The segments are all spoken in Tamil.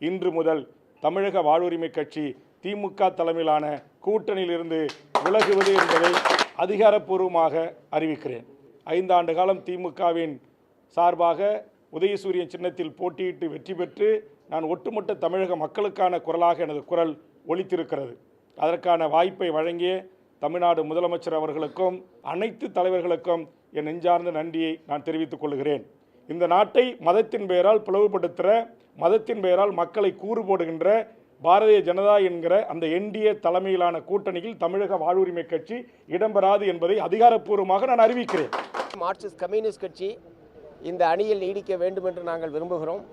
இன்று முதல் தமிழக வாழ்வுரிமை கட்சி திமுக தலைமையிலான கூட்டணியிலிருந்து விலகுவது என்பதை அதிகாரப்பூர்வமாக அறிவிக்கிறேன். 5 ஆண்டு காலம் திமுகவின் சார்பாக உதயசூரியன் சின்னத்தில் போட்டியிட்டு வெற்றி பெற்று நான் ஒட்டுமொத்த தமிழக மக்களுக்கான குரலாக எனது குரல் ஒலித்திருக்கிறது. அதற்கான வாய்ப்பை வழங்கிய தமிழ்நாடு முதலமைச்சர் அவர்களுக்கும் அனைத்து தலைவர்களுக்கும் என் நெஞ்சார்ந்த நன்றியை நான் தெரிவித்துக் கொள்கிறேன். இந்த நாட்டை மதத்தின் பெயரால் பிளவுபடுத்துகிற, மதத்தின் பெயரால் மக்களை கூறு போடுகின்ற பாரதிய ஜனதா என்கிற அந்த என்டிஏ தலைமையிலான கூட்டணியில் தமிழக வாழ்வுரிமை கட்சி இடம்பெறாது என்பதை அதிகாரப்பூர்வமாக நான் அறிவிக்கிறேன். மார்க்சிஸ்ட் கம்யூனிஸ்ட் கட்சி இந்த அணியில் நீடிக்க வேண்டும் என்று நாங்கள் விரும்புகிறோம்.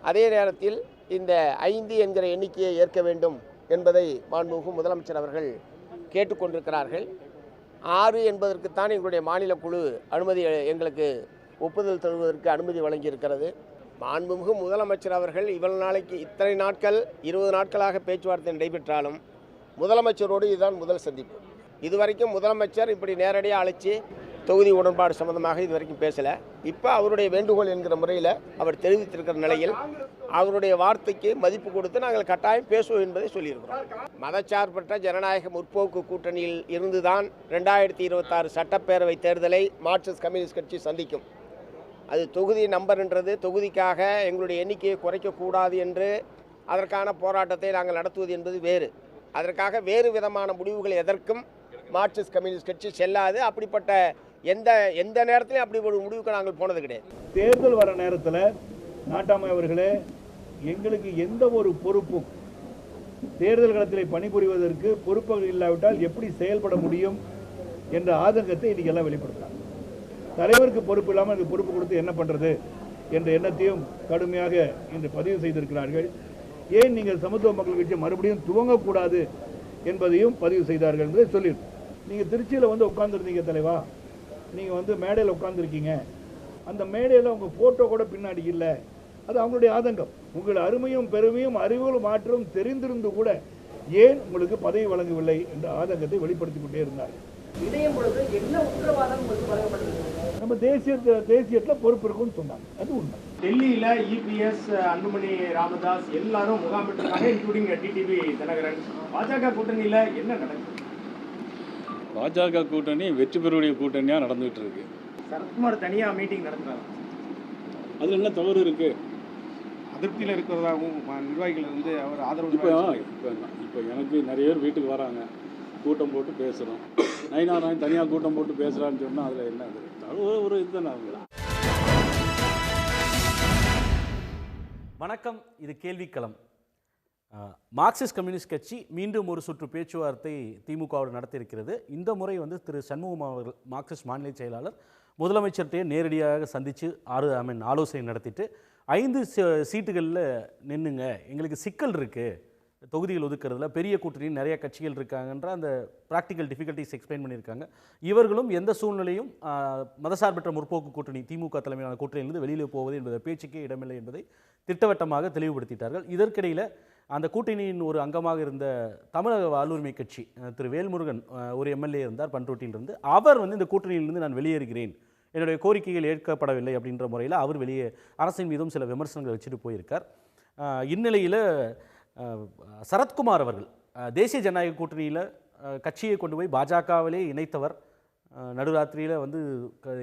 அதே நேரத்தில் இந்த 5 என்கிற எண்ணிக்கையை ஏற்க வேண்டும் என்பதை மாண்புமிகு முதலமைச்சர் அவர்கள் கேட்டுக்கொண்டிருக்கிறார்கள். 6 என்பதற்குத்தான் எங்களுடைய மாநில குழு எங்களுக்கு ஒப்புதல் தருவதற்கு அனுமதி வழங்கியிருக்கிறது. மாண்புமிகு முதலமைச்சர் அவர்கள் இவ்வளவு நாளைக்கு இத்தனை நாட்கள் 20 நாட்களாக பேச்சுவார்த்தை நடைபெற்றாலும் முதலமைச்சரோடு இதுதான் முதல் சந்திப்பு. இதுவரைக்கும் முதலமைச்சர் இப்படி நேரடியாக அழைச்சி தொகுதி உடன்பாடு சம்பந்தமாக இதுவரைக்கும் பேசலை. இப்போ அவருடைய வேண்டுகோள் என்கிற முறையில் அவர் தெரிவித்திருக்கிற நிலையில் அவருடைய வார்த்தைக்கு மதிப்பு கொடுத்து நாங்கள் கட்டாயம் பேசுவோம் என்பதை சொல்லியிருக்கிறோம். மதச்சார்பற்ற ஜனநாயக முற்போக்கு கூட்டணியில் இருந்துதான் 2026 சட்டப்பேரவை தேர்தலை மார்க்சிஸ்ட் கம்யூனிஸ்ட் கட்சி சந்திக்கும். அது தொகுதி நம்பர்ன்றது தொகுதிக்காக எங்களுடைய எண்ணிக்கையை குறைக்கக்கூடாது என்று அதற்கான போராட்டத்தை நாங்கள் நடத்துவது என்பது வேறு. அதற்காக வேறு விதமான முடிவுகள் எதற்கும் மார்க்சிஸ்ட் கம்யூனிஸ்ட் கட்சி செல்லாது. அப்படிப்பட்ட எந்த நேரத்திலையும் அப்படி ஒரு முடிவுக்கு நாங்கள் போனது கிடையாது. தேர்தல் வர நேரத்தில் நாட்டாமை அவர்களே, எங்களுக்கு எந்த ஒரு பொறுப்பும் தேர்தல் களத்தில் பணிபுரிவதற்கு பொறுப்புகள் இல்லாவிட்டால் எப்படி செயல்பட முடியும் என்ற ஆதங்கத்தை இன்னைக்கு எல்லாம் வெளிப்படுத்தாங்க. தலைவருக்கு பொறுப்பு இல்லாமல் எனக்கு பொறுப்பு கொடுத்து என்ன பண்ணுறது என்ற எண்ணத்தையும் கடுமையாக இன்று பதிவு செய்திருக்கிறார்கள். ஏன் நீங்கள் சமத்துவ மக்கள் கட்சி மறுபடியும் துவங்கக்கூடாது என்பதையும் பதிவு செய்தார்கள் என்பதை சொல்லியிருக்கோம். நீங்கள் திருச்சியில் வந்து உட்காந்துருந்தீங்க தலைவா, நீங்கள் மேடையில் உட்காந்துருக்கீங்க, அந்த மேடையில் உங்கள் ஃபோட்டோ கூட பின்னாடி இல்லை. அது அவங்களுடைய ஆதங்கம். உங்கள் அருமையும் பெருமையும் அறிவுகளும் மாற்றம் தெரிந்திருந்து கூட ஏன் உங்களுக்கு பதவி வழங்கவில்லை என்ற ஆதங்கத்தை வெளிப்படுத்தி கொண்டே இருந்தார்கள். நம்ம தேசியத்தில் பொறுப்பு இருக்குன்னு சொன்னாங்க. அது உண்மை. டெல்லியில் இபிஎஸ், அன்புமணி ராமதாஸ் எல்லாரும் முகாமிட்டிருக்காங்க, இன்க்ளூடிங் டிடிவி தினகரன். பாஜக கூட்டணியில் என்ன நடக்குது? பாஜக கூட்டணி வெற்றி பெறக்கூடிய கூட்டணியாக நடந்துகிட்டு இருக்கு. சரத்குமார் தனியாக மீட்டிங் நடத்துகிறாங்க. அதில் என்ன தவறு இருக்கு? அதிருப்தியில் இருக்கிறதாகவும் நிர்வாகிகள் அவர் ஆதரவு. இப்போ எனக்கு நிறைய பேர் வீட்டுக்கு வராங்க, கூட்டம் போட்டு பேசுகிறோம். நயினாராயன் தனியாக கூட்டம் போட்டு பேசுகிறான்னு சொன்னால் அதில் என்ன அது ஒரு இதுதானே அவங்க. வணக்கம், இது கேள்விக்களம். மார்க்சிஸ்ட் கம்யூனிஸ்ட் கட்சி மீண்டும் ஒரு சுற்று பேச்சுவார்த்தை திமுகவோடு நடத்தியிருக்கிறது. இந்த முறை திரு சண்முகம் அவர்கள், மார்க்சிஸ்ட் மாநில செயலாளர், முதலமைச்சர்கிட்டே நேரடியாக சந்தித்து ஆலோசனை நடத்திட்டு 5 சீட்டுகளில் நின்றுங்க, எங்களுக்கு சிக்கல் இருக்குது, தொகுதிகள் ஒதுக்கிறதுல பெரிய கூட்டணி நிறைய கட்சிகள் இருக்காங்கன்ற அந்த ப்ராக்டிக்கல் டிஃபிகல்ட்டிஸ் எக்ஸ்பிளைன் பண்ணியிருக்காங்க. இவர்களும் எந்த சூழ்நிலையும் மதசார்பற்ற முற்போக்கு கூட்டணி திமுக தலைமையிலான கூட்டணியிலிருந்து வெளியில் போவது என்பதை பேச்சுக்கே இடமில்லை என்பதை திட்டவட்டமாக தெளிவுபடுத்திட்டார்கள். இதற்கிடையில் அந்த கூட்டணியின் ஒரு அங்கமாக இருந்த தமிழக வாழ்வுரிமை கட்சி திரு வேல்முருகன் ஒரு எம்எல்ஏ இருந்தார் பண்ருட்டியிலிருந்து. அவர் இந்த கூட்டணியிலிருந்து நான் வெளியேறுகிறேன், என்னுடைய கோரிக்கைகள் ஏற்கப்படவில்லை அப்படின்ற முறையில் அவர் வெளியே அரசின் மீதும் சில விமர்சனங்கள் வச்சுட்டு போயிருக்கார். இந்நிலையில் சரத்குமார் அவர்கள் தேசிய ஜனநாயக கூட்டணியில் கட்சியை கொண்டு போய் பாஜகவிலே இணைத்தவர். நடுராத்திரியில்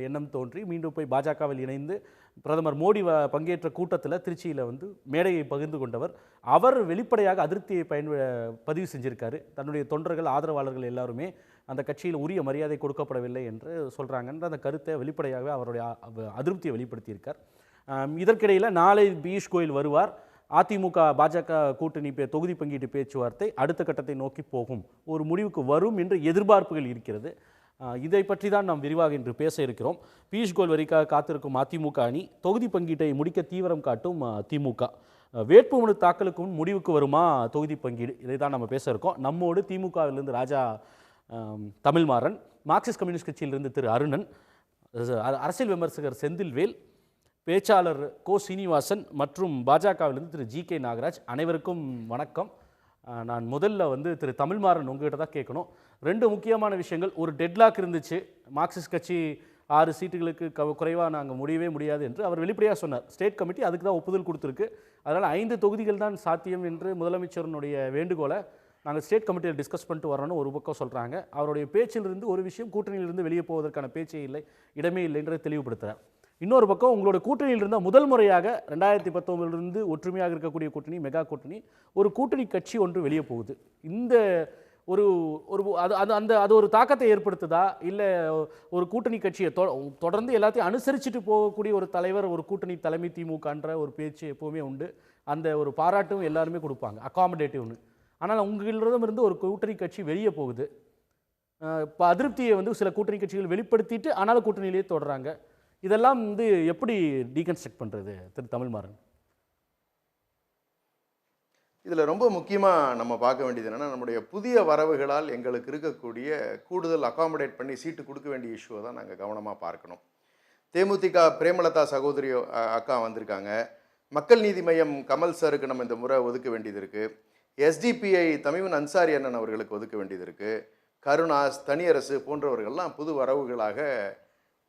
எண்ணம் தோன்றி மீண்டும் போய் பாஜகவில் இணைந்து பிரதமர் மோடி பங்கேற்ற கூட்டத்தில் திருச்சியில் மேடையை பகிர்ந்து கொண்டவர். அவர் வெளிப்படையாக அதிருப்தியை பதிவு செஞ்சிருக்காரு. தன்னுடைய தொண்டர்கள், ஆதரவாளர்கள் எல்லாருமே அந்த கட்சியில் உரிய மரியாதை கொடுக்கப்படவில்லை என்று சொல்கிறாங்கன்ற அந்த கருத்தை வெளிப்படையாகவே அவருடைய அதிருப்தியை வெளிப்படுத்தியிருக்கார். இதற்கிடையில் நாளை பியூஷ் கோயல் வருவார். அதிமுக பாஜக கூட்டணி தொகுதி பங்கீட்டு பேச்சுவார்த்தை அடுத்த கட்டத்தை நோக்கி போகும், ஒரு முடிவுக்கு வரும் என்று எதிர்பார்ப்புகள் இருக்கிறது. இதை பற்றி தான் நாம் விரிவாக இன்று பேச இருக்கிறோம். பியூஷ் கோயல் வரிக்காக காத்திருக்கும் அதிமுக அணி, தொகுதி பங்கீட்டை முடிக்க தீவிரம் காட்டும் திமுக, வேட்புமனு தாக்கலுக்கு முன் முடிவுக்கு வருமா தொகுதி பங்கீடு, இதை தான் நம்ம பேச இருக்கோம். நம்மோடு திமுகவிலிருந்து ராஜா தமிழ்மாறன், மார்க்சிஸ்ட் கம்யூனிஸ்ட் கட்சியிலிருந்து திரு அருணன், அரசியல் விமர்சகர் செந்தில்வேல், பேச்சாளர் கோ சீனிவாசன் மற்றும் பாஜகவிலிருந்து திரு ஜி.கே. நாகராஜ். அனைவருக்கும் வணக்கம். நான் முதல்ல திரு தமிழ்மாறன் உங்ககிட்ட தான் கேட்கணும். 2 முக்கியமான விஷயங்கள். ஒரு டெட்லாக் இருந்துச்சு, மார்க்சிஸ்ட் கட்சி 6 சீட்டுகளுக்கு குறைவாக நாங்கள் முடியவே முடியாது என்று அவர் வெளிப்படையாக சொன்னார். ஸ்டேட் கமிட்டி அதுக்கு தான் ஒப்புதல் கொடுத்துருக்கு. அதனால் 5 தொகுதிகள் தான் சாத்தியம் என்று முதலமைச்சருடைய வேண்டுகோளை நாங்கள் ஸ்டேட் கமிட்டியில் டிஸ்கஸ் பண்ணிட்டு வரோன்னு ஒரு பக்கம் சொல்கிறாங்க. அவருடைய பேச்சிலிருந்து ஒரு விஷயம் கூட்டணியிலிருந்து வெளியே போவதற்கான பேச்சே இல்லை, இடமே இல்லை என்று தெளிவுபடுத்துகிறார். இன்னொரு பக்கம் உங்களோட கூட்டணியில் இருந்தால் முதல் முறையாக 2019 ஒற்றுமையாக இருக்கக்கூடிய கூட்டணி, மெகா கூட்டணி, ஒரு கூட்டணி கட்சி ஒன்று வெளியே போகுது. இந்த ஒரு ஒரு அது அது அந்த அது ஒரு தாக்கத்தை ஏற்படுத்துதா, இல்லை ஒரு கூட்டணி கட்சியை தொடர்ந்து எல்லாத்தையும் அனுசரிச்சுட்டு போகக்கூடிய ஒரு தலைவர், ஒரு கூட்டணி தலைமை திமுகன்ற ஒரு பேச்சு எப்போவுமே உண்டு. அந்த ஒரு பாராட்டும் எல்லாருமே கொடுப்பாங்க, அகாமடேட்டிவ்னு. ஆனால் உங்களிடமிருந்து ஒரு கூட்டணி கட்சி வெளியே போகுது. இப்போ அதிருப்தியை சில கூட்டணி கட்சிகள் வெளிப்படுத்திட்டு ஆனாலும் கூட்டணியிலேயே தொடர்றாங்க. இதெல்லாம் எப்படி டீகன்ஸ்ட்ரக்ட் பண்ணுறது திரு தமிழ்மாறன்? இதில் ரொம்ப முக்கியமாக நம்ம பார்க்க வேண்டியது என்னென்னா, நம்முடைய புதிய வரவுகளால் எங்களுக்கு இருக்கக்கூடிய கூடுதல் அகாமடேட் பண்ணி சீட்டு கொடுக்க வேண்டிய இஷ்யூவை தான் நாங்கள் கவனமாக பார்க்கணும். தேமுதிக பிரேமலதா சகோதரி அக்கா வந்திருக்காங்க. மக்கள் நீதி மையம் கமல் சாருக்கு நம்ம இந்த முறை ஒதுக்க வேண்டியது இருக்குது. எஸ்டிபிஐ தமிழன் அன்சாரி அண்ணன் அவர்களுக்கு ஒதுக்க வேண்டியது இருக்குது. கருணாஸ், தனியரசு போன்றவர்கள்லாம் புது வரவுகளாக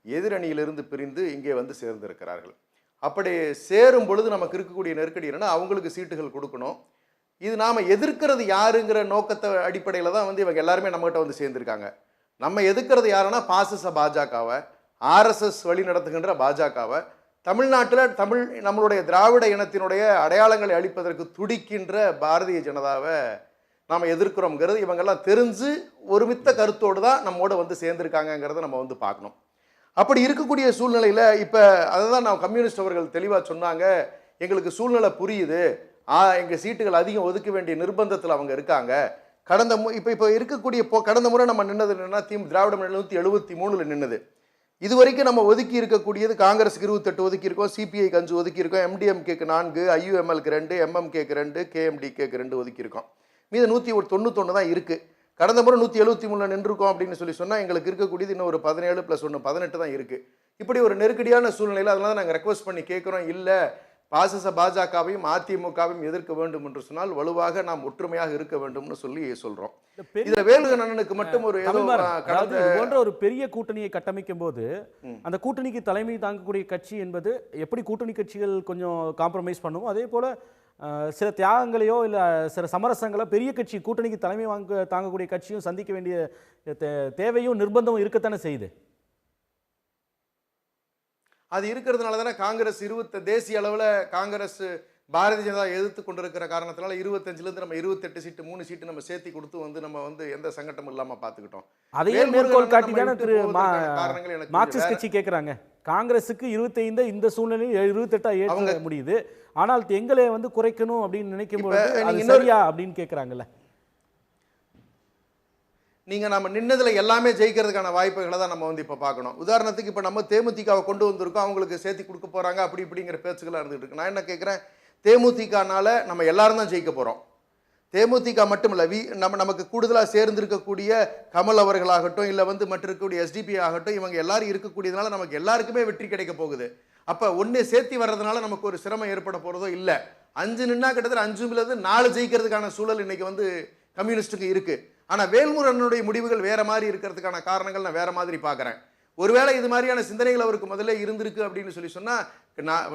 எதிரணியிலிருந்து பிரிந்து இங்கே வந்து சேர்ந்திருக்கிறார்கள். அப்படி சேரும் பொழுது நமக்கு இருக்கக்கூடிய நெருக்கடி என்னன்னா, அவங்களுக்கு சீட்டுகள் கொடுக்கணும். இது நாம் எதிர்க்கிறது யாருங்கிற நோக்கத்தை அடிப்படையில் தான் இவங்க எல்லாருமே நம்மகிட்ட வந்து சேர்ந்துருக்காங்க. நம்ம எதிர்க்கிறது யாருன்னா பாசிச பாஜகவை, ஆர்எஸ்எஸ் வழி நடத்துகின்ற பாஜகவை, தமிழ்நாட்டில் நம்மளுடைய திராவிட இனத்தினுடைய அடையாளங்களை அளிப்பதற்கு துடிக்கின்ற பாரதிய ஜனதாவை நாம் எதிர்க்கிறோங்கிறது இவங்கெல்லாம் தெரிஞ்சு ஒருமித்த கருத்தோடு தான் நம்மோட வந்து சேர்ந்துருக்காங்கங்கிறத நம்ம பார்க்கணும். அப்படி இருக்கக்கூடிய சூழ்நிலையில் இப்போ அதை தான் நான் கம்யூனிஸ்ட் அவர்கள் தெளிவாக சொன்னாங்க, எங்களுக்கு சூழ்நிலை புரியுது, எங்கள் சீட்டுகள் அதிகம் ஒதுக்க வேண்டிய நிர்பந்தத்தில் அவங்க இருக்காங்க. இப்போ இருக்கக்கூடிய கடந்த முறை நம்ம நின்னது என்னன்னா, திராவிட முன்னணி 173 நின்னது. இது வரைக்கும் நம்ம ஒதுக்கி இருக்கக்கூடியது காங்கிரஸுக்கு 28 ஒதுக்கி இருக்கோம், சிபிஐக்கு 5 ஒதுக்கி இருக்கோம், எம்டிஎம்கேக்கு 4, ஐயுஎம்எல்க்கு 2, எம்எம்கேக்கு 2, கேஎம்டிகேக்கு 2 ஒதுக்கி இருக்கோம். மீது 191 தான் இருக்குது. கடந்த முறை 173 நின்றுருக்கோம் அப்படின்னு சொன்னால் எங்களுக்கு இருக்கக்கூடியது இன்னும் ஒரு 17 + 1 18 தான் இருக்குது. இப்படி ஒரு நெருக்கடியான சூழ்நிலையில் அதனால நாங்கள் ரெக்வஸ்ட் பண்ணி கேட்குறோம், இல்லை பாசிச பாஜகவையும் அதிமுகவையும் எதிர்க்க வேண்டும் என்று சொன்னால் வலுவாக நாம் ஒற்றுமையாக இருக்க வேண்டும்னு சொல்றோம். இதுல வேலுகன் அண்ணனுக்கு மட்டும் ஒரு போன்ற ஒரு பெரிய கூட்டணியை கட்டமைக்கும் போது அந்த கூட்டணிக்கு தலைமை தாங்கக்கூடிய கட்சி என்பது எப்படி கூட்டணி கட்சிகள் கொஞ்சம் காம்ப்ரமைஸ் பண்ணுவோம், அதே போல சில தியாகங்களையோ இல்லை சில சமரசங்களோ பெரிய கட்சி கூட்டணிக்கு தலைமை தாங்கக்கூடிய கட்சியும் சந்திக்க வேண்டிய தேவையும் நிர்பந்தமும் இருக்கத்தானே செய்யுது. அது இருக்கிறதுனால தானே காங்கிரஸ் தேசிய அளவில் காங்கிரஸ் பாரதிய ஜனதா எதிர்த்து கொண்டிருக்கிற காரணத்தினால 25லேருந்து நம்ம 28 சீட்டு 3 சீட்டு நம்ம சேர்த்தி கொடுத்து நம்ம எந்த சங்கட்டமும் இல்லாமல் பார்த்துக்கிட்டோம். அதையே மேற்கோள் காட்டி தானே திரு மார்க்சிஸ்ட் கட்சி கேட்குறாங்க, காங்கிரஸுக்கு 25 இந்த சூழ்நிலையில் 28 ஏற்க முடியுது, ஆனால் எங்களை குறைக்கணும் அப்படின்னு நினைக்கும் போது சரியா அப்படின்னு கேட்குறாங்கல்ல. நீங்கள் நம்ம நின்னதில் எல்லாமே ஜெயிக்கிறதுக்கான வாய்ப்புகளை தான் நம்ம இப்போ பார்க்கணும். உதாரணத்துக்கு இப்போ நம்ம தேமுதிகவை கொண்டு வந்திருக்கோம், அவங்களுக்கு சேர்த்து கொடுக்க போகிறாங்க அப்படி இப்படிங்கிற பேச்சுக்கெல்லாம் இருந்துகிட்டு இருக்கு. நான் என்ன கேட்குறேன், தேமுதிகனால நம்ம எல்லாரும் தான் ஜெயிக்க போகிறோம். தேமுதிக மட்டும் இல்லை, நமக்கு கூடுதலாக சேர்ந்திருக்கக்கூடிய கமல் அவர்களாகட்டும், இல்லை மற்ற இருக்கக்கூடிய எஸ்டிபி ஆகட்டும், இவங்க எல்லாரும் இருக்கக்கூடியதுனால நமக்கு எல்லாருக்குமே வெற்றி கிடைக்க போகுது. அப்போ ஒன்று சேர்த்தி வர்றதுனால நமக்கு ஒரு சிரமம் ஏற்பட போகிறதோ இல்லை. 5 நின்னா கிட்டத்தட்ட 5 4 ஜெயிக்கிறதுக்கான சூழல் இன்னைக்கு கம்யூனிஸ்டுக்கு இருக்குது. ஆனால் வேல்முருகனுடைய முடிவுகள் வேற மாதிரி இருக்கிறதுக்கான காரணங்கள் நான் வேற மாதிரி பார்க்குறேன். ஒருவேளை இது மாதிரியான சிந்தனைகள் அவருக்கு முதல்ல இருந்திருக்கு அப்படின்னு சொன்னால்,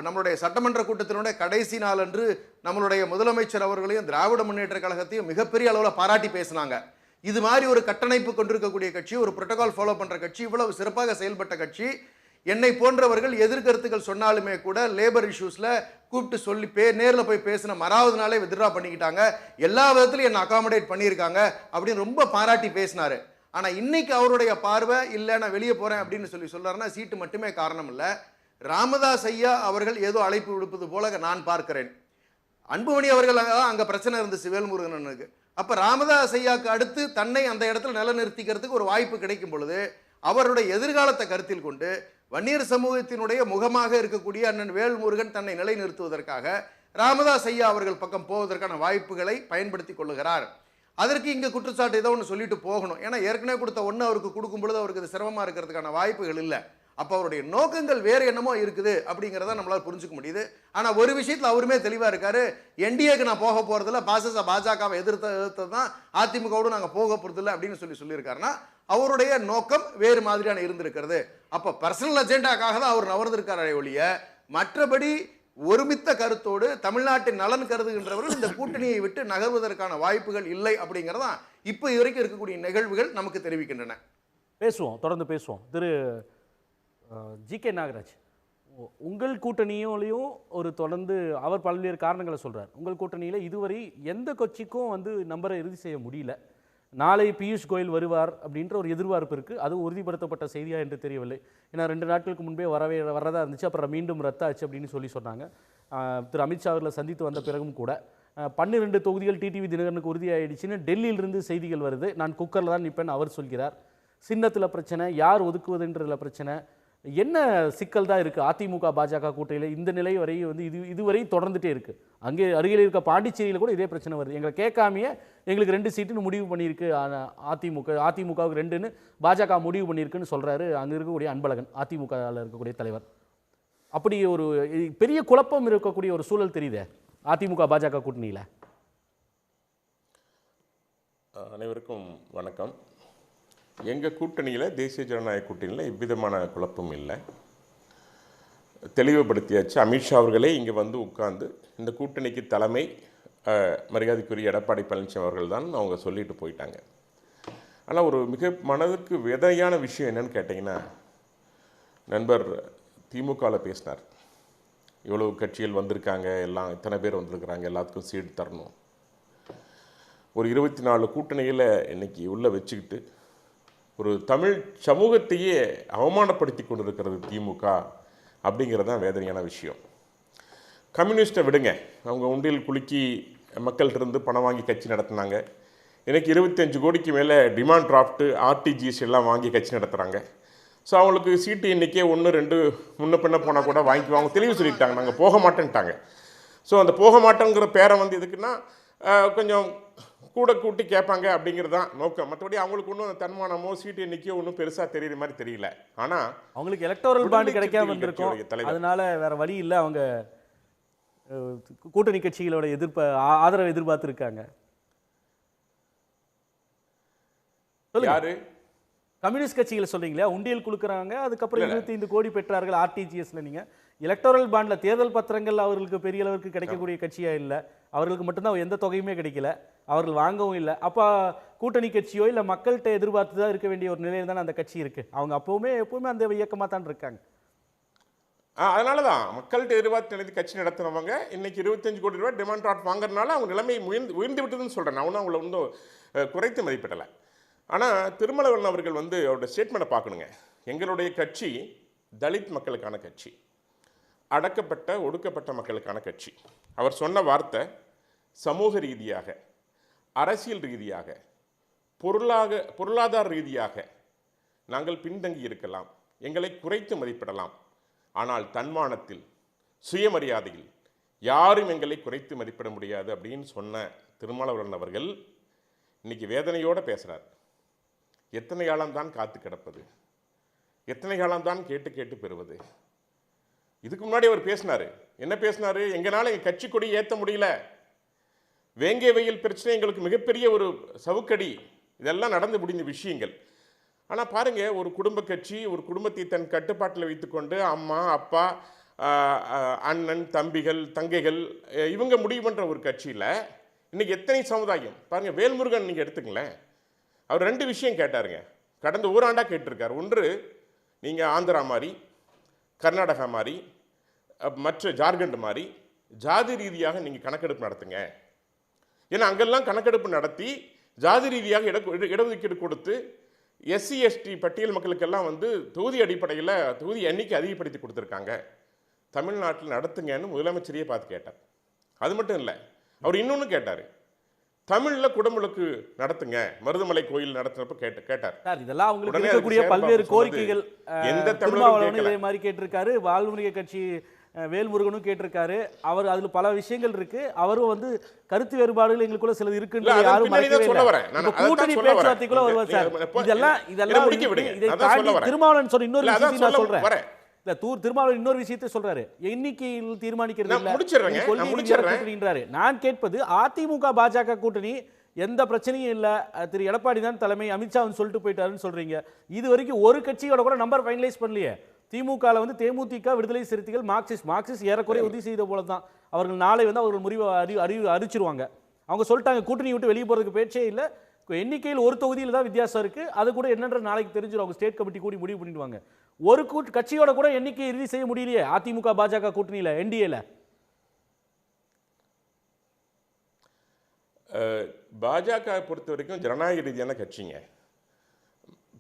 நம்மளுடைய சட்டமன்ற கூட்டத்தினுடைய கடைசி நாள் அன்று நம்மளுடைய முதலமைச்சர் அவர்களையும் திராவிட முன்னேற்ற கழகத்தையும் மிகப்பெரிய அளவில் பாராட்டி பேசினாங்க. இது மாதிரி ஒரு கட்டமைப்பு கொண்டிருக்கக்கூடிய கட்சி, ஒரு புரோட்டோகால் ஃபாலோ பண்ணுற கட்சி, இவ்வளவு சிறப்பாக செயல்பட்ட கட்சி, என்னை போன்றவர்கள் எதிர்கருத்துக்கள் சொன்னாலுமே கூட லேபர் இஷ்யூஸில் கூப்பிட்டு சொல்லி நேரில் போய் பேசின மறாவது நாளே வித்ட்ரா பண்ணிக்கிட்டாங்க, எல்லா விதத்துலையும் என்னை அகாமடேட் பண்ணியிருக்காங்க அப்படின்னு ரொம்ப பாராட்டி பேசினார். ஆனால் இன்னைக்கு அவருடைய பார்வை இல்லை, நான் வெளியே போகிறேன் அப்படின்னு சொல்கிறாருன்னா சீட்டு மட்டுமே காரணம் இல்லை. ராமதாஸ் ஐயா அவர்கள் ஏதோ அழைப்பு விடுப்பது போல நான் பார்க்கிறேன். அன்புமணி அவர்கள் அங்கே பிரச்சனை இருந்துச்சு வேல்முருகனுக்கு. அப்போ ராமதாஸ் ஐயாவுக்கு அடுத்து தன்னை அந்த இடத்துல நிலைநிறுத்திக்கிறதுக்கு ஒரு வாய்ப்பு கிடைக்கும் பொழுது அவருடைய எதிர்காலத்தை கருத்தில் கொண்டு வன்னியர் சமூகத்தினுடைய முகமாக இருக்கக்கூடிய அண்ணன் வேல்முருகன் தன்னை நிலைநிறுத்துவதற்காக ராமதாஸ் ஐயா அவர்கள் பக்கம் போவதற்கான வாய்ப்புகளை பயன்படுத்தி கொள்ளுகிறார். அதற்கு இங்கே குற்றச்சாட்டு ஏதோ ஒன்று சொல்லிட்டு போகணும். ஏன்னா ஏற்கனவே கொடுத்த ஒன்று அவருக்கு கொடுக்கும் பொழுது அவருக்கு இது சிரமமாக இருக்கிறதுக்கான வாய்ப்புகள் இல்லை. அப்போ அவருடைய நோக்கங்கள் வேறு என்னமோ இருக்குது அப்படிங்கிறத நம்மளால் புரிஞ்சுக்க முடியுது. ஆனால் ஒரு விஷயத்தில் அவருமே தெளிவாக இருக்காரு, என்டிஏக்கு நான் போக போகிறதில்ல, பாஜகவை எதிர்த்தது தான் அதிமுகவோடு நாங்கள் போக போகிறதில்ல அப்படின்னு சொல்லியிருக்காருன்னா அவருடைய நோக்கம் வேறு மாதிரியான இருந்திருக்கிறது. அப்போ பர்சனல் அஜெண்டாக்காக தான் அவர் நவர்ந்திருக்காரே ஒழிய மற்றபடி ஒருமித்த கருத்தோடு தமிழ்நாட்டின் நலன் கருதுகின்றவர்கள் இந்த கூட்டணியை விட்டு நகர்வதற்கான வாய்ப்புகள் இல்லை அப்படிங்கிறதான் இப்போ வரைக்கும் இருக்கக்கூடிய நிகழ்வுகள் நமக்கு தெரிவிக்கின்றன. பேசுவோம், தொடர்ந்து பேசுவோம். திரு ஜி.கே. நாகராஜ், உங்கள் கூட்டணியிலையும் ஒரு தொடர்ந்து அவர் பல்வேறு காரணங்களை சொல்கிறார். உங்கள் கூட்டணியில் இதுவரை எந்த கட்சிக்கும் நம்பரை இறுதி செய்ய முடியல. நாளை பியூஷ் கோயல் வருவார் அப்படின்ற ஒரு எதிர்பார்ப்பு இருக்குது. அது உறுதிப்படுத்தப்பட்ட செய்தியா என்று தெரியவில்லை. ஏன்னா 2 நாட்களுக்கு முன்பே வரதா இருந்துச்சு, அப்புறம் மீண்டும் ரத்தாச்சு அப்படின்னு சொன்னாங்க. திரு அமித்ஷா அவர்களை சந்தித்து வந்த பிறகும் கூட 12 தொகுதிகள் டிடிவி தினகரனுக்கு உறுதியாயிடுச்சுன்னு டெல்லியிலிருந்து செய்திகள் வருது. நான் குக்கரில் தான் நிற்பேன்னு அவர் சொல்கிறார். சின்னத்தில் பிரச்சனை, யார் ஒதுக்குவதுன்றதுல பிரச்சனை, என்ன சிக்கல் தான் இருக்குது அதிமுக பாஜக கூட்டணியில் இந்த நிலை வரை இதுவரை தொடர்ந்துட்டே இருக்குது. அங்கே அருகில் இருக்க பாண்டிச்சேரியில் கூட இதே பிரச்சனை வருது. எங்களை கேட்காமையே எங்களுக்கு 2 சீட்டுன்னு முடிவு பண்ணியிருக்கு அதிமுகவுக்கு 2ன்னு பாஜக முடிவு பண்ணியிருக்குன்னு சொல்கிறாரு அங்கே இருக்கக்கூடிய அன்பழகன், அதிமுகவில் இருக்கக்கூடிய தலைவர். அப்படி ஒரு பெரிய குழப்பம் இருக்கக்கூடிய ஒரு சூழல் தெரியுதே அதிமுக பாஜக கூட்டணியில். அனைவருக்கும் வணக்கம். எங்கள் கூட்டணியில், தேசிய ஜனநாயக கூட்டணியில் எவ்விதமான குழப்பம் இல்லை. தெளிவுபடுத்தியாச்சு. அமித்ஷா அவர்களே இங்கே உட்கார்ந்து இந்த கூட்டணிக்கு தலைமை மரியாதைக்குரிய எடப்பாடி பழனிசாமி அவர்கள் தான் அவங்க சொல்லிட்டு போயிட்டாங்க. ஆனால் ஒரு மிக மனதுக்கு விதையான விஷயம் என்னன்னு கேட்டிங்கன்னா, நண்பர் திமுகவில் பேசினார். இவ்வளவு கட்சிகள் வந்திருக்காங்க, எல்லாம் இத்தனை பேர் வந்திருக்கிறாங்க, எல்லாத்துக்கும் சீட் தரணும். ஒரு 24 கூட்டணியில் இன்றைக்கி உள்ளே வச்சுக்கிட்டு ஒரு தமிழ் சமூகத்தையே அவமானப்படுத்தி கொண்டிருக்கிறது திமுக அப்படிங்கிறது தான் வேதனையான விஷயம். கம்யூனிஸ்ட்டை விடுங்க, அவங்க உண்டியல் குலுக்கி மக்கள்கிட்ட பணம் வாங்கி கட்சி நடத்தினாங்க. எனக்கு 25 கோடிக்கு மேலே டிமாண்ட் டிராஃப்ட்டு ஆர்டிஜிஎஸ் எல்லாம் வாங்கி கட்சி நடத்துகிறாங்க. ஸோ அவங்களுக்கு சீட்டு எண்ணிக்கை 1 2 முன்ன பின்ன போனால் கூட வாங்கிக்குவாங்க, தெளிவு சொல்லிட்டாங்க, நாங்கள் போக மாட்டேன்ட்டாங்க. ஸோ அந்த போக மாட்டேங்கிற பேரை எதுக்குன்னா கொஞ்சம் கூட கூட்டி கேட்பாங்க அப்படிங்கிறது தான் நோக்கம். மற்றபடி அவங்களுக்கு ஒன்றும் அந்த தன்மானமோ சீட்டு எண்ணிக்கையோ ஒன்றும் பெருசாக தெரியுற மாதிரி தெரியல. ஆனால் அவங்களுக்கு எலக்டோரல் பாண்ட் கிடைக்காம இருந்திருக்கும், அதனால வேற வழி இல்லை, அவங்க கூட்டணி கட்சிகளோட ஆதரவை எதிர்பார்த்துருக்காங்க. யாரு கம்யூனிஸ்ட் கட்சிகளை சொல்றீங்களா, உண்டியல் குலுக்குறாங்க, அதுக்கப்புறம் 25 கோடி பெற்றார்கள் ஆர்டிஜிஎஸ்ல. நீங்க எலக்டோரல் பாண்ட்ல தேர்தல் பத்திரங்கள் அவர்களுக்கு பெரிய அளவுக்கு கிடைக்கக்கூடிய கட்சியா இல்லை, அவர்களுக்கு மட்டும்தான் எந்த தொகையுமே கிடைக்கல, அவர்கள் வாங்கவும் இல்லை. அப்போ கூட்டணி கட்சியோ இல்லை மக்கள்கிட்ட எதிர்பார்த்து தான் இருக்க வேண்டிய ஒரு நிலையில் தானே அந்த கட்சி இருக்கு. அவங்க எப்பவுமே அந்த இயக்கமாக தான் இருக்காங்க. அதனால தான் மக்கள்கிட்ட எதிர்பார்த்து கட்சி நடத்துனவங்க இன்னைக்கு 25 கோடி ரூபாய் டிமாண்ட் டிராஃப்ட் வாங்குறதுனால அவங்க நிலைமை உயர்ந்து விட்டதுன்னு சொல்கிறேன். நான் ஒன்றும் அவங்கள குறைத்து மதிப்பிடலை. ஆனால் திருமாவளவன் அவர்கள் அவரோட ஸ்டேட்மெண்ட்டை பார்க்கணுங்க. எங்களுடைய கட்சி தலித் மக்களுக்கான கட்சி, அடக்கப்பட்ட ஒடுக்கப்பட்ட மக்களுக்கான கட்சி. அவர் சொன்ன வார்த்தை, சமூக ரீதியாக, அரசியல் ரீதியாக, பொருளாதார ரீதியாக நாங்கள் பின்தங்கி இருக்கலாம், எங்களை குறைத்து மதிப்பிடலாம், ஆனால் தன்மானத்தில், சுயமரியாதையில் யாரும் எங்களை குறைத்து மதிப்பிட முடியாது அப்படின்னு சொன்ன திருமாவளவன் அவர்கள் இன்னைக்கு வேதனையோடு பேசுகிறார். எத்தனை காலம்தான் காத்து கிடப்பது, எத்தனை காலம்தான் கேட்டு கேட்டு பெறுவது. இதுக்கு முன்னாடி அவர் பேசினார். என்ன பேசினார்? எங்களால் எங்கள் கட்சி கொடி ஏற்ற முடியல, வேங்கை வெயில் பிரச்சனை எங்களுக்கு மிகப்பெரிய ஒரு சவுக்கடி, இதெல்லாம் நடந்து முடிந்த விஷயங்கள். ஆனால் பாருங்கள், ஒரு குடும்ப கட்சி ஒரு குடும்பத்தை தன் கட்டுப்பாட்டில் வைத்துக்கொண்டு அம்மா அப்பா அண்ணன் தம்பிகள் தங்கைகள் இவங்க முடிவு பண்ணுற ஒரு கட்சியில் இன்றைக்கி எத்தனை சமுதாயம் பாருங்கள். வேல்முருகன் நீங்கள் எடுத்துங்களேன், அவர் 2 விஷயம் கேட்டாருங்க, கடந்த ஓராண்டாக கேட்டிருக்கார். ஒன்று, நீங்கள் ஆந்திரா மாதிரி, கர்நாடகா மாதிரி, மற்ற ஜார்க்கண்ட் மாதிரி ஜாதி ரீதியாக நீங்கள் கணக்கெடுப்பு நடத்துங்க. ஏன்னா அங்கெல்லாம் கணக்கெடுப்பு நடத்தி ஜாதி ரீதியாக இடஒதுக்கீடு கொடுத்து எஸ்சி எஸ்டி பட்டியல் மக்களுக்கெல்லாம் தொகுதி அடிப்படையில் தொகுதி எண்ணிக்கை அதிகப்படுத்தி கொடுத்துருக்காங்க. தமிழ்நாட்டில் நடத்துங்கன்னு முதலமைச்சரையே பார்த்து கேட்டார். அது மட்டும் இல்லை, அவர் இன்னொன்று கேட்டார், தமிழில் குடமுழுக்கு நடத்துங்க, மருதமலை கோயில் நடத்துறப்ப கேட்டார். இதெல்லாம் அவங்களுக்கு இருக்கக்கூடிய பல்வேறு கோரிக்கைகள் எந்த தமிழ் இதே மாதிரி கேட்டிருக்காரு. வாழ்வுரிமை கட்சி வேல்முருகனும் கேட்டிருக்காரு. அவர் அதில் பல விஷயங்கள் இருக்கு. அவரும் வந்து கருத்து வேறுபாடுகள் எங்களுக்குள்ள சிலது இருக்குன்றது யாரும் மறைக்கவே இல்லை. கூட்டணி பேச்சுவார்த்தைக்குள்ள வருவார் சார். இதெல்லாம் இதை தாண்டி திருமாவளவன் சொன்ன இன்னொரு விஷயத்தை நான் சொல்றேன். இல்ல திருமாவளவன் இன்னொரு விஷயத்தை சொல்றாரு. எண்ணிக்கையில் தீர்மானிக்கிறது இல்ல. நான் கேட்பது அதிமுக பாஜக கூட்டணி எந்த பிரச்சனையும் இல்லை, திரு எடப்பாடி தான் தலைமை, அமித்ஷா வந்து சொல்லிட்டு போயிட்டாருன்னு சொல்றீங்க. இது வரைக்கும் ஒரு கட்சியோட கூட நம்பர் ஃபைனலைஸ் பண்ணலையே. திமுகவில் வந்து தேமுதிக, விடுதலை சிறுத்தைகள், மார்க்சிஸ்ட் ஏறக்குறைய உறுதி செய்த போல தான். அவர்கள் நாளை வந்து அவர்கள் முடிவை அறிவிச்சிருவாங்க. அவங்க சொல்லிட்டாங்க கூட்டணி விட்டு வெளியே போகிறதுக்கு பேச்சே இல்லை. எண்ணிக்கையில் ஒரு தொகுதியில் தான் வித்தியாசம் இருக்கு. அது கூட என்னன்ற நாளைக்கு தெரிஞ்சிடும். அவங்க ஸ்டேட் கமிட்டி கூடி முடிவு பண்ணிடுவாங்க. ஒரு கட்சியோட கூட எண்ணிக்கையை இறுதி செய்ய முடியலையே அதிமுக பாஜக கூட்டணியில், என்டிஏல. பாஜக பொறுத்த வரைக்கும் ஜனநாயக ரீதியான கட்சிங்க.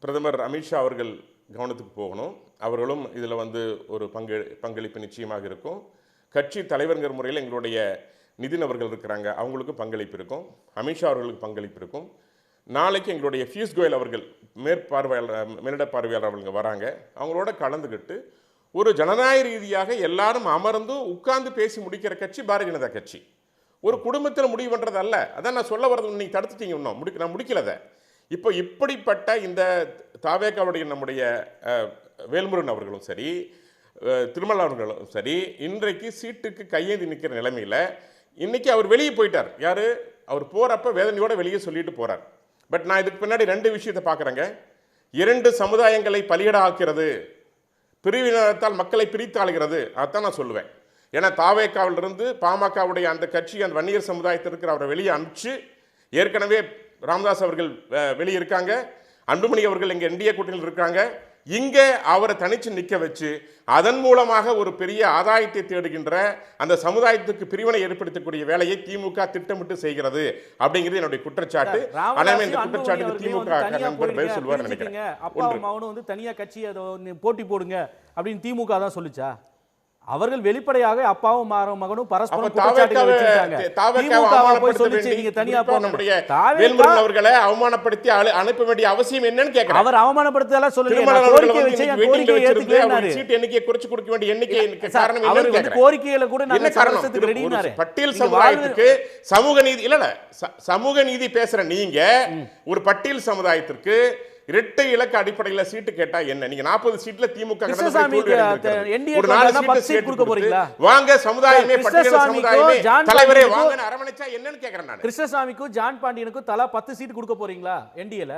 பிரதமர் அமித்ஷா அவர்கள் கவனத்துக்கு போகணும். அவர்களும் இதில் வந்து ஒரு பங்களிப்பு நிச்சயமாக இருக்கும். கட்சி தலைவர்கிற முறையில் எங்களுடைய நிதின் அவர்கள் இருக்கிறாங்க, அவங்களுக்கும் பங்களிப்பு இருக்கும். அமித்ஷா அவர்களுக்கு பங்களிப்பு இருக்கும். நாளைக்கு எங்களுடைய பியூஷ் கோயல் அவர்கள் மேலிட பார்வையாளர் அவங்க வராங்க. அவங்களோட கலந்துக்கிட்டு ஒரு ஜனநாயக ரீதியாக எல்லாரும் அமர்ந்து உட்கார்ந்து பேசி முடிக்கிற கட்சி பாரதிய ஜனதா கட்சி. ஒரு குடும்பத்தில் முடிவு பண்ணுறது அல்ல. அதான் நான் சொல்ல வர்றது, நீங்கள் தடுத்துட்டீங்க. இன்னும் நான் முடிக்கலதை. இப்போ இப்படிப்பட்ட இந்த தாவேக்காவுடைய நம்முடைய வேல்முருகன் அவர்களும் சரி, திருமலா அவர்களும் சரி, இன்றைக்கு சீட்டுக்கு கையேந்தி நிற்கிற நிலைமையில் இன்னைக்கு அவர் வெளியே போயிட்டார். யார்? அவர் போகிறப்ப வேதனையோட வெளியே சொல்லிட்டு போகிறார். பட் நான் இதுக்கு பின்னாடி ரெண்டு விஷயத்தை பார்க்குறேங்க. 2 சமுதாயங்களை பலியிட ஆக்கிறது, பிரிவினத்தால் மக்களை பிரித்தாளுகிறது. அதான் நான் சொல்லுவேன். ஏன்னா தாவேக்காவிலிருந்து பாமகவுடைய அந்த கட்சி, அந்த வன்னியர் சமுதாயத்திற்கு அவரை வெளியே அனுப்பிச்சு, ஏற்கனவே ராமதாஸ் அவர்கள் வெளியே இருக்காங்க, அன்புமணி அவர்கள் இங்கே என்டிஏ கூட்டணியில் இருக்காங்க. இங்கே அவரை தனிச்சு நிற்க வச்சு அதன் மூலமாக ஒரு பெரிய ஆதாயத்தை தேடுகின்ற அந்த சமுதாயத்துக்கு பிரிவினை ஏற்படுத்தக்கூடிய வேலையை திமுக திட்டமிட்டு செய்கிறது அப்படிங்கிறது என்னுடைய குற்றச்சாட்டு. ஆனால் இந்த குற்றச்சாட்டுக்கு திமுக நண்பர் பதில் சொல்வார் நினைக்கிறேன். அப்பா அம்மாவும் வந்து தனியா கட்சி அதை போட்டி போடுங்க அப்படின்னு திமுக தான் சொல்லுச்சா? அவர்கள் வெளிப்படையாக அப்பாவும் மகனும் பரஸ்பரம் குற்றச்சாட்டுகள் வச்சிருக்காங்க. அவர்களை அவமானப்படுத்தி அனுப்ப வேண்டிய அவசியம் என்னன்னு கேட்கிறேன். அவர் அவமானப்படுத்தல சொல்லல, எண்ணிக்கையை குறைச்சு கொடுக்க வேண்டிய எண்ணிக்கை காரணம் என்னன்னு கோரிக்கையில கூட நாங்க சமரசத்துக்கு ரெடினாரு. பட்டியல் சமுதாயத்துக்கு சமூக நீதி இல்ல, சமூக நீதி பேசுற நீங்க ஒரு பட்டியல் சமுதாயத்திற்கு இரட்டை இலக்க அடிப்படையில் சீட்டு கேட்டா என்ன? நீங்க 40 சீட்ல திமுக வாங்க சமுதாயமே பட்டியல் சமுதாயமே தலைவரே வாங்க அரவணைச்சா என்னன்னு கேக்குறேன் நான். கிருஷ்ணசாமிக்கும் ஜான் பாண்டியனுக்கும் தலா 10 சீட் கொடுக்க போறீங்களா என்டிஏல?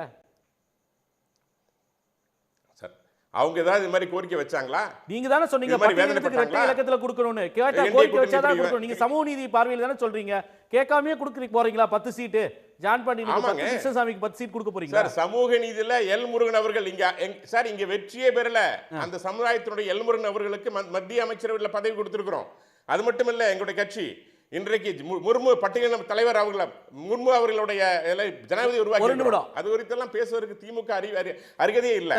சார் அவங்க ஏதாவது இது மாதிரி கோரிக்கை வச்சாங்களா? நீங்க தானே சொன்னீங்க பட்டியலுக்கு இரட்டை இலக்கத்துல கொடுக்கணும்னு. கேட்டா கோரிக்கை வச்சாதான் கொடுக்கணும். நீங்க சமூக நீதி பார்வையில் தானே சொல்றீங்க. கேட்காமயே கொடுக்க போறீங்களா 10 சீட்டு? ஜான் பாண்டியனுக்கு கிருஷ்ணசாமிக்கு 10 சீட் கொடுக்க போறீங்க சார். சமூக நீதியில எல் முருகன் அவர்கள் சார் இங்க வெற்றியே பெறல. அந்த சமுதாயத்தினுடைய எல் முருகன் அவர்களுக்கு மத்திய அமைச்சரவையில் பதவி கொடுத்திருக்கிறோம். அது மட்டும் இல்ல, எங்களுடைய கட்சி இன்றைக்கு முர்மு பட்டியல் தலைவர் முர்மு அவர்களுடைய ஜனாதிபதி உருவாக்கி அது குறித்தெல்லாம் பேசுவதற்கு திமுக அருகதையே இல்ல.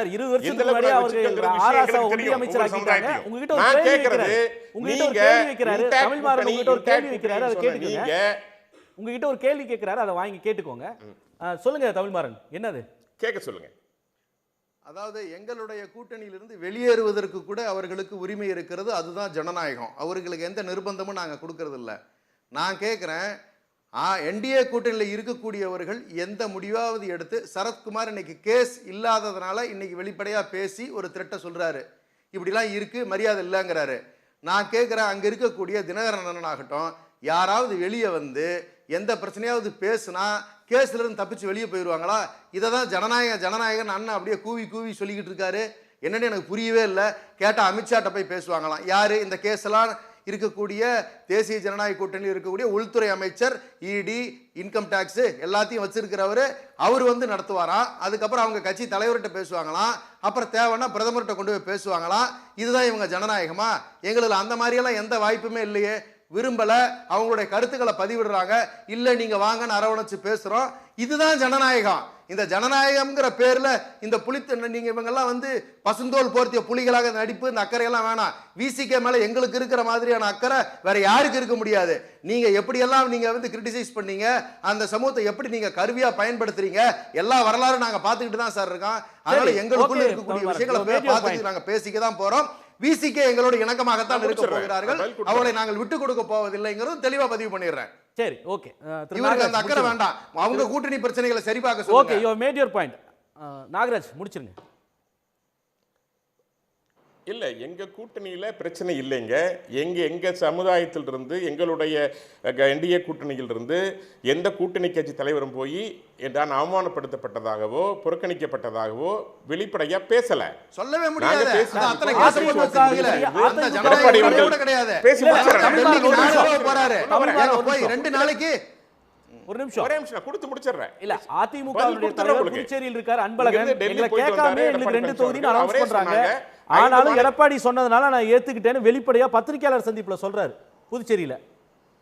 நான் கேட்கறது உங்ககிட்ட ஒரு கேள்வி கேட்கிறாரு, அதை வாங்கி கேட்டுக்கோங்க. சொல்லுங்க தமிழ்மாறன், என்னது கேட்க சொல்லுங்க. அதாவது எங்களுடைய கூட்டணியிலிருந்து வெளியேறுவதற்கு கூட அவர்களுக்கு உரிமை இருக்கிறது. அதுதான் ஜனநாயகம். அவர்களுக்கு எந்த நிர்பந்தமும் நாங்கள் கொடுக்கறது இல்லை. நான் கேட்குறேன், என்டிஏ கூட்டணியில் இருக்கக்கூடியவர்கள் எந்த முடிவாவது எடுத்து, சரத்குமார் இன்னைக்கு கேஸ் இல்லாததுனால இன்னைக்கு வெளிப்படையாக பேசி ஒரு த்ரெட்டை சொல்கிறாரு, இப்படிலாம் இருக்குது மரியாதை இல்லைங்கிறாரு. நான் கேட்குறேன், அங்கே இருக்கக்கூடிய தினகரன் அண்ணன் ஆகட்டும், யாராவது வெளியே வந்து எந்த பிரச்சனையாவது பேசுனா கேஸ்லேருந்து தப்பிச்சு வெளியே போயிடுவாங்களா? இதை தான் ஜனநாயகன் அண்ணன் அப்படியே கூவி சொல்லிக்கிட்டு இருக்காரு. என்னன்னு எனக்கு புரியவே இல்லை. கேட்டால் அமித்ஷாட்ட போய் பேசுவாங்களாம். யார் இந்த கேஸெல்லாம் இருக்கக்கூடிய தேசிய ஜனநாயக கூட்டணியில் இருக்கக்கூடிய உள்துறை அமைச்சர், இடி, இன்கம் டாக்ஸ் எல்லாத்தையும் வச்சிருக்கிறவர், அவர் வந்து நடத்துவாராம். அதுக்கப்புறம் அவங்க கட்சி தலைவர்கிட்ட பேசுவாங்களாம். அப்புறம் தேவைன்னா பிரதமர்கிட்ட கொண்டு போய் பேசுவாங்களாம். இதுதான் இவங்க ஜனநாயகமா? எங்களுக்கு அந்த மாதிரியெல்லாம் எந்த வாய்ப்புமே இல்லையே. விரும்பல, அவங்களுடைய கருத்துக்களை பதிவிடுறாங்க. இல்லை நீங்க வாங்கன்னு அரவணைச்சு பேசுறோம். இதுதான் ஜனநாயகம். இந்த ஜனநாயகம்ங்கிற பேர்ல இந்த நீங்க இவங்கெல்லாம் வந்து பசுந்தோல் போர்த்திய புலிகளாக நடிப்பு, இந்த அக்கறையெல்லாம் வேணாம். விசிகே மேல எங்களுக்கு இருக்கிற மாதிரியான அக்கறை வேற யாருக்கு இருக்க முடியாது. நீங்க எப்படியெல்லாம் நீங்க வந்து கிரிட்டிசைஸ் பண்ணீங்க, அந்த சமூகத்தை எப்படி நீங்க கருவியா பயன்படுத்துறீங்க, எல்லா வரலாறும் நாங்க பார்த்துக்கிட்டு தான் சார் இருக்கோம். அதனால எங்களுக்குள்ள இருக்கக்கூடிய விஷயங்களை பார்த்துட்டு நாங்க பேசிக்க தான் போறோம். விசிகே எங்களோட இணக்கமாகத்தான் இருக்க முடிச்சிடுறேன். போகிறார்கள், பதில் கொடுத்துறேன். அவளை நாங்கள் விட்டு கொடுக்க போவதில்லைங்கிறது தெளிவா பதிவு பண்ணிடுறேன். சரி, ஓகே. இவருக்கு அந்த அக்கறை வேண்டாம், அவங்க கூட்டணி பிரச்சனைகளை சரி பார்க்க ஓகே, சொல்லுங்க. You have made your point. Nagaraj முடிச்சிருங்க. இல்லை, எங்கள் கூட்டணியில் பிரச்சனை இல்லைங்க. எங்கள் சமுதாயத்திலிருந்து, எங்களுடைய என்டிஏ கூட்டணியிலிருந்து எந்த கூட்டணி கட்சி தலைவரும் போய் நான் அவமானப்படுத்தப்பட்டதாகவோ புறக்கணிக்கப்பட்டதாகவோ வெளிப்படையாக பேசலை. சொல்லவே முடியாது. நாங்க பேசி- அது அத்தனை அதிமுக கேஸ் போட்டு வச்சிருக்கீங்களே. அந்த ஜனநாயக எடப்பாடி முறை கூட அவர்கள் கிடையாது. பேசி முடிச்சிடுறேன். டெல்லிக்கு ஒரு நிமிஷம். நாளே போறாரு. தமிழ்நாடு போய் 2 நாளைக்கு ஒரு நிமிஷம். ஒரே நிமிஷம் நான் கொடுத்து முடிச்சிடுறேன். இல்ல, அதிமுக பதில் கொடுத்துறேன் தலைவர் உங்களுக்கு. புதுச்சேரியில் இருக்கார் அன்பழகன். இங்கிருந்து டெல்லி எங்களை போயிட்டு கேட்காம வந்தாரு, எங்களுக்கு 2 எடப்பாடி தொகுதின்னு அவரே அனௌன்ஸ் பண்றாங்க. சொன்னாங்க. ஆனாலும் 5 எடப்பாடி சொன்னதுனால நான் ஏத்துக்கிட்டேன்னு வெளிப்படையா பத்திரிகையாளர் சந்திப்புல சொல்றாரு புதுச்சேரியில.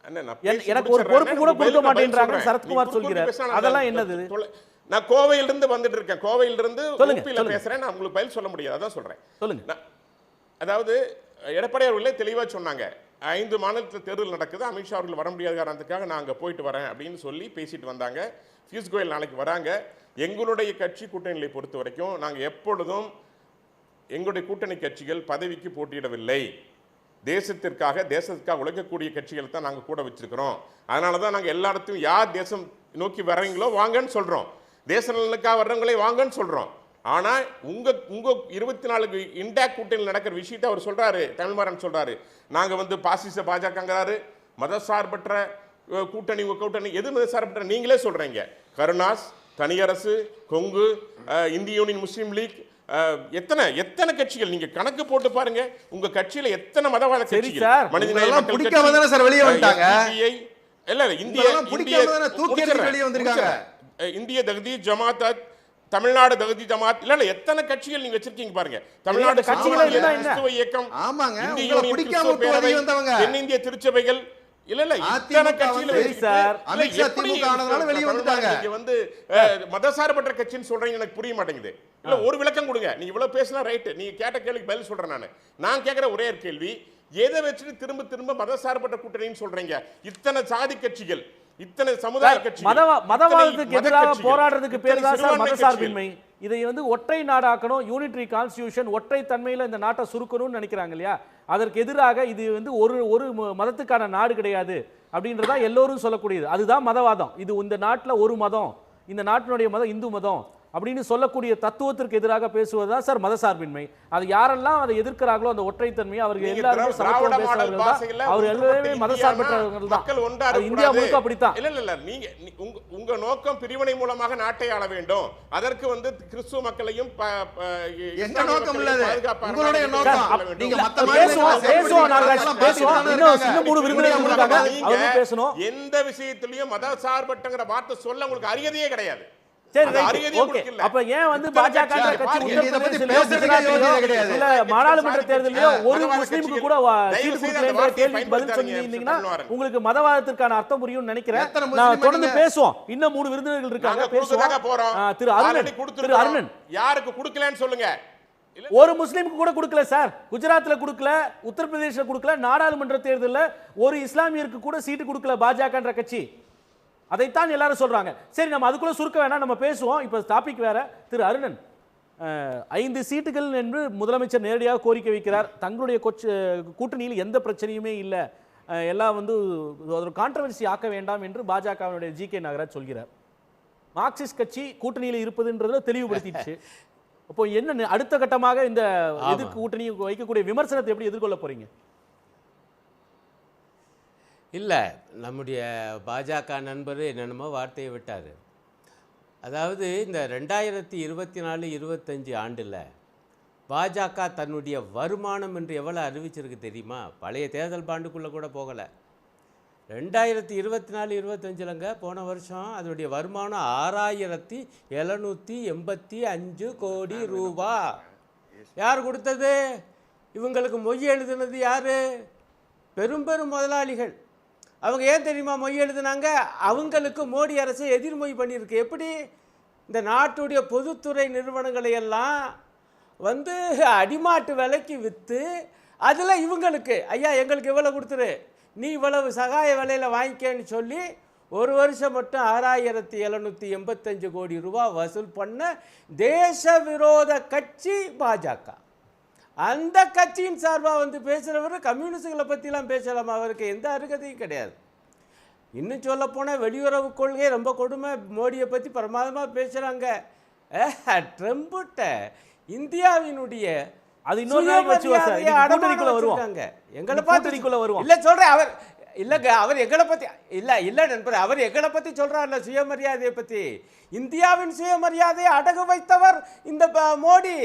அண்ணே, நான் எனக்கு பேசி ஒரு முடிச்சிடுறேன். பொறுப்பு கூட உங்களுக்கு கொடுக்க பதில் மாட்டேன்றாங்க சொல்றேன். சரத்குமார் நீ சொல்கிறார். குறுக்கு பேசினா அதெல்லாம் நான் என்னது? நான் கோவையிலிருந்து வந்துட்டு இருக்கேன். கோவையிலிருந்து சொல்லுங்க, ஊப்பியில சொல்லுங்க. பேசுறேன். நான் உங்களுக்கு பதில் சொல்ல முடியாது, அதான் சொல்றேன். சொல்லுங்க. அதாவது எடப்பாடி அவர்களே தெளிவா சொன்னாங்க, 5 மாநிலத்தில் தேர்தல் நடக்குது, அமித்ஷா அவர்கள் வர முடியாத காரணத்துக்காக நான் அங்கே போயிட்டு வரேன் அப்படின்னு சொல்லி பேசிட்டு வந்தாங்க. பியூஷ் கோயல் நாளைக்கு வராங்க. எங்களுடைய கட்சி கூட்டணியை பொறுத்த வரைக்கும் நாங்கள் எப்பொழுதும் எங்களுடைய கூட்டணி கட்சிகள் பதவிக்கு போட்டியிடவில்லை. தேசத்திற்காக உழைக்கக்கூடிய கட்சிகளை தான் நாங்கள் கூட வச்சிருக்கிறோம். அதனால தான் நாங்கள் எல்லா இடத்தையும் யார் தேசம் நோக்கி வர்றீங்களோ வாங்கன்னு சொல்கிறோம், தேச நலனுக்காக வர்றவங்களே வாங்கன்னு சொல்கிறோம். ஆனால் உங்கள் 24 இண்டாக் கூட்டணியில் நடக்கிற விஷயத்தை அவர் சொல்கிறாரு, தமிழ்மாறன் சொல்கிறாரு, நாங்கள் பாசிச பாஜகங்கிறாரு, மதசார்பற்ற கூட்டணி கூட்டணி எது மதசார்பற்ற நீங்களே சொல்கிறீங்க. கருணாஸ், தனியரசு, கொங்கு, இந்திய யூனியன் முஸ்லீம் லீக், எத்தனை கட்சிகள் நீங்க கணக்கு போட்டு பாருங்க. உங்க கட்சியில எத்தனை மதவாத கட்சிகள், மனிதநேய மக்கள் பிடிக்காம தானே சார் வெளியே வந்துட்டாங்க. இல்ல தூக்கி வெளியே வந்திருக்காங்க. இந்திய தகுதி ஜமாத், தமிழ்நாடு தகுதி ஜமாத், இல்ல எத்தனை கட்சிகள் நீங்க வச்சிருக்கீங்க பாருங்க. தமிழ்நாடு கிறிஸ்துவ இயக்கம், ஆமாங்க, இந்திய யூனியன் கிறிஸ்துவ பேரவை, தென்னிந்திய திருச்சபைகள், இல்ல இத்தனை கட்சியில அமித்ஷா திமுக ஆனதுனால வெளியே வந்துட்டாங்க. நீங்க மதசார்பற்ற கட்சின்னு சொல்றீங்க, எனக்கு புரிய மாட்டேங்குது. இல்ல ஒரு விளக்கம் கொடுங்க. நீங்க இவ்வளவு பேசினா ரைட், நீங்க கேட்ட கேள்விக்கு பதில் சொல்றேன். நான் கேட்கிற ஒரே ஒரு கேள்வி, எதை வச்சுட்டு திரும்ப திரும்ப மதசார்பற்ற கூட்டணின்னு சொல்றீங்க? இத்தனை சாதி கட்சிகள், இத்தனை சமுதாய கட்சிகள், மதவாதத்துக்கு எதிராக போராடுறதுக்கு பேர் தான் சார் மதசார்பின்மை. இதை ஒற்றை நாடாக்கணும், யூனிட்டரி கான்ஸ்டிடியூஷன், ஒற்றை தன்மையில இந்த நாட்டை சுருக்கணும்னு நினைக்கிறாங்க இல்லையா? அதற்கு எதிராக இது ஒரு மதத்துக்கான நாடு கிடையாது அப்படின்றதா எல்லோரும் சொல்லக்கூடியது. அதுதான் மதவாதம். இது இந்த நாட்டில் ஒரு மதம், இந்த நாட்டினுடைய மதம் இந்து மதம் அப்படின்னு சொல்லக்கூடிய தத்துவத்திற்கு எதிராக பேசுவதுதான் சார் மதசார்பின்மை. அது யாரெல்லாம் அதை எதிர்க்கிறார்களோ அந்த ஒற்றைத்தன்மையை அவர்கள் எல்லாரும் சமத்துவம் பேசுறவர்கள் தான், அவர் எல்லாமே மதசார்பற்றவர்கள் தான். இந்தியா முழுக்க அப்படித்தான். இல்ல நீங்க உங்க நோக்கம் பிரிவினை மூலமாக நாட்டை ஆள வேண்டும். அதற்கு கிறிஸ்துவ மக்களையும் எங்க நோக்கம் இல்ல, உங்களுடைய நோக்கம். நீங்க மத்த பேசணும். எந்த விஷயத்திலயும் மதசார்பற்றங்கிற வார்த்தை சொல்ல உங்களுக்கு அருகதையே கிடையாது. சரி, அப்ப ஏன் பாஜக கட்சி இல்ல நாடாளுமன்ற தேர்தலிலோ ஒரு முஸ்லிமுக்கு கூட சீட் கொடுக்கலன்ற கேள்விக்கு பதில் சொன்னீங்கன்னா உங்களுக்கு மதவாதத்திற்கான அர்த்தம் புரியும்னு நினைக்கிறேன். நான் தொடர்ந்து பேசுவோம். இன்னும் 3 விருந்தினர்கள் இருக்காங்க, பேசுவோம். திரு அருணன் யாருக்கு கொடுக்கலன்னு சொல்லுங்க. ஒரு முஸ்லிமுக்கு கூட கொடுக்கல சார். குஜராத்ல கொடுக்கல, உத்தரப்பிரதேசல கொடுக்கல, நாடாளுமன்ற தேர்தலில் ஒரு இஸ்லாமியருக்கு கூட சீட்டு கொடுக்கல பாஜகன்ற கட்சி. அதைத்தான் எல்லாரும் சொல்றாங்க. சரி, நம்ம அதுக்குள்ள சுருக்க வேணாம், நம்ம பேசுவோம். இப்போ டாபிக் வேற. திரு அருணன், 5 சீட்டுகள் என்று முதலமைச்சர் நேரடியாக கோரிக்கை வைக்கிறார். தங்களுடைய கூட்டணியில் எந்த பிரச்சனையுமே இல்லை, எல்லாம் ஒரு கான்ட்ரவர்சி ஆக்க வேண்டாம் என்று பாஜகவினுடைய ஜி.கே. நாகராஜ் சொல்கிறார். மார்க்சிஸ்ட் கட்சி கூட்டணியில் இருப்பதுன்றதுல தெளிவுபடுத்திடுச்சு. அப்போ என்ன அடுத்த கட்டமாக இந்த எதிர்ப்பு கூட்டணி வைக்கக்கூடிய விமர்சனத்தை எப்படி எதிர்கொள்ள போறீங்க? இல்லை, நம்முடைய பாஜக நண்பர் என்னென்னமோ வார்த்தையை விட்டார். அதாவது இந்த 2024-25 ஆண்டில் பாஜக தன்னுடைய வருமானம் என்று எவ்வளோ அறிவிச்சிருக்கு தெரியுமா? பழைய தேர்தல் பாண்டுக்குள்ளே கூட போகலை. 2024-25லங்க போன வருஷம் அதனுடைய வருமானம் 6785 கோடி ரூபா. யார் கொடுத்தது? இவங்களுக்கு மொய் எழுதுனது யார்? பெரும் முதலாளிகள். அவங்க ஏன் தெரியுமா மொய் எழுதுனாங்க? அவங்களுக்கு மோடி அரசு எதிர்மொழி பண்ணியிருக்கு. எப்படி? இந்த நாட்டுடைய பொதுத்துறை நிறுவனங்களை எல்லாம் அடிமாட்டு விலைக்கு விற்று அதில் இவங்களுக்கு ஐயா எங்களுக்கு இவ்வளோ கொடுத்துரு, நீ இவ்வளவு சகாய விலையில் வாங்கிக்கன்னு சொல்லி ஒரு வருஷம் மட்டும் 6785 கோடி ரூபா வசூல் பண்ண தேச விரோத கட்சி பாஜக. அந்த கட்சியின் சார்பாக வந்து பேசுகிறவர் கம்யூனிஸ்டுகளை பற்றிலாம் பேசலாமா? அவருக்கு எந்த அருகதையும் கிடையாது. இன்னும் சொல்ல போனால் வெளியுறவு கொள்கை ரொம்ப கொடுமை. மோடியை பற்றி பிரமாதமாக பேசுகிறாங்க. ட்ரம்ப்கிட்ட இந்தியாவினுடைய அது இன்னொரு நாளைக்கு வச்சுக்குவோம் சார். இன்னைக்கு கூட்டணிக்குள்ள வருவோம். எங்களை பார்த்துக்குள்ள வருவோம். இல்லை சொல்கிறேன், அவர் இல்லைங்க, அவர் எங்களை பற்றி இல்லை நண்பர், அவர் எங்களை பற்றி சொல்கிறார்ல சுயமரியாதையை பற்றி. இந்தியாவின் சுயமரியாதையை அடகு வைத்தவர் இந்த மோடி.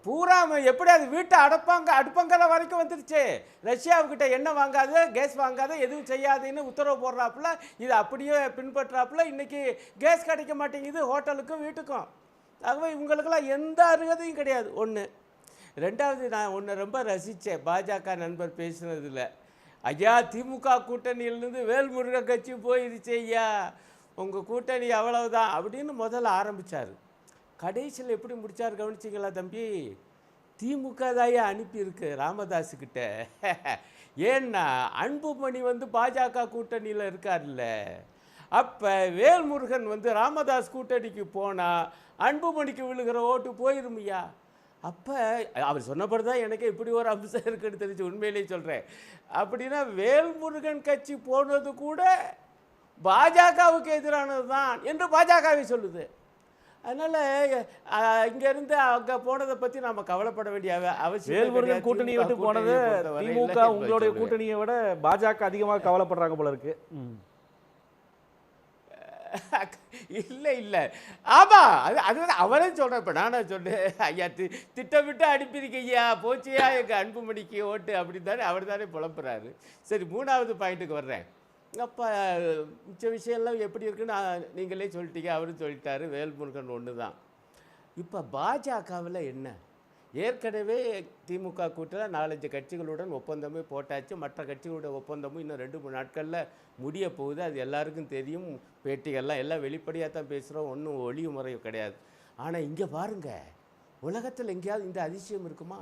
பூரா எப்படி அது வீட்டை அடுப்பங்கரை வரைக்கும் வந்துருச்சு. ரஷ்யாவுக்கிட்ட எண்ணெய் வாங்காது, கேஸ் வாங்காது, எதுவும் செய்யாதுன்னு உத்தரவு போடுறாப்புல, இது அப்படியே பின்பற்றாப்புல. இன்றைக்கி கேஸ் கிடைக்க மாட்டேங்குது ஹோட்டலுக்கும் வீட்டுக்கும். ஆகவே இவங்களுக்கெல்லாம் எந்த அருகதையும் கிடையாது. ஒன்று. ரெண்டாவது, நான் ஒன்று ரொம்ப ரசித்தேன் பாஜக நண்பர் பேசுனதில். ஐயா, திமுக கூட்டணியிலேருந்து வேல்முருகன் கட்சி போயிடுச்சு ஐயா, உங்கள் கூட்டணி அவ்வளவுதான் அப்படின்னு முதல்ல ஆரம்பித்தார். கடைசியில் எப்படி முடித்தார் கவனிச்சிங்களா தம்பி? திமுக தாயே அனுப்பியிருக்கு ராமதாஸுக்கிட்ட. ஏன்னா அன்புமணி வந்து பாஜக கூட்டணியில் இருக்கார்ல. அப்போ வேல்முருகன் வந்து ராமதாஸ் கூட்டணிக்கு போனால் அன்புமணிக்கு விழுகிற ஓட்டு போயிருமையா. அப்போ அவர் சொன்னபடி தான் எனக்கு இப்படி ஒரு அம்சம் இருக்குன்னு தெரிஞ்சு உண்மையிலேயே சொல்கிறேன். அப்படின்னா வேல்முருகன் கட்சி போனது கூட பாஜகவுக்கு எதிரானது தான் என்று பாஜகவை சொல்லுது. அதனால் இங்கேருந்து அங்கே போனதை பற்றி நம்ம கவலைப்பட வேண்டிய அவசியம். வேல்முருகன் கூட்டணியை விட்டு போனது திமுக உங்களுடைய கூட்டணியை விட பாஜக அதிகமாக கவலைப்படுறாங்க போல இருக்கு. இல்லை ஆமாம், அதுதான் அவரே சொல்கிறேன். இப்போ நானே சொன்னேன், ஐயா திட்டமிட்டு அனுப்பியிருக்கையா போச்சியா எங்கள் அன்புமணிக்கு ஓட்டு அப்படின்னு தானே அவர் தானே புலம்புறாரு. சரி, 3வது பாயிண்ட்டுக்கு வர்றேன். அப்போ மிச்ச விஷயம்லாம் எப்படி இருக்குன்னு நீங்களே சொல்லிட்டீங்க, அவரும் சொல்லிட்டாரு. வேல்முருகன் ஒன்று தான். இப்போ பாஜகவில் என்ன, ஏற்கனவே திமுக கூட்டத்தில் 4-5 கட்சிகளுடன் ஒப்பந்தமே போட்டாச்சு. மற்ற கட்சிகளோட ஒப்பந்தமும் இன்னும் 2-3 நாட்களில் முடிய போகுது. அது எல்லாருக்கும் தெரியும். பேட்டிகள்லாம் எல்லாம் வெளிப்படையாக தான் பேசுகிறோம், ஒன்றும் ஒளிவு முறை கிடையாது. ஆனால் இங்கே பாருங்கள், உலகத்தில் எங்கேயாவது இந்த அதிசயம் இருக்குமா?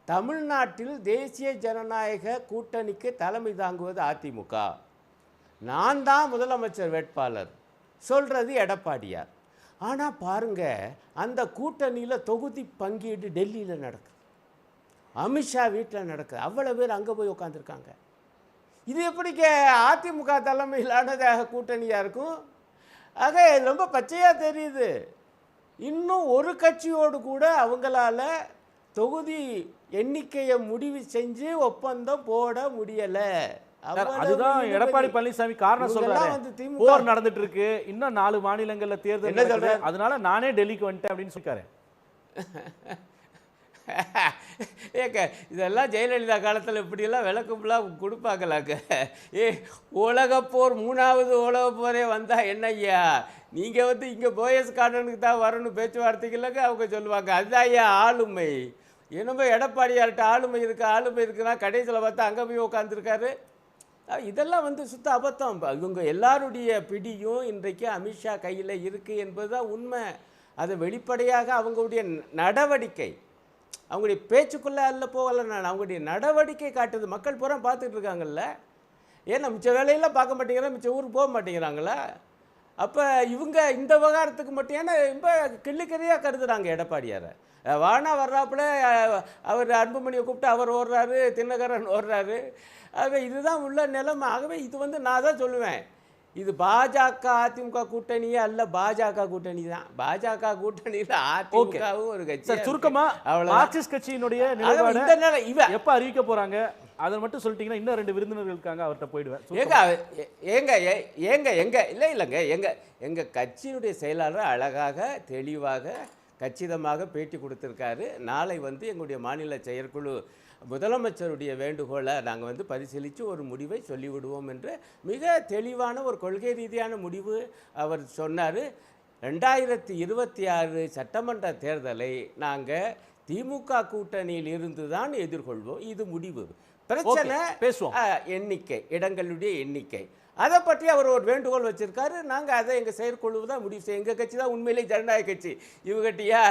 தமிழ்நாட்டில் தேசிய ஜனநாயக கூட்டணிக்கு தலைமை தாங்குவது அதிமுக. நான் தான் முதலமைச்சர் வேட்பாளர் சொல்கிறது எடப்பாடியார். ஆனால் பாருங்கள், அந்த கூட்டணியில் தொகுதி பங்கீடு டெல்லியில் நடக்குது, அமித்ஷா வீட்டில் நடக்குது. அவ்வளோ பேர் அங்கே போய் உட்காந்துருக்காங்க. இது எப்படிங்க அதிமுக தலைமையிலான கூட்டணியாக இருக்கும்? ஆக ரொம்ப பச்சையாக தெரியுது. இன்னும் ஒரு கட்சியோடு கூட அவங்களால தொகுதி எண்ணிக்கையை முடிவு செஞ்சு ஒப்பந்தம் போட முடியலை. அதுதான் எடப்பாடி பழனிசாமி காரணம் சொல்றாரு. போர் நடந்துட்டு இருக்கு, இன்னும் 4 மாநிலங்கள்ல தேர்தல் நடக்குது, அதனால நானே டெல்லிக்கு வந்துட்டேன் அப்படின்னு சொல்லிருக்காரு. ஏங்க, இதெல்லாம் ஜெயலலிதா காலத்தில் இப்படியெல்லாம் விளக்கம்லாம் கொடுப்பாங்களாங்க. உலகப்போர் 3வது உலகப்போரே வந்தால் என்ன ஐயா, நீங்கள் வந்து இங்கே போயஸ் கார்டனுக்கு தான் வரணும் பேச்சுவார்த்தைகளுக்கு அவங்க சொல்லுவாங்க. அதுதான் ஐயா ஆளுமை. என்னமோ எடப்பாடியார்கிட்ட ஆளுமை இருக்குன்னா கடைசியில் பார்த்தா அங்கே போய் உட்காந்துருக்காரு. இதெல்லாம் வந்து சுத்த அபத்தம். இவங்க எல்லாருடைய பிடியும் இன்றைக்கு அமித்ஷா கையில் இருக்குது என்பது தான் உண்மை. அதை வெளிப்படையாக அவங்களுடைய நடவடிக்கை, அவங்களுடைய பேச்சுக்குள்ளே அல்ல போகலை, நான் அவங்களுடைய நடவடிக்கை காட்டுது. மக்கள் பூரா பார்த்துட்டு இருக்காங்கல்ல. ஏன்னா மிச்ச வேலையெல்லாம் பார்க்க மாட்டேங்கிறாங்க, மிச்ச ஊருக்கு போக மாட்டேங்கிறாங்களா? அப்போ இவங்க இந்த விவகாரத்துக்கு மட்டும் ஏன்னா ரொம்ப கிள்ளிக்கறியாக கருதுகிறாங்க எடப்பாடியாரை. வானா வர்றாப்புல அவர் அன்புமணியை கூப்பிட்டு அவர் ஓடுறாரு, தினகரன் ஓடுறாரு. ஆகவே இதுதான் உள்ள நிலைமை. ஆகவே இது வந்து நான் தான் சொல்லுவேன், இது பாஜக அதிமுக கூட்டணியே அல்ல, பாஜக கூட்டணி தான். பாஜக கூட்டணியில் அதிமுகவும் ஒரு கட்சி. சுருக்கமாக மார்க்சிஸ்ட் கட்சியினுடைய நிலைப்பாடு எப்போ அறிவிக்க போகிறாங்க அதை மட்டும் சொல்லிட்டீங்கன்னா இன்னும் 2 விருந்தினர்கள் இருக்காங்க, அவர்கிட்ட போயிடுவேன். இல்லைங்க, எங்கள் கட்சியினுடைய செயலாளர் அழகாக தெளிவாக கச்சிதமாக பேட்டி கொடுத்துருக்காரு. நாளை வந்து எங்களுடைய மாநில செயற்குழு முதலமைச்சருடைய வேண்டுகோளை நாங்கள் வந்து பரிசீலித்து ஒரு முடிவை சொல்லிவிடுவோம் என்று மிக தெளிவான ஒரு கொள்கை ரீதியான முடிவு அவர் சொன்னார். 2026 சட்டமன்ற தேர்தலை நாங்கள் திமுக கூட்டணியில் இருந்து தான் எதிர்கொள்வோம். இது முடிவு. பிரச்சனை எண்ணிக்கை, இடங்களுடைய எண்ணிக்கை, அதை பற்றி அவர் ஒரு வேண்டுகோள் வச்சுருக்காரு. நாங்கள் அதை எங்கள் செயற்குழு தான் முடிவு செய்ய. எங்கள் கட்சி தான் உண்மையிலே ஜனநாயக கட்சி. இவங்ககிட்டயா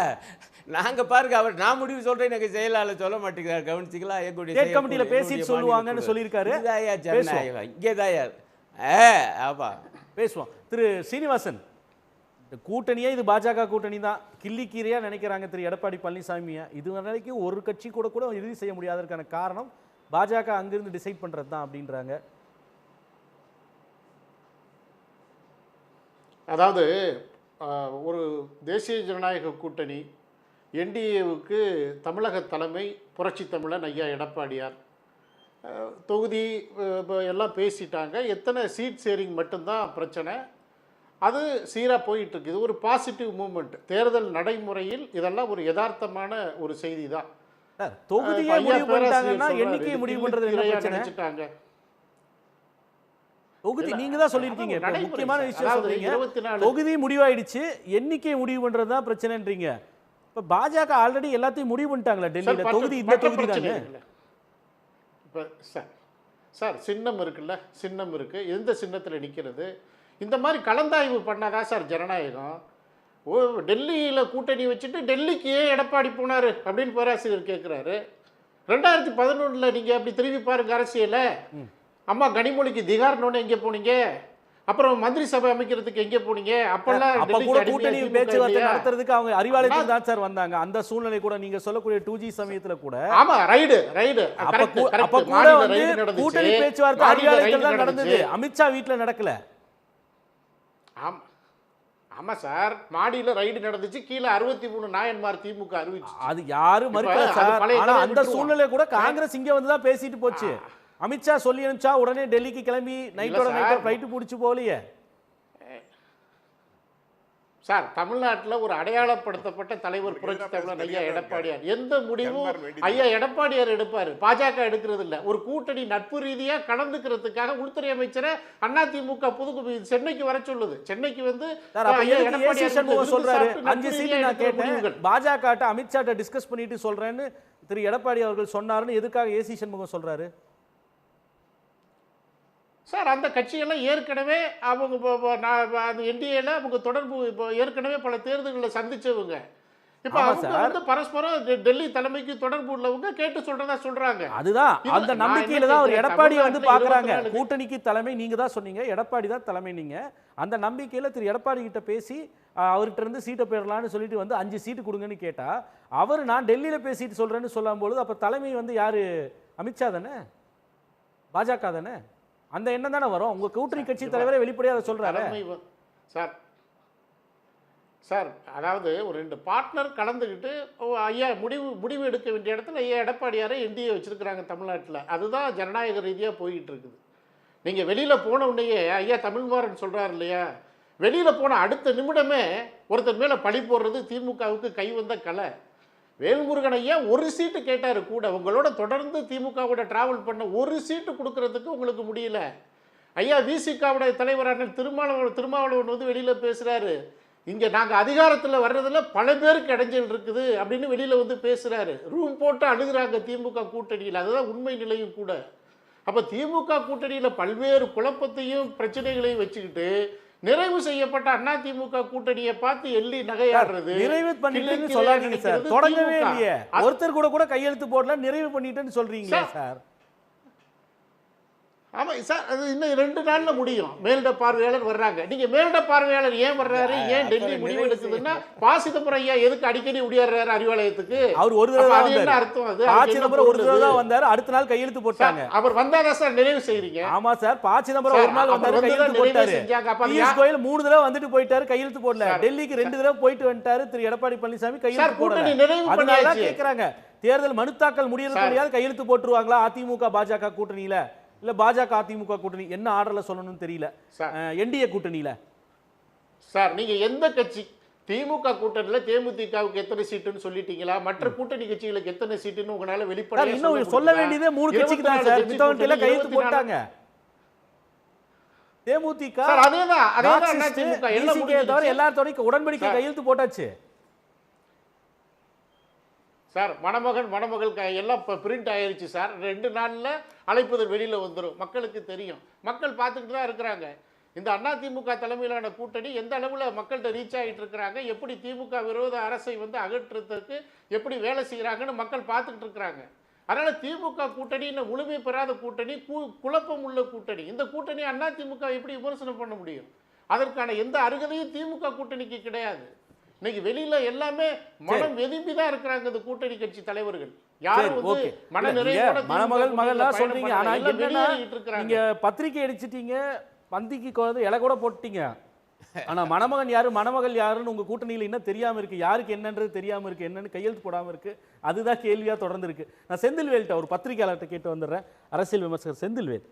நாங்கள் பாருங்க, அவர் நான் முடிவு சொல்கிறேன், எனக்கு செயலாளர் சொல்ல மாட்டேங்கிறார். கவனிச்சிக்கலாம், எங்களுடைய கமிட்டியில் பேசி சொல்லுவாங்கன்னு சொல்லியிருக்காரு. இதாயா ஜனநாயகம், இங்கே தாயா. ஆமாம், பேசுவோம். திரு சீனிவாசன், கூட்டணியே இது பாஜக கூட்டணி தான், கிள்ளிக்கீரையா நினைக்கிறாங்க திரு எடப்பாடி பழனிசாமியை. இது வரைக்கும் ஒரு கட்சி கூட இறுதி செய்ய முடியாததற்கான காரணம் பாஜக அங்கிருந்து டிசைட் பண்றது தான் அப்படின்றாங்க. அதாவது ஒரு தேசிய ஜனநாயக கூட்டணி என்டிஏவுக்கு தமிழக தலைமை புரட்சி தமிழன் ஐயா எடப்பாடியார் தொகுதி எல்லாம் பேசிட்டாங்க. எத்தனை சீட் ஷேரிங் மட்டும்தான் பிரச்சனை. அது சீராக போயிட்டுருக்கு. இது ஒரு பாசிட்டிவ் மூமெண்ட். தேர்தல் நடைமுறையில் இதெல்லாம் ஒரு யதார்த்தமான ஒரு செய்தி தான். தொகுதியை முடிவு பண்ணிட்டாங்கன்னா எண்ணிக்கையை முடிவு பண்றது என்ன பிரச்சனை? நினைச்சிட்டாங்க. தொகுதி நீங்க தான் சொல்லியிருக்கீங்க, முக்கியமான விஷயம் சொல்றீங்க. தொகுதி முடிவாயிடுச்சு, எண்ணிக்கை முடிவு பண்றது தான் பிரச்சனைன்றீங்க. இப்ப பாஜக ஆல்ரெடி எல்லாத்தையும் முடிவு பண்ணிட்டாங்களா டெல்லியில? தொகுதி இந்த தொகுதி தானே. இப்போ சார் சின்னம் இருக்குல்ல, சின்னம் இருக்கு, எந்த சின்னத்தில் நிற்கிறது, இந்த மாதிரி கலந்தாய்வு பண்ணாதான் சார் ஜனநாயகம். டெல்லியில் கூட்டணி வச்சுட்டு டெல்லிக்கு ஏன் எடப்பாடி போனார் அப்படின்னு பேராசிரியர் கேட்குறாரு. 2011 நீங்கள் அப்படி திரும்பி பாருங்க அரசியலை. அம்மா கனிமொழிக்கு திகார்னோன்னு எங்கே போனீங்க? அப்புறம் மந்திரி சபை அமைக்கிறதுக்கு எங்கே போனீங்க? அப்பெல்லாம் கூட்டணி பேச்சுவார்த்தை நடத்துறதுக்கு அவங்க அறிவாலயத்துக்கு தான் சார் வந்தாங்க. அந்த சூழ்நிலை கூட நீங்க சொல்லக்கூடிய 2G சமயத்துல கூட ஆமா ரைடு அப்ப கூட வந்து கூட்டணி பேச்சுவார்த்தை அறிவாலயத்துல தான் நடந்தது, அமித்ஷா வீட்டுல நடக்கல. ஆமா ஆமா சார், மாடியில ரைடு நடந்துச்சு, கீழே 63 நாயன்மார் திமுக அறிவிச்சு. அது யாரும் மறுக்கல சார். ஆனா அந்த சூழ்நிலை கூட காங்கிரஸ் இங்க வந்து தான் பேசிட்டு போச்சு. அமித்ஷா சொல்லி அனுப்பிச்சா உடனே டெல்லிக்கு கிளம்பி நைட்டோட நைட்டோ ஃப்ளைட்டு பிடிச்சி போகலையே சார். தமிழ்நாட்டில் ஒரு அடையாளப்படுத்தப்பட்ட தலைவர் புரட்சி தமிழன் ஐயா எடப்பாடியார். எந்த முடிவும் ஐயா எடப்பாடியார் எடுப்பார், பாஜக எடுக்கிறது இல்லை. ஒரு கூட்டணி நட்பு ரீதியாக கலந்துக்கிறதுக்காக உள்துறை அமைச்சரை அதிமுக புது சென்னைக்கு வர சொல்லுது. சென்னைக்கு வந்து சொல்றாரு 5 சீட்டு நான் கேட்டேன், பாஜக அமித்ஷா டிஸ்கஸ் பண்ணிட்டு சொல்றேன்னு திரு எடப்பாடி அவர்கள் சொன்னாருன்னு எதுக்காக ஏசி சண்முகம் சொல்றாரு சார்? அந்த கட்சியெல்லாம் ஏற்கனவே அவங்க என்டிஏல அவங்க தொடர்பு இப்போ ஏற்கனவே பல தேர்தல்களை சந்திச்சவங்க. இப்போ அவங்க வந்து பரஸ்பரம் டெல்லி தலைமைக்கு தொடர்பு உள்ளவங்க கேட்டு சொல்றதா சொல்றாங்க. அதுதான் அந்த நம்பிக்கையில தான் ஒரு எடப்பாடியை வந்து பாக்குறாங்க. கூட்டணிக்கு தலைமை நீங்க தான் சொன்னீங்க, எடப்பாடி தான் தலைமை. நீங்க அந்த நம்பிக்கையில திரு எடப்பாடி கிட்ட பேசி அவர்கிட்ட இருந்து சீட்டை பெறலாம்னு சொல்லிட்டு வந்து 5 சீட்டு கொடுங்கன்னு கேட்டா அவர் நான் டெல்லியில பேசிட்டு சொல்றேன்னு சொல்லும்போது அப்ப தலைமை வந்து யாரு? அமித்ஷா தானே, பாஜக தானே. அந்த எண்ணம் தானே வரும். உங்க கூட்டணி கட்சி தலைவரே வெளிப்படையாக சொல்றாரு சார். சார் அதாவது ஒரு 2 பார்ட்னர் கலந்துக்கிட்டு ஐயா முடிவு எடுக்க வேண்டிய இடத்துல ஐயா எடப்பாடியாரை என்டிஏ வச்சிருக்கிறாங்க தமிழ்நாட்டில். அதுதான் ஜனநாயக ரீதியாக போயிட்டு இருக்குது. நீங்கள் வெளியில் போன உடனேயே ஐயா தமிழ்மாறன் சொல்கிறார் இல்லையா, வெளியில் போன அடுத்த நிமிடமே ஒருத்தர் மேலே பழி போடுறது திமுகவுக்கு கை வந்த கலை. வேல்முருகன் ஐயா ஒரு சீட்டு கேட்டார் கூட, உங்களோட தொடர்ந்து திமுகவோட டிராவல் பண்ண ஒரு சீட்டு கொடுக்கறதுக்கு உங்களுக்கு முடியல. ஐயா விசிகாவுடைய தலைவரான திருமாவளவன் வந்து வெளியில் பேசுகிறாரு, இங்கே நாங்கள் அதிகாரத்தில் வர்றதில் பல பேருக்கு இடைஞ்சல் இருக்குது அப்படின்னு வெளியில் வந்து பேசுகிறாரு. ரூம் போட்டு அழுகிறாங்க திமுக கூட்டணியில். அதுதான் உண்மை நிலையும் கூட. அப்போ திமுக கூட்டணியில் பல்வேறு குழப்பத்தையும் பிரச்சனைகளையும் வச்சுக்கிட்டு நிறைவு செய்யப்பட்ட அதிமுக கூட்டணியை பார்த்து எள்ளி நகையாடுறது. நிறைவு பண்ணிட்டு சொல்லாதீங்க சார், தொடங்கவே இல்லையே. ஒருத்தர் கூட கையெழுத்து போடல, நிறைவு பண்ணிட்டேன்னு சொல்றீங்களா சார்? ஆமாம் சார், அது இன்னும் 2 நாளில் முடியும். மேலிட பார்வையாளர் வர்றாங்க. நீங்கள் மேலிட பார்வையாளர் ஏன் வர்றாரு, ஏன் டெல்லி முடிவு எடுக்குதுன்னா சிதம்பரம் ஐயா எதுக்கு அடிக்கடி முடியாடுறாரு அறிவாலயத்துக்கு? அவர் ஒரு தடவை அர்த்தம் அது சிதம்பரம் ஒரு தடவை தான் வந்தாரு, அடுத்த நாள் கையெழுத்து போட்டாங்க. அவர் வந்தாதான் சார் நிறைவு செய்றீங்க. ஆமா சார், சிதம்பரம் ஒரு நாள் வந்தாரு, கையெழுத்து போட்டாரு. பியூஷ் கோயல் 3 தடவை வந்துட்டு போயிட்டாரு, கையெழுத்து போடல. டெல்லிக்கு 2 தடவை போயிட்டு வந்துட்டாரு திரு எடப்பாடி பழனிசாமி, கையெழுத்து போடல. அதனால கேக்குறாங்க, தேர்தல் மனு தாக்கல் முடியறது கையெழுத்து போட்டுருவாங்களா அதிமுக பாஜக கூட்டணியில? இல்ல பாஜக அதிமுக கூட்டணி என்ன ஆர்டர்ல சொல்லணும்னு தெரியல. என்டிஏ கூட்டணியில சார் நீங்க எந்த கட்சி? திமுக கூட்டணியில தேமுதிகவுக்கு எத்தனை சீட்டுன்னு சொல்லிட்டீங்களா? மற்ற கூட்டணி கட்சிகளுக்கு எத்தனை சீட்டுன்னு உங்களால வெளிப்படையா சொல்ல வேண்டியதே 3 கட்சிக்கு தான் சார். மித்தவன்ல கையெழுத்து போட்டாங்க. தேமுதிக அதேதான் அதிமுக எல்லாத்தோட உடன்படிக்கை கையெழுத்து போட்டாச்சு சார். மணமகள் எல்லாம் இப்போ பிரிண்ட் ஆயிருச்சு சார். 2 நாளில் அழைப்புதல் வெளியில் வந்துடும், மக்களுக்கு தெரியும். மக்கள் பார்த்துக்கிட்டு தான் இருக்கிறாங்க. இந்த அதிமுக தலைமையிலான கூட்டணி எந்த அளவில் மக்கள்கிட்ட ரீச் ஆகிட்டு இருக்கிறாங்க, எப்படி திமுக விரோத அரசை வந்து அகற்றுறதுக்கு எப்படி வேலை செய்கிறாங்கன்னு மக்கள் பார்த்துக்கிட்டு இருக்கிறாங்க. அதனால் திமுக கூட்டணி இன்னும் முழுமை பெறாத கூட்டணி, குழப்பம் உள்ள கூட்டணி. இந்த கூட்டணி அதிமுக எப்படி விமர்சனம் பண்ண முடியும்? அதற்கான எந்த அருகதையும் திமுக கூட்டணிக்கு கிடையாது. இன்னைக்கு வெளியில எல்லாமே மனம் வெதும்பி தான் இருக்கிறாங்க இந்த கூட்டணி கட்சி தலைவர்கள். யாரும் வந்து மன நிறைவோட மணமகள் மகள்லாம் சொல்றீங்க, ஆனா என்னன்னா இருக்கிறாங்க. நீங்க பத்திரிக்கை அடிச்சிட்டீங்க, பந்திக்கு இலை கூட போட்டீங்க, ஆனா மணமகன் யாரு மணமகள் யாருன்னு உங்க கூட்டணியில் இன்னும் தெரியாம இருக்கு. யாருக்கு என்னன்றது தெரியாம இருக்கு, என்னன்னு கையெழுத்து போடாம இருக்கு. அதுதான் கேள்வியா தொடர்ந்து இருக்கு. நான் செந்தில்வேல்கிட்ட ஒரு பத்திரிகையாளர்கிட்ட கேட்டு வந்துடுறேன். அரசியல் விமர்சகர் செந்தில்வேல்,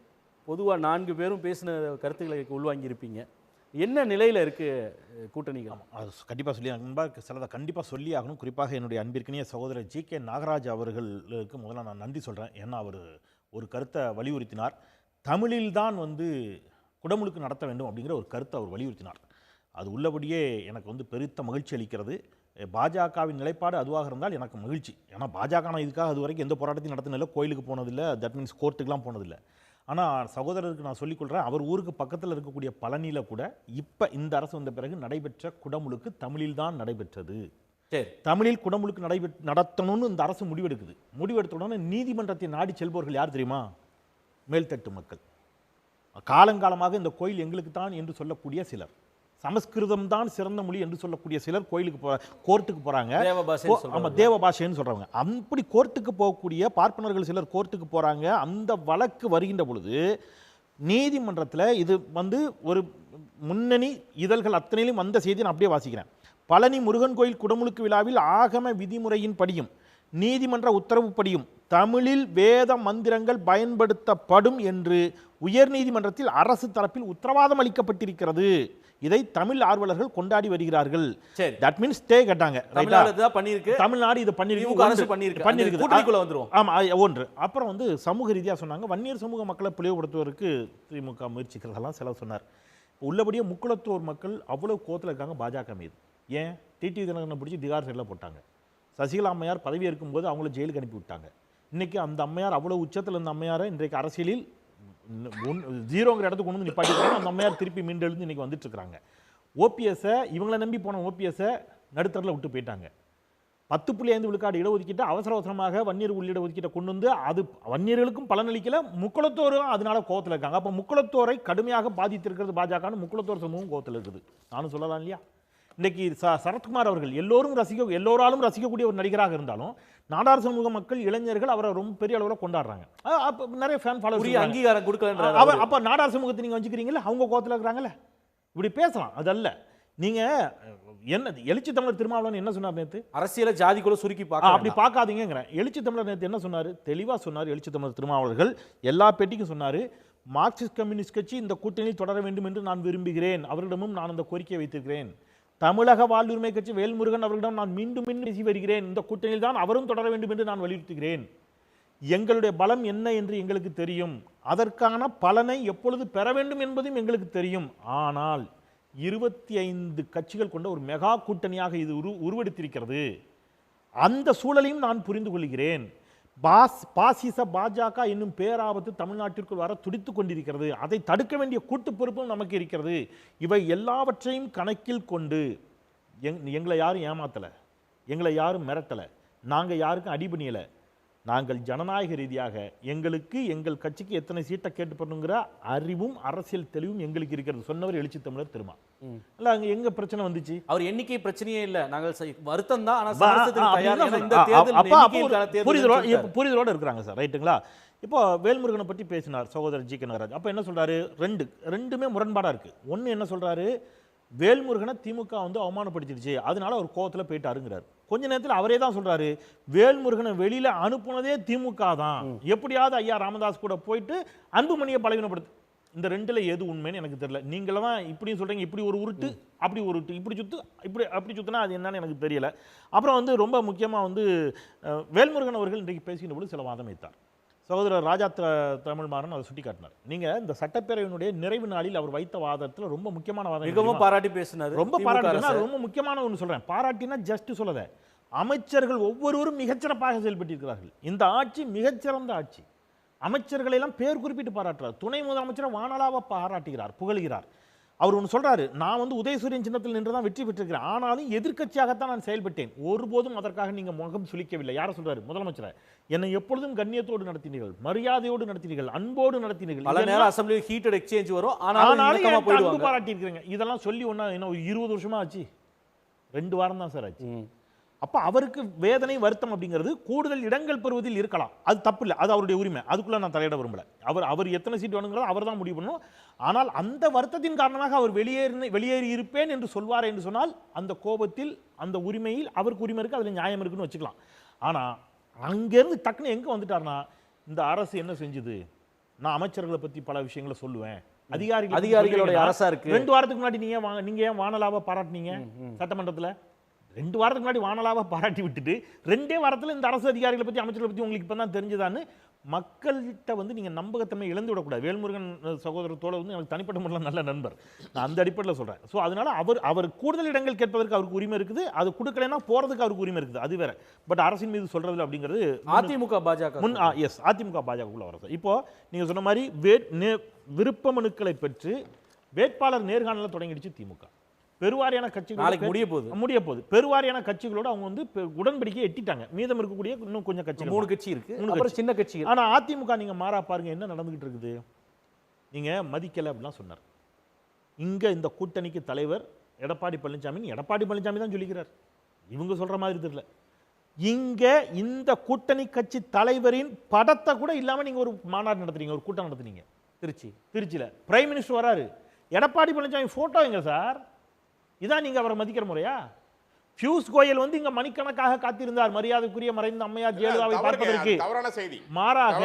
பொதுவா 4 பேரும் பேசின கருத்துக்களை உள்வாங்கி இருப்பீங்க. என்ன நிலையில இருக்கு கூட்டணிகள்? அது கண்டிப்பாக சொல்லி நண்பர் சிலதை கண்டிப்பாக சொல்லி ஆகணும். குறிப்பாக என்னுடைய அன்பிற்கினிய சகோதரர் ஜி.கே. நாகராஜ் அவர்களுக்கு முதல்ல நான் நன்றி சொல்கிறேன். ஏன்னா அவர் ஒரு கருத்தை வலியுறுத்தினார். தமிழில்தான் வந்து குடமுழுக்கு நடத்த வேண்டும் அப்படிங்கிற ஒரு கருத்தை அவர் வலியுறுத்தினார். அது உள்ளபடியே எனக்கு வந்து பெருத்த மகிழ்ச்சி அளிக்கிறது. பாஜகவின் நிலைப்பாடு அதுவாக இருந்தால் எனக்கு மகிழ்ச்சி. ஏன்னா பாஜக நான் இதுக்காக அது வரைக்கும் எந்த போராட்டத்தையும் நடத்தினில்லை, கோயிலுக்கு போனதில்லை, தட் மீன்ஸ் கோர்ட்டுக்கெலாம் போனதில்லை. ஆனால் சகோதரருக்கு நான் சொல்லிக்கொள்கிறேன், அவர் ஊருக்கு பக்கத்தில் இருக்கக்கூடிய பழனியில் கூட இப்போ இந்த அரசு வந்த பிறகு நடைபெற்ற குடமுழுக்கு தமிழில் தான் நடைபெற்றது. சரி, தமிழில் குடமுழுக்கு நடத்தணும்னு இந்த அரசு முடிவெடுக்குது. முடிவெடுத்த உடனே நீதிமன்றத்தை நாடி செல்பவர்கள் யார் தெரியுமா? மேல்தட்டு மக்கள். காலங்காலமாக இந்த கோயில் எங்களுக்கு தான் என்று சொல்லக்கூடிய சிலர், சமஸ்கிருதம் தான் சிறந்த மொழி என்று சொல்லக்கூடிய சிலர் கோயிலுக்கு கோர்ட்டுக்கு போகிறாங்க. ஆமாம், தேவ பாஷைன்னு சொல்கிறவங்க. அப்படி கோர்ட்டுக்கு போகக்கூடிய பார்ப்பனர்கள் சிலர் கோர்ட்டுக்கு போகிறாங்க. அந்த வழக்கு வருகின்ற பொழுது நீதிமன்றத்தில் இது வந்து ஒரு முன்னணி இதழ்கள் அத்தனையிலும் வந்த செய்தி நான் அப்படியே வாசிக்கிறேன். பழனி முருகன் கோயில் குடமுழுக்கு விழாவில் ஆகம விதிமுறையின் படியும் நீதிமன்ற உத்தரவுப்படியும் தமிழில் வேத மந்திரங்கள் பயன்படுத்தப்படும் என்று உயர்நீதிமன்றத்தில் அரசு தரப்பில் உத்தரவாதம் அளிக்கப்பட்டிருக்கிறது. இதை தமிழ் ஆர்வலர்கள் கொண்டாடி வருகிறார்கள். சரி, தட் மீன்ஸ் ஸ்டே கேட்டாங்க. தமிழ்நாடு இது பண்ணிருக்கு. ஆமா, ஒன்று. அப்புறம் வந்து சமூக ரீதியாக சொன்னாங்க, வன்னியர் சமூக மக்களை பிளவுபடுத்துவதற்கு திமுக முயற்சிக்கிறதெல்லாம் சிலர் சொன்னார். உள்ளபடியே முக்குளத்தோர் மக்கள் அவ்வளவு கோத்தில் இருக்காங்க பாஜக மீது. ஏன் டிடி தினகரனை பிடிச்சி திகார் சைடில் போட்டாங்க. சசிகலா அம்மையார் பதவி இருக்கும்போது அவங்கள ஜெயிலுக்கு அனுப்பி விட்டாங்க. இன்னைக்கு அந்த அம்மையார் அவ்வளவு உச்சத்தில் இருந்த அம்மையாரை இன்றைக்கு அரசியலில் ஜீரோங்கிற இடத்துக்கு கொண்டு வந்து நிப்பாட்டிக்கிறாங்க. அந்த அம்மையார் திருப்பி மீண்டெழுந்து இன்னைக்கு வந்துட்டு இருக்கிறாங்க. ஓபிஎஸ்ஸை இவங்களை நம்பி போன ஓபிஎஸ்ஸை நடுத்தரில் விட்டு போயிட்டாங்க. 10.5 விழுக்காடு இடஒதுக்கீட்டை அவசரமாக வன்னியர் உள்ளிட ஒதுக்கீட்டை கொண்டு வந்து அது வன்னியர்களுக்கும் பலனளிக்கல, முக்குளத்தோரும் அதனால கோவத்தில் இருக்காங்க. அப்போ முக்குளத்தோரை கடுமையாக பாதித்திருக்கிறது பாஜக. முக்குளத்தோர் சமூகம் கோவத்தில் இருக்குது. நானும் சொல்லலாம் இல்லையா? இன்னைக்கு சரத்குமார் அவர்கள் எல்லோராலும் ரசிக்கக்கூடிய ஒரு நடிகராக இருந்தாலும் நாடார் சமூக மக்கள் இளைஞர்கள் அவரை ரொம்ப பெரிய அளவில் கொண்டாடுறாங்க. நிறைய ஃபேன் ஃபாலோவர்ஸ் அங்கீகாரம் கொடுக்கல. அப்போ நாடார் சமூகத்தை நீங்கள் வச்சுக்கிறீங்களா? அவங்க கோவத்தில் இருக்கிறாங்கல்ல. இப்படி பேசலாம், அதல்ல. நீங்க என்ன எழுச்சி தமிழர் திருமாவளவன் என்ன சொன்னார் நேற்று? அரசியலை ஜாதி கூட சுருக்கி பார்க்க அப்படி பார்க்காதீங்கிறேன். எழுச்சி தமிழர் நேற்று என்ன சொன்னார்? தெளிவாக சொன்னார். எழுச்சி தமிழர் திருமாவளவர்கள் எல்லா பேட்டிக்கும் சொன்னார், மார்க்சிஸ்ட் கம்யூனிஸ்ட் கட்சி இந்த கூட்டணியில் தொடர வேண்டும் என்று நான் விரும்புகிறேன். அவரிடமும் நான் அந்த கோரிக்கையை வைத்திருக்கிறேன். தமிழக வாழ்வுரிமை கட்சி வேல்முருகன் அவர்களிடம் நான் மீண்டும் பேசி வருகிறேன். இந்த கூட்டணியில் தான் அவரும் தொடர வேண்டும் என்று நான் வலியுறுத்துகிறேன். எங்களுடைய பலம் என்ன என்று எங்களுக்கு தெரியும். அதற்கான பலனை எப்பொழுது பெற வேண்டும் என்பதும் எங்களுக்கு தெரியும். ஆனால் 25 கட்சிகள் கொண்ட ஒரு மெகா கூட்டணியாக இது உருவெடுத்திருக்கிறது. அந்த சூழலையும் நான் புரிந்து கொள்கிறேன். பாசிச பாஜக என்னும் பேராபத்து தமிழ்நாட்டிற்குள் வர துடித்துக் கொண்டிருக்கிறது. அதை தடுக்க வேண்டிய கூட்டு பொறுப்பும் நமக்கு இருக்கிறது. இவை எல்லாவற்றையும் கணக்கில் கொண்டு எங்களை யாரும் ஏமாத்தலை, எங்களை யாரும் மிரட்டலை, நாங்கள் யாருக்கும் அடிபணியலை. நாங்கள் ஜனநாயக ரீதியாக எங்களுக்கு எங்கள் கட்சிக்கு எத்தனை சீட்டை கேட்டு பண்ணுங்கிற அறிவும் அரசியல் தெளிவும் எங்களுக்கு இருக்கிறது. சொன்னவர் எழுச்சி தமிழர் திருமா. இல்ல, அங்க எங்க பிரச்சனை வந்துச்சு? அவர் எண்ணிக்கை பிரச்சனையே இல்லை, நாங்கள் வருத்தம் தான். புரிதலோட இருக்கிறாங்க சார், ரைட்டுங்களா? இப்போ வேல்முருகனை பற்றி பேசினார் சகோதரர் ஜி.கே. நாகராஜ். அப்போ என்ன சொல்றாரு? ரெண்டுமே முரண்பாடா இருக்கு. ஒன்று என்ன சொல்றாரு? வேல்முருகனை திமுக வந்து அவமானப்படுத்திடுச்சு, அதனால ஒரு கோவத்தில் போயிட்டாருங்கிறார். கொஞ்ச நேரத்தில் அவரே தான் சொல்றாரு, வேல்முருகனை வெளியில அனுப்புனதே திமுக தான். எப்படியாவது ஐயா ராமதாஸ் கூட போயிட்டு அன்புமணியை பலவீனப்படுத்து. இந்த ரெண்டுல எது உண்மைன்னு எனக்கு தெரியல. நீங்களும் இப்படியும் சொல்றீங்க, இப்படி ஒரு உருட்டு அப்படி ஒரு உருட்டு, இப்படி சுத்து அப்படி சுத்தினா அது என்னன்னு எனக்கு தெரியல. அப்புறம் வந்து ரொம்ப முக்கியமா வந்து வேல்முருகன் அவர்கள் இன்றைக்கு பேசுகின்ற பொழுது சில வாதம் வைத்தார். சகோதரர் ராஜா தமிழ்மாறன் அதை சுட்டி காட்டினார். நீங்க இந்த சட்டப்பேரவையினுடைய நிறைவு நாளில் அவர் வைத்த வாதத்தில் ரொம்ப முக்கியமான வாதம், மிகவும் பாராட்டி பேசினார். ரொம்ப பாராட்டி, ரொம்ப முக்கியமான ஒன்று சொல்றேன். பாராட்டினா ஜஸ்ட் சொல்லத, அமைச்சர்கள் ஒவ்வொருவரும் மிகச்சிறப்பாக செயல்பட்டிருக்கிறார்கள். இந்த ஆட்சி மிகச்சிறந்த ஆட்சி. அமைச்சர்களை எல்லாம் பேர் குறிப்பிட்டு பாராட்டுறார். துணை முதலமைச்சரை வானலாக பாராட்டுகிறார், புகழ்கிறார். அவர் ஒன்று சொல்றாரு, நான் வந்து உதயசூரியன் சின்னத்தில் நின்று தான் வெற்றி பெற்றிருக்கிறேன், ஆனாலும் எதிர்க்கட்சியாகத்தான் நான் செயல்பட்டேன், ஒருபோதும் அதற்காக நீங்க முகம் சுளிக்கவில்லை. யாரை சொல்றாரு? முதலமைச்சரை. என்னை எப்பொழுதும் கண்ணியத்தோடு நடத்தினீர்கள், மரியாதையோடு நடத்தினீர்கள், அன்போடு நடத்தினீர்கள். பல நேரம் அசெம்பிளியில் ஹீட்டட் எக்ஸ்சேஞ்ச் வரும், ஆனாலும் ஆனாலும் அன்பு பாராட்டி இருக்கிறீங்க. இதெல்லாம் சொல்லி ஒன்னா என்ன ஒரு 20 வருஷமா ஆச்சு, 2 வாரம் தான் சார் ஆச்சு. அப்ப அவருக்கு வேதனை வருத்தம் அப்படிங்கிறது கூடுதல் இடங்கள் பெறுவதில் இருக்கலாம், அது தப்பு இல்லை, அது அவருடைய உரிமை, அதுக்குள்ள நான் தலையிட விரும்பல. அவர் எத்தனை சீட் வேணுங்கிறத அவர் தான் முடிவு பண்ணணும். ஆனால் அந்த வருத்தத்தின் காரணமாக அவர் வெளியேறி இருப்பேன் என்று சொல்வார் என்று சொன்னால் அந்த கோபத்தில் அந்த உரிமையில் அவருக்கு உரிமை இருக்கு, அதுல நியாயம் இருக்குன்னு வச்சுக்கலாம். ஆனா அங்கிருந்து டக்குன்னு எங்க வந்துட்டார்னா, இந்த அரசு என்ன செஞ்சுது, நான் அமைச்சர்களை பத்தி பல விஷயங்களை சொல்லுவேன், அதிகாரிகளோட அரசா இருக்கு. 2 வாரத்துக்கு முன்னாடி நீங்க ஏன் வானலாவை பாராட்டினீங்க சட்டமன்றத்தில்? 2 வாரத்துக்கு முன்னாடி வானலாவை பாராட்டி விட்டுட்டு 2 வாரத்தில் இந்த அரசு அதிகாரிகளை பற்றி அமைச்சர்களை பற்றி உங்களுக்கு இப்போ தான் தெரிஞ்சுதான்னு மக்கள்கிட்ட வந்து நீங்கள் நம்பகத்தன்மை இழந்து விடக்கூடாது. வேல்முருகன் சகோதரத்தோடு வந்து எனக்கு தனிப்பட்ட முறையில் நல்ல நண்பர், நான் அந்த அடிப்படையில் சொல்கிறேன். ஸோ அதனால் அவர் கூடுதல் இடங்கள் கேட்பதற்கு அவருக்கு உரிமை இருக்குது, அது கொடுக்கலைன்னா போகிறதுக்கு அவருக்கு உரிமை இருக்குது, அது வேற. பட் அரசின் மீது சொல்கிறதுல அப்படிங்கிறது அதிமுக பாஜக எஸ் அதிமுக பாஜகக்குள்ள வர சார். இப்போ நீங்கள் சொன்ன மாதிரி விருப்ப மனுக்களை பெற்று வேட்பாளர் நேர்காணலில் தொடங்கிடுச்சு திமுக. பெருவாரியான கட்சிகள் முடிய போகுது. பெருவாரியான கட்சிகளோட அவங்க வந்து உடன்படிக்கை எட்டிட்டாங்க. மீதம் இருக்கக்கூடிய இன்னும் கொஞ்சம் கட்சிகள், 3 கட்சி இருக்கு, அப்புறம் சின்ன கட்சி. ஆனா அதிமுக நீங்க மாறா பாருங்க என்ன நடந்துகிட்டு இருக்குது. நீங்க மதிக்கல அப்படிலாம் சொன்னார். இங்க இந்த கூட்டணிக்கு தலைவர் எடப்பாடி பழனிசாமி தான் சொல்லிக்கிறார், இவங்க சொல்ற மாதிரி தெரியல. இங்க இந்த கூட்டணி கட்சி தலைவரின் படத்தை கூட இல்லாம நீங்க ஒரு மாநாடு நடத்துறீங்க, ஒரு கூட்டம் நடத்துறீங்க திருச்சியில. பிரைம் மினிஸ்டர் வராரு, எடப்பாடி பழனிசாமி போட்டோ எங்க சார்? இதான் நீங்க அவரை மதிக்கிற முறையா? பியூஷ் கோயல் வந்து இங்க மணிக்கணக்காக காத்திருந்தார் மரியாதைக்குரிய மறைந்த அம்மையார் ஜெயலலிதாவை பார்ப்பதற்கு. மாறாக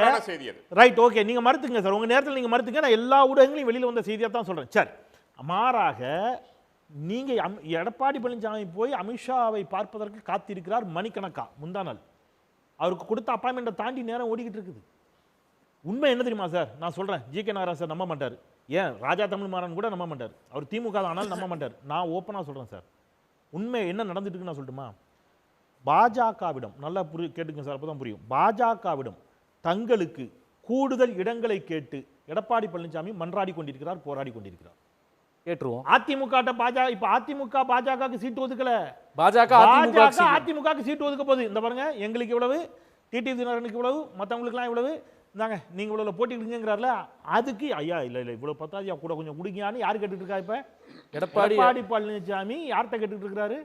ரைட், ஓகே, நீங்க மறுத்துங்க சார், உங்க நேரத்தில் நீங்க மறுத்துங்க, நான் எல்லா ஊடகங்களையும் வெளியில வந்த செய்தியா தான் சொல்றேன். சரி, மாறாக நீங்க எடப்பாடி பழனிசாமி போய் அமித்ஷாவை பார்ப்பதற்கு காத்திருக்கிறார் மணிக்கணக்கா. முந்தா நாள் அவருக்கு கொடுத்த அப்பாயின்மெண்ட்டை தாண்டி நேரம் ஓடிக்கிட்டு இருக்குது. உண்மை என்ன தெரியுமா சார்? நான் சொல்றேன், ஜி.கே. நாகராஜ் சார் நம்ப மாட்டார், ஏன் ராஜா தமிழ்மாறன் கூட நம்ப மாட்டார், அவர் திமுக ஆனால் நம்ப மாட்டார். நான் ஓப்பனாக சொல்கிறேன் சார், உண்மை என்ன நடந்துட்டு இருக்குன்னு நான் சொல்லட்டுமா? பாஜகவிடம் நல்லா கேட்டுங்க சார், அப்போ தான் புரியும். பாஜகவிடம் தங்களுக்கு கூடுதல் இடங்களை கேட்டு எடப்பாடி பழனிசாமி மன்றாடி கொண்டிருக்கிறார், போராடி கொண்டிருக்கிறார். கேட்டுருவோம். அதிமுக பாஜகவுக்கு சீட்டு ஒதுக்கல, பாஜக அதிமுகவுக்கு சீட்டு ஒதுக்க போகுது. இந்த பாருங்க, எங்களுக்கு இவ்வளவு, டிடி தினகரனுக்கு இவ்வளவு, மற்றவங்களுக்குலாம் இவ்வளவு, இந்தாங்க நீங்கள் இவ்வளோ போட்டிடுங்கிறார்ல, அதுக்கு ஐயா இல்லை இவ்வளோ பத்தாதியா கூட கொஞ்சம் குடிங்கன்னு யார் கேட்டுட்டு இருக்கா? இப்போ எடப்பாடி பழனிசாமி யார்கிட்ட கேட்டுட்டு இருக்கிறாரு?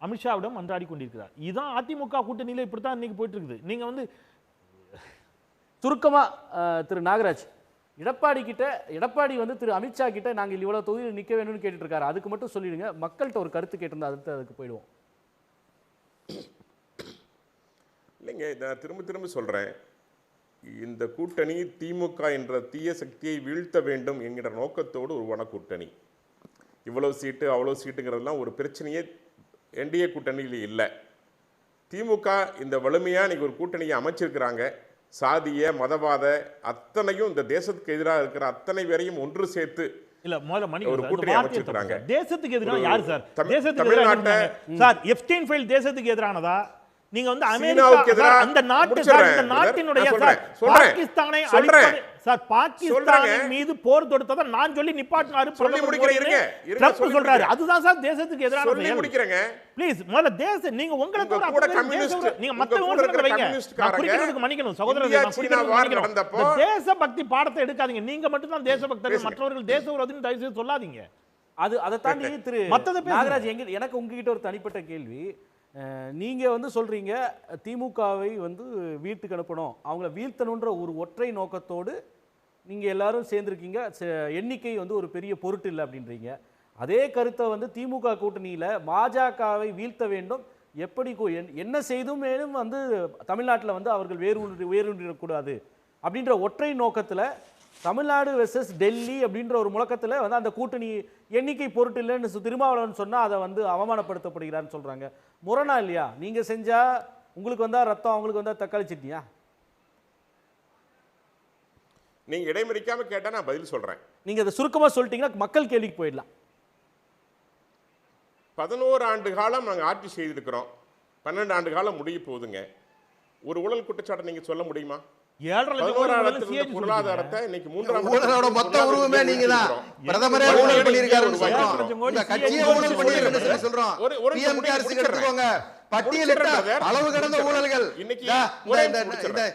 அமித்ஷாவிடம் மன்றாடி கொண்டிருக்கிறார். இதுதான் அதிமுக கூட்டணியில் இப்படி தான் இன்னைக்கு போயிட்டு இருக்குது. நீங்கள் வந்து சுருக்கமாக திரு நாகராஜ், எடப்பாடி வந்து திரு அமித்ஷா கிட்ட நாங்கள் இவ்வளோ தொகுதியில் நிற்க வேணும்னு கேட்டுட்டு இருக்காரு, அதுக்கு மட்டும் சொல்லிடுங்க. மக்கள்கிட்ட ஒரு கருத்து கேட்டிருந்தா அதுக்கு போயிடுவோம். இல்லைங்க, நான் திரும்ப சொல்கிறேன், இந்த கூட்டணி திமுக என்ற தீய சக்தியை வீழ்த்த வேண்டும் என்கிற நோக்கத்தோடு உருவான கூட்டணி. இவ்வளவு சீட்டு அவ்வளோ சீட்டுங்கிறதுலாம் ஒரு பிரச்சனையே என்டிஏ கூட்டணியில் இல்லை. திமுக இந்த வலிமையாக இன்னைக்கு ஒரு கூட்டணியை அமைச்சிருக்கிறாங்க. சாதிய மதவாத அத்தனையும் இந்த தேசத்துக்கு எதிராக இருக்கிற அத்தனை பேரையும் ஒன்று சேர்த்து ஒரு கூட்டணி அமைச்சிருக்கிறாங்க. தேசத்துக்கு எதிரான யார் சார்? தமிழ்நாட்டை சார் எப்ஸ்டீன் ஃபைல் தேசத்துக்கு எதிரானதா? நீங்க வந்து அமெரிக்கா அந்த நாட்டினுடைய பாகிஸ்தானை சார் பாகிஸ்தானின் மீது போர் தொடுத்ததை நான் சொல்லி நிப்பாட்டினாரு ட்ரம்ப் சொல்றாரு. அதுதான் சார் தேசத்துக்கு எதிரான செயல். ப்ளீஸ் முதல்ல தேச நீங்க உங்களை நீங்க மத்த வைங்க. நான் குறிக்கிறதுக்கு மன்னிக்கணும் சகோதரர்களே, நான் குறிக்கிறதுக்கு மன்னிக்கணும். தேசபக்தி பாடத்தை எடுக்காதீங்க. நீங்க மட்டும் தான் தேசபக்தர்கள், மற்றவர்கள் தேச விரோதின்னு தயவு செய்து சொல்லாதீங்க. அதை தாண்டி திரு நாகராஜ், எனக்கு உங்ககிட்ட ஒரு தனிப்பட்ட கேள்வி. நீங்கள் வந்து சொல்கிறீங்க திமுகவை வந்து வீட்டுக்கு அனுப்பணும், அவங்கள வீழ்த்தணுன்ற ஒரு ஒற்றை நோக்கத்தோடு நீங்கள் எல்லாரும் சேர்ந்துருக்கீங்க, எண்ணிக்கை வந்து ஒரு பெரிய பொருட்டு இல்லை அப்படின்றீங்க. அதே கருத்தை வந்து திமுக கூட்டணியில் பாஜகவை வீழ்த்த வேண்டும், எப்படி என்ன செய்தும் மேலும் வந்து தமிழ்நாட்டில் வந்து அவர்கள் வேரூன்றிடக்கூடாது அப்படின்ற ஒற்றை நோக்கத்தில் தமிழ்நாடு வெர்சஸ் டெல்லி அப்படின்ற ஒரு முழக்கத்தில் வந்து அந்த கூட்டணி எண்ணிக்கை பொருட்டு இல்லைன்னு திருமாவளவன் சொன்னால் அதை வந்து அவமானப்படுத்தப்படுகிறான்னு சொல்கிறாங்க. முரணா இல்லையா? நீங்கள் செஞ்சால் உங்களுக்கு வந்தால் ரத்தம், அவங்களுக்கு வந்தால் தக்காளி சட்னியா? நீங்கள் இடைமறிக்காமல் கேட்டால் நான் பதில் சொல்கிறேன். நீங்கள் அதை சுருக்கமாக சொல்லிட்டீங்கன்னா மக்கள் கேள்விக்கு போயிடலாம். 11 ஆண்டு காலம் நாங்கள் ஆட்சி செய்திருக்கிறோம், 12 ஆண்டு காலம் முடிய போகுதுங்க. ஒரு ஊழல் குற்றச்சாட்டை நீங்கள் சொல்ல முடியுமா? 7.5 லட்சம் கோடி பதினோராயிரத்துல முதல்ல இருந்த CAG பொருளாதாரத்தை இன்னைக்கு மூன்றாம் ஊழலோட மொத்த உருவமே நீங்க தான். பிரதமரே ஊழல் பண்ணியிருக்காருன்னு சொல்றோம். இந்த கட்சியே ஊழல் பண்ணியிருக்குன்னு சொல்றோம். பிஎம் கேர்ஸ் எடுத்துக்கோங்க, பட்டியலிட்ட அளவு கடந்த ஊழல்கள். இன்னைக்கு இந்த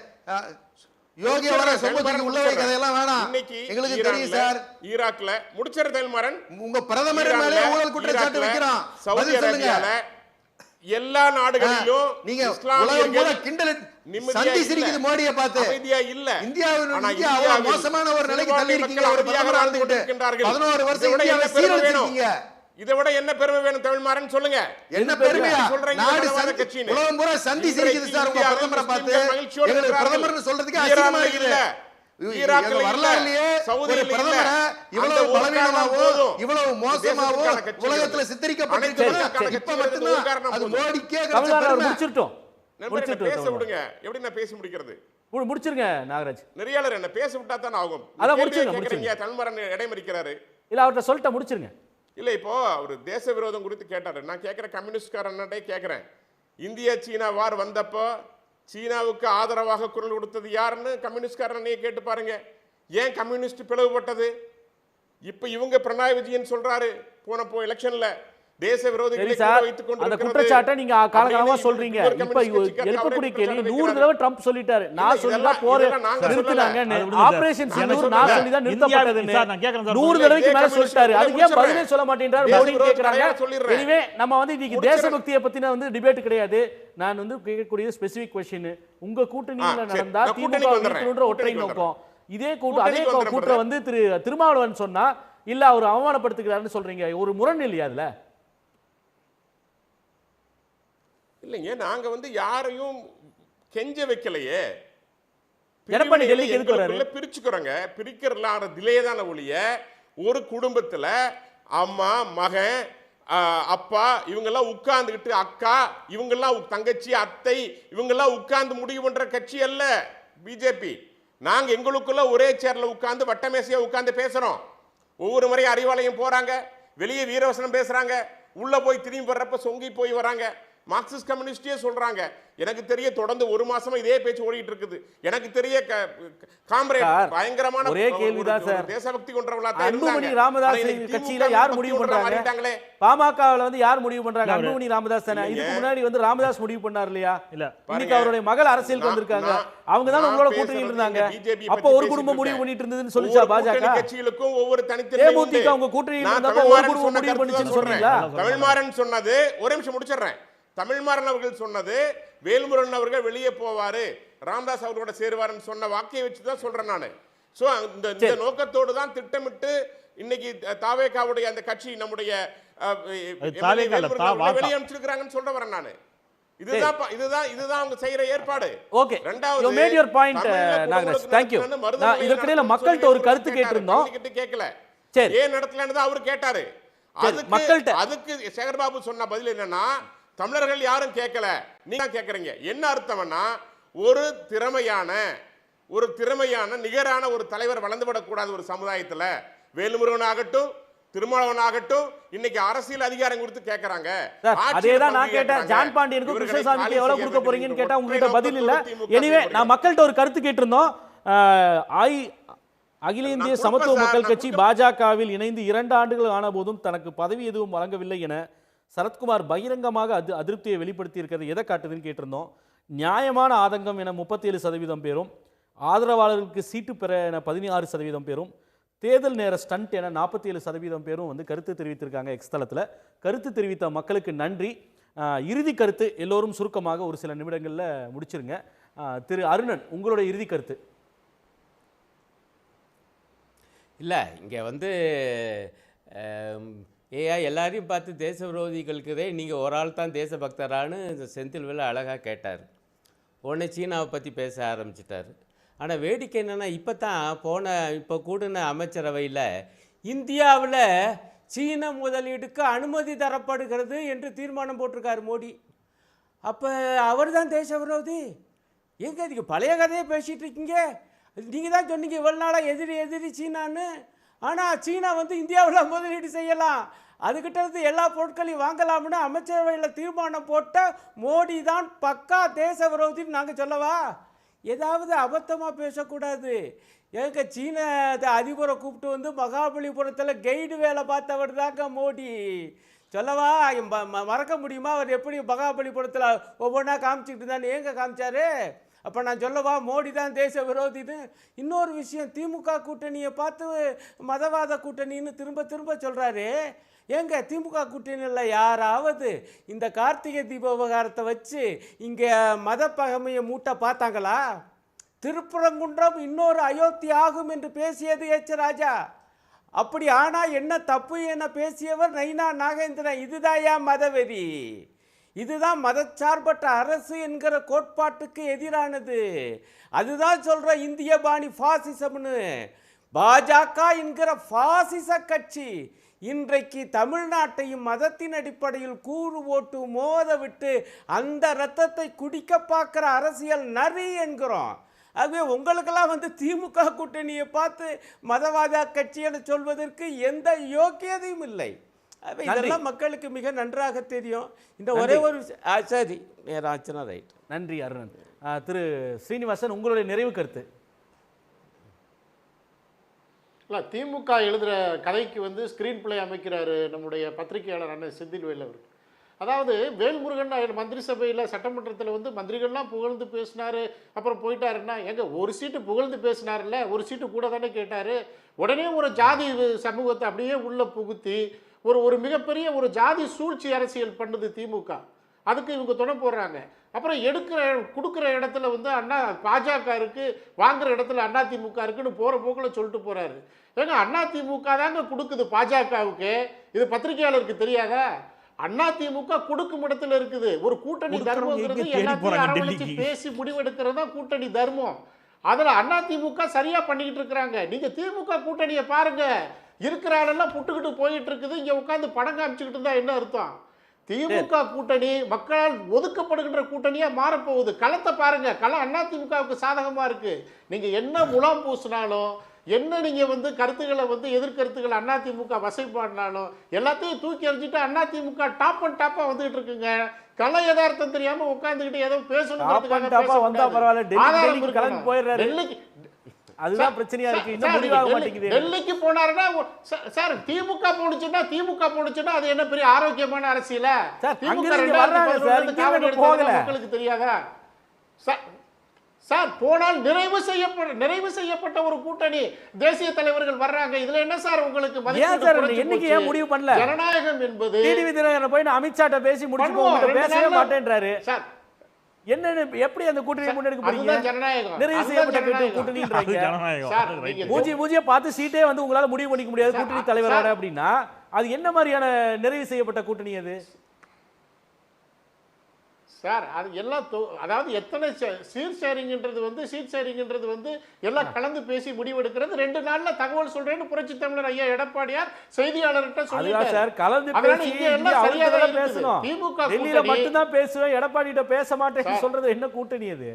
யோகி அவரை சொம்புக்கு உள்ள வைக்க கதையெல்லாம் வேணாம். எங்களுக்கு தெரியும் சார். ஈராக்ல முடிச்சற தேல்மாறன் உங்க பிரதமர் மேலே ஊழல் குற்றச்சாட்டு வைக்கிறான். சவுதி அரேபியால எல்லா நாடுகளிலும் நீங்க உலகம் பூரா கிண்டல் சந்தி சிரிக்குது மோடியை பார்த்து. அமைதியா இல்ல. இந்தியா அவ்வளவு மோசமான ஒரு நிலைக்கு தள்ளி இருக்கீங்க. ஒரு பிரதமர் ஆண்டுகிட்டு 11 வருஷம் இந்தியாவை சீரழிச்சிருக்கீங்க. இதை விட என்ன பெருமை வேணும் தமிழ்மாறன் சொல்லுங்க. என்ன பெருமையா? நாடு உலகம் பூரா சந்தி சிரிக்குது சார் உங்க பிரதமரை பார்த்து. எங்களுக்கு பிரதமர்னு சொல்றதுக்கு அசிங்கமா இருக்குது. வரலாறுலயே ஒரு பிரதமரை இவ்வளவு பலவீனமாவோ இவ்வளவு மோசமாவோ உலகத்துல சித்தரிக்கப்பட்டிருக்கிறது இப்ப மட்டும்தான். அது மோடிக்கே முடிச்சிட்டோம். பேச விடுங்க. எப்படி நான் பேசி முடிக்கிறது? முடிச்சிருங்க நாகராஜ். நெறியாளர் என்ன பேச விட்டா தான் ஆகும். அத முடிச்சிருங்க. தமிழ்மாறன் இடைமறிக்கிறாரு. இல்ல அவர்ட்ட சொல்லிட்ட முடிச்சிருங்க. இல்ல இப்போ அவர் தேச விரோதம் குறித்து கேட்டாரு. நான் கேட்கிறேன், கம்யூனிஸ்ட்காரன்ட்டே கேட்கிறேன். இந்தியா சீனா வார் வந்தப்போ சீனாவுக்கு ஆதரவாக குரல் கொடுத்தது யாருன்னு கம்யூனிஸ்ட்காரன் கேட்டு பாருங்க. ஏன் கம்யூனிஸ்ட் பிளவுபட்டது? இப்ப இவங்க பினராயி விஜயன் சொல்றாரு போனப்போ எலெக்ஷன்ல தேச விரோதிகளை வைத்துக் கொண்டு அந்த குற்றச்சாட்டை நீங்க காலகாலமா சொல்றீங்க. இப்ப எழுப்பக்கூடிய கேள்வி 100 தடவை ட்ரம்ப் சொல்லிட்டாரு. நான் சொல்லிதா போற நிறுத்துனாங்க. ஆபரேஷன் சிந்தூர் நான் சொல்லிதான் நிறுத்தப்பட்டதுன்னு 100 தடவைக்கு மேல சொல்லிட்டாரு. அதுக்கு ஏன் பதிலே சொல்ல மாட்டேன்றாரு மோடி கேக்குறாங்க. எனவே நம்ம இன்னைக்கு தேசபக்தியை பத்தின டிபேட் கிடையாது. நான் கேட்கக்கூடிய ஸ்பெசிபிக் क्वेश्चन, உங்க கூட்டணியில நடந்தா திமுக வீழ்த்தணும்ன்ற ஒற்றை நோக்கம். அதே கூட்டம் திரு திருமாவளவன் சொன்னா இல்ல அவர் அவமானப்படுத்துகிறாருன்னு சொல்றீங்க. ஒரு முரண் இல்லையா அதுல? இல்லைங்க, நாங்க யாரையும் கெஞ்ச வைக்கலையே. எடப்பாடி டெல்லிக்கு எதுக்கு வராரு? பிரிச்சுக்கிறோங்க. பிரிக்கிறலான டிலே தான ஒழிய ஒரு குடும்பத்துல அம்மா மகன் அப்பா இவங்கெல்லாம் உட்கார்ந்துக்கிட்டு அக்கா இவங்கெல்லாம் தங்கச்சி அத்தை இவங்கெல்லாம் உட்கார்ந்து முடிவு பண்ற கட்சி அல்ல பிஜேபி. நாங்க எங்களுக்குள்ள ஒரே சேர்ல உட்கார்ந்து வட்டமேசையா உட்கார்ந்து பேசுறோம். ஒவ்வொரு முறையும் அறிவாலயம் போறாங்க, வெளியே வீரவசனம் பேசுறாங்க, உள்ள போய் திரும்பி வர்றப்ப சொங்கி போய் வராங்க. மார்க்சிஸ்ட் கம்யூனிஸ்டே சொல்றாங்க. எனக்கு தெரிய தொடர்ந்து ஒரு மாசமா இதே பேச்சு ஓடிட்டு இருக்குது. எனக்கு தெரிய காம்ரேட் பயங்கரமான ஒரே கேள்விதான் சார். தேசபக்தி கொண்டவங்களா அன்புமணி ராமதாஸ் கட்சியில யார் முடிவு பண்றாங்க? பாமகவுல யார் முடிவு பண்றாங்க? அன்புமணி ராமதாஸ் தானே. இதுக்கு முன்னாடி ராமதாஸ் முடிவு பண்ணார் இல்லையா? இல்ல, இன்னைக்கு அவருடைய மகள் அரசியலுக்கு வந்திருக்காங்க. அவங்க தான் உங்களோட கூட்டணியில் இருந்தாங்க. அப்ப ஒரு குடும்பம் முடிவு பண்ணிட்டு இருந்ததுன்னு சொல்லிச்சா பாஜக? கட்சிகளுக்கும் ஒவ்வொரு தனித்தனி தேமுதிக அவங்க கூட்டணியில் இருந்தப்ப ஒரு குடும்பம் முடிவு பண்ணிச்சுன்னு சொன்னீங்களா? தமிழ்மாறன் சொன்னது ஒரு நிமிஷம் முடிச்சிடுறேன். தமிழ்மாறன் அவர்கள் சொன்னது வேல்முருகன் அவர்கள் வெளியே போவாரு, ராமதாஸ் அவர்களோட சேருவாருன்னு சொன்ன வாக்கியை வச்சுதான் சொல்றேன் நானு. சோ இந்த நோக்கத்தோடு தான் திட்டமிட்டு இன்னைக்கு தாவேகாவுடைய அந்த கட்சி நம்முடைய வெளியே அனுப்பிச்சிருக்காங்கன்னு சொல்ல வரேன் நானு. இதுதான் அவங்க செய்யற ஏற்பாடு. Okay, you made your point Nagaraj. thank you. இதற்கிடையில மக்கள்கிட்ட ஒரு கருத்து கேட்டிருந்தோம். கேட்கல. சரி, ஏன் நடத்தலன்னு தான் அவரு கேட்டாரு. அதுக்கு சேகர்பாபு சொன்ன பதில் என்னன்னா, தமிழர்கள் யாரும் கேட்கல, நீங்க கேட்கறீங்க. என்ன அர்த்தம்னா, ஒரு திறமையான நிகரான ஒரு தலைவர் வளர்ந்துவிடக்கூடாது ஒரு சமுதாயத்துல. வேலுமுருகன் ஆகட்டும், திருமாவளவன் ஆகட்டும், இன்னைக்கு அரசியல் அதிகாரம் கொடுத்து கேட்கறாங்க. அதேதான் நான் கேட்டேன். ஜான் பாண்டியனுக்கு கிருஷ்ணசாமிக்கு எவ்வளவு கொடுக்க போறீங்கன்னு கேட்டா உங்ககிட்ட பதில் இல்ல. எனிவே நான் மக்கள்கிட்ட ஒரு கருத்து கேட்டிருந்தோம். அகில இந்திய சமத்துவ மக்கள் கட்சி பாஜகவில் இணைந்து 2 ஆண்டுகள் ஆன போதும் தனக்கு பதவி எதுவும் வழங்கவில்லை என சரத்குமார் பகிரங்கமாக அதிருப்தியை வெளிப்படுத்தி இருக்கிறது எதை காட்டுதுன்னு கேட்டிருந்தோம். நியாயமான ஆதங்கம் என 37% பேரும், ஆதரவாளர்களுக்கு சீட்டு பெற என 16% பேரும், தேர்தல் நேர ஸ்டண்ட் என 47% பேரும் கருத்து தெரிவித்திருக்காங்க. எக்ஸ் தளத்தில் கருத்து தெரிவித்த மக்களுக்கு நன்றி. இறுதி கருத்து எல்லோரும் சுருக்கமாக ஒரு சில நிமிடங்களில் முடிச்சிருங்க. திரு அருணன், உங்களுடைய இறுதி கருத்து. இல்லை, இங்கே எல்லாரையும் பார்த்து தேச விரோதிகளுக்குதே நீங்கள் ஒரு ஆள் தான் தேசபக்தரானு செந்தில்வேலு அழகாக கேட்டார். உடனே சீனாவை பற்றி பேச ஆரம்பிச்சிட்டார். ஆனால் வேடிக்கை என்னென்னா, இப்போ கூடின அமைச்சரவையில் இந்தியாவில் சீன முதலீடுக்கு அனுமதி தரப்படுகிறது என்று தீர்மானம் போட்டிருக்கார் மோடி. அப்போ அவர் தான் தேச விரோதி? எங்கே இதுக்கு பழைய கதையை பேசிகிட்டு இருக்கீங்க? நீங்கள் தான் சொன்னீங்க இவ்வளோ நாளாக எதிரி சீனான்னு. ஆனால் சீனா இந்தியாவில் முதலீடு செய்யலாம், அதுக்கிட்ட இருந்து எல்லா பொருட்களையும் வாங்கலாம்னு அமைச்சரவையில் தீர்மானம் போட்ட மோடி தான் பக்கா தேச விரோதின்னு நாங்கள் சொல்லவா? ஏதாவது அபத்தமாக பேசக்கூடாது. ஏங்க சீன அதிபரை கூப்பிட்டு வந்து மகாபலிபுரத்தில் கைடு வேலை பார்த்தவர் தாங்க மோடி. சொல்லவா மறக்க முடியுமா? அவர் எப்படி மகாபலிபுரத்தில் ஒவ்வொன்றா காமிச்சிக்கிட்டு இருந்தான்னு ஏங்க காமிச்சாரு? அப்போ நான் சொல்லவா மோடி தான் தேச விரோதின்னு? இன்னொரு விஷயம், திமுக கூட்டணியை பார்த்து மதவாத கூட்டணின்னு திரும்ப திரும்ப சொல்கிறாரு. ஏங்க திமுக கூட்டணியில் யாராவது இந்த கார்த்திகை தீப விவகாரத்தை வச்சு இங்கே மத பகைமையை மூட்டை பார்த்தாங்களா? திருப்பரங்குன்றம் இன்னொரு அயோத்தி ஆகும் என்று பேசியது எச் ராஜா. அப்படி ஆனால் என்ன தப்பு என பேசியவர் நைனா நாகேந்திரன். இதுதாயா மதவெறி? இதுதான் மதச்சார்பற்ற அரசு என்கிற கோட்பாட்டுக்கு எதிரானது. அதுதான் சொல்கிற இந்திய பாணி பாசிசம்னு. பாஜக என்கிற பாசிச கட்சி இன்றைக்கு தமிழ்நாட்டையும் மதத்தின் அடிப்படையில் கூறு ஓட்டு மோத விட்டு அந்த இரத்தத்தை குடிக்க பார்க்குற அரசியல் நரி என்கிறோம். ஆகவே உங்களுக்கெல்லாம் வந்து திமுக கூட்டணியை பார்த்து மதவாத கட்சின்னு சொல்வதற்கு எந்த யோக்கியதையும் இல்லை. இதெல்லாம் மக்களுக்கு மிக நன்றாக தெரியும். இந்த ஒரே ஒரு சரி நேரம் ஆச்சுன்னா ரைட். நன்றி அருணன். திரு ஸ்ரீனிவாசன், உங்களுடைய நிறைவு கருத்து. இல்லை, திமுக எழுதுகிற கதைக்கு வந்து ஸ்க்ரீன் பிளே அமைக்கிறாரு நம்முடைய பத்திரிகையாளர் அண்ணன் செந்தில்வேல் அவர். அதாவது வேல்முருகன் மந்திரி சபையில் சட்டமன்றத்தில் வந்து மந்திரிகள்லாம் புகழ்ந்து பேசினார், அப்புறம் போயிட்டாருன்னா எங்க ஒரு சீட்டு புகழ்ந்து பேசினார்ல, ஒரு சீட்டு கூட தானே கேட்டார். உடனே ஒரு ஜாதி சமூகத்தை அப்படியே உள்ளே புகுத்தி ஒரு மிகப்பெரிய ஒரு ஜாதி சூழ்ச்சி அரசியல் பண்ணுது திமுக. அதுக்கு இவங்க துணை போடுறாங்க. அப்புறம் கொடுக்குற இடத்துல வந்து அண்ணா பாஜக இருக்குது, வாங்குற இடத்துல அண்ணா திமுக இருக்குன்னு போகிற போக்கில் சொல்லிட்டு போகிறாரு. ஏங்க அண்ணா திமுக தாங்க கொடுக்குது பாஜகவுக்கு, இது பத்திரிகையாளருக்கு தெரியாதா? அண்ணா திமுக கொடுக்கும் இடத்துல இருக்குது. ஒரு கூட்டணி தர்மங்கிறது எல்லாத்தையும் அரவணைச்சு பேசி முடிவெடுக்கிறது தான் கூட்டணி தர்மம். அதில் அண்ணா திமுக சரியாக பண்ணிக்கிட்டு இருக்கிறாங்க. நீங்கள் திமுக கூட்டணியை பாருங்க, இருக்கிற ஆளெல்லாம் புட்டுக்கிட்டு போயிட்டு இருக்குது. இங்கே உட்காந்து படம் காமிச்சுக்கிட்டு இருந்தால் என்ன அர்த்தம்? திமுக கூட்டணி மக்களால் ஒதுக்கப்படுகின்ற கூட்டணியா மாறப்போகுது. களத்தை பாருங்க, களம் அண்ணா திமுகவுக்கு சாதகமா இருக்கு. நீங்க என்ன முலாம் பூசினாலும், என்ன நீங்க வந்து கருத்துக்களை வந்து எதிர்கருத்துக்களை அண்ணா திமுக வசைப்பாடினாலும் எல்லாத்தையும் தூக்கி எறிஞ்சிட்டு அண்ணா திமுக டாப் அண்ட் டாப்பா வந்துட்டு இருக்குங்க. கல யதார்த்தம் தெரியாம உட்கார்ந்துகிட்டு ஏதோ பேசணும். அதுதான் பிரச்சனையா இருக்கு. இன்னும் முடிவாக மாட்டேங்குது. டெல்லிக்கு போனாருன்னா சார் திமுக போனுச்சுன்னா அது என்ன பெரிய ஆரோக்கியமான அரசியல? மக்களுக்கு தெரியாதா சார்? போனால் நிறைவு செய்யப்பட்ட ஒரு கூட்டணி தேசிய தலைவர்கள் வர்றாங்க. இதுல என்ன சார் உங்களுக்கு என்னைக்கு ஏன் முடிவு பண்ணல? ஜனநாயகம் என்பது போய் அமித்ஷாட்ட பேசி முடிச்சு பேசவே மாட்டேன்றாரு சார். என்ன எப்படி அந்த கூட்டணியை முன்னெடுக்க போறீங்க? நிறைவு செய்யப்பட்ட கூட்டணின்றீங்க. மூஞ்சிய பார்த்து சீட்டே வந்து உங்களால முடிவு பண்ணிக்க முடியாது கூட்டணி தலைவராக அப்படின்னா அது என்ன மாதிரியான நிறைவு செய்யப்பட்ட கூட்டணி அது சார்? அது எல்லாம் அதாவது எத்தனை சீட் ஷேரிங்ன்றது வந்து எல்லாம் கலந்து பேசி முடிவெடுக்கிறது. 2 நாள்ல தகவல் சொல்றேன்னு புரட்சி தமிழர் ஐயா எடப்பாடியார் செய்தியாளர்கிட்ட சொல்லிட்டார் சார். கலந்து பேசி பேசணும். திமுக டெல்லியில மட்டும் தான் பேசுவேன், எடப்பாடிட்ட பேச மாட்டேன்னு சொல்றது என்ன கூட்டணி அது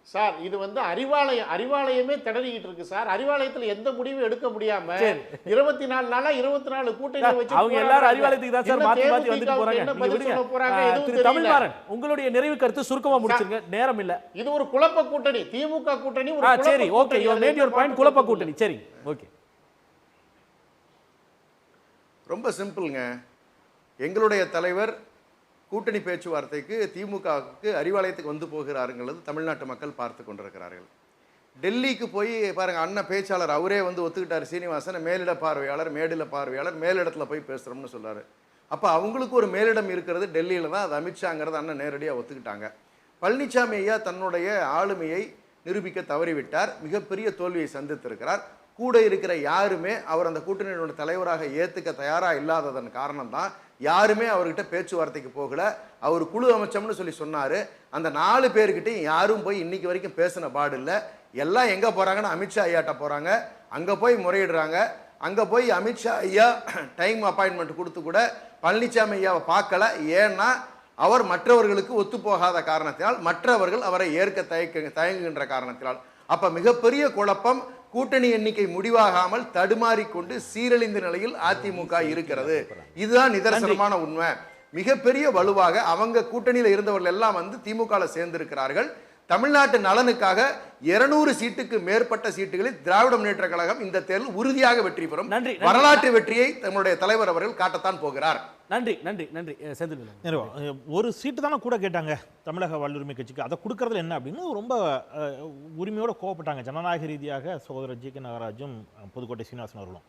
சார்? இது வந்து அறிவாலயமே திணறிக்கிட்டு இருக்கு சார். அறிவாலயத்தில் எந்த முடிவும் எடுக்க முடியாம 24 நாளா 24 கூட்டணி வச்சு அவங்க எல்லாரும் அறிவாலயத்துக்கு தான் சார் மாத்தி மாத்தி வந்துட்டு போறாங்க. தமிழ்மாறன், உங்களுடைய நிறைவு கருத்து சுருக்கமா முடிச்சிருங்க, நேரம் இல்ல. இது ஒரு குழப்ப கூட்டணி, திமுக கூட்டணி. சரி, okay, you mat your point. குழப்ப கூட்டணி, சரி, ஓகே. ரொம்ப சிம்பிள்ங்க. எங்களுடைய தலைவர் கூட்டணி பேச்சுவார்த்தைக்கு திமுகவுக்கு அறிவாலயத்துக்கு வந்து போகிறாருங்கிறது தமிழ்நாட்டு மக்கள் பார்த்து கொண்டிருக்கிறார்கள். டெல்லிக்கு போய் பாருங்க, அண்ணன் பேச்சாளர் அவரே வந்து ஒத்துக்கிட்டார். சீனிவாசன் மேலிட பார்வையாளர், மேலிட பார்வையாளர், மேலிடத்துல போய் பேசுறோம்னு சொல்றாரு. அப்ப அவங்களுக்கு ஒரு மேலிடம் இருக்கிறது டெல்லியில தான். அது அமித்ஷாங்கிறது அண்ணன் நேரடியாக ஒத்துக்கிட்டாங்க. பழனிசாமி ஐயா தன்னுடைய ஆளுமையை நிரூபிக்க தவறிவிட்டார், மிகப்பெரிய தோல்வியை சந்தித்திருக்கிறார். கூட இருக்கிற யாருமே அவர் அந்த கூட்டணியினுடைய தலைவராக ஏற்றுக்க தயாராக இல்லாததன் காரணம் தான் யாருமே அவர்கிட்ட பேச்சுவார்த்தைக்கு போகல. அவர் குழு அமைச்சம்னு சொல்லி சொன்னார். அந்த 4 பேர்கிட்டையும் யாரும் போய் இன்னைக்கு வரைக்கும் பேசின பாடு இல்லை. எல்லாம் எங்கே போகிறாங்கன்னா அமித்ஷா ஐயாட்ட போகிறாங்க, அங்கே போய் முறையிடுறாங்க. அங்கே போய் அமித்ஷா ஐயா டைம் அப்பாயின்மெண்ட் கொடுத்து கூட பழனிசாமி ஐயாவை பார்க்கல. ஏன்னா அவர் மற்றவர்களுக்கு ஒத்துப்போகாத காரணத்தினால், மற்றவர்கள் அவரை ஏற்க தயங்குகின்ற காரணத்தினால். அப்போ மிகப்பெரிய குழப்பம். கூட்டணி எண்ணிக்கை முடிவாகாமல் தடுமாறிக்கொண்டு சீரழிந்த நிலையில் அதிமுக இருக்கிறது. இதுதான் நிதர்சனமான உண்மை. மிகப்பெரிய வலுவாக அவங்க கூட்டணியில் இருந்தவர்கள் எல்லாம் வந்து திமுக சேர்ந்திருக்கிறார்கள். தமிழ்நாட்டு நலனுக்காக 200 சீட்டுக்கு மேற்பட்ட சீட்டுகளில் திராவிட முன்னேற்ற கழகம் இந்த தேர்தல் உறுதியாக வெற்றி பெறும். வரலாற்று வெற்றியை தன்னுடைய தலைவர் அவர்கள் காட்டத்தான் போகிறார். நன்றி நன்றி நன்றி. செந்தில், ஒரு சீட்டு தானே கூட கேட்டாங்க தமிழக வாழ்வுரிமை கட்சிக்கு. அதை கொடுக்கறதுல என்ன அப்படின்னு ரொம்ப உரிமையோட கோவப்பட்டாங்க ஜனநாயக ரீதியாக சகோதரர் ஜி.கே. நாகராஜும் புதுக்கோட்டை சீனிவாசன் அவர்களும்.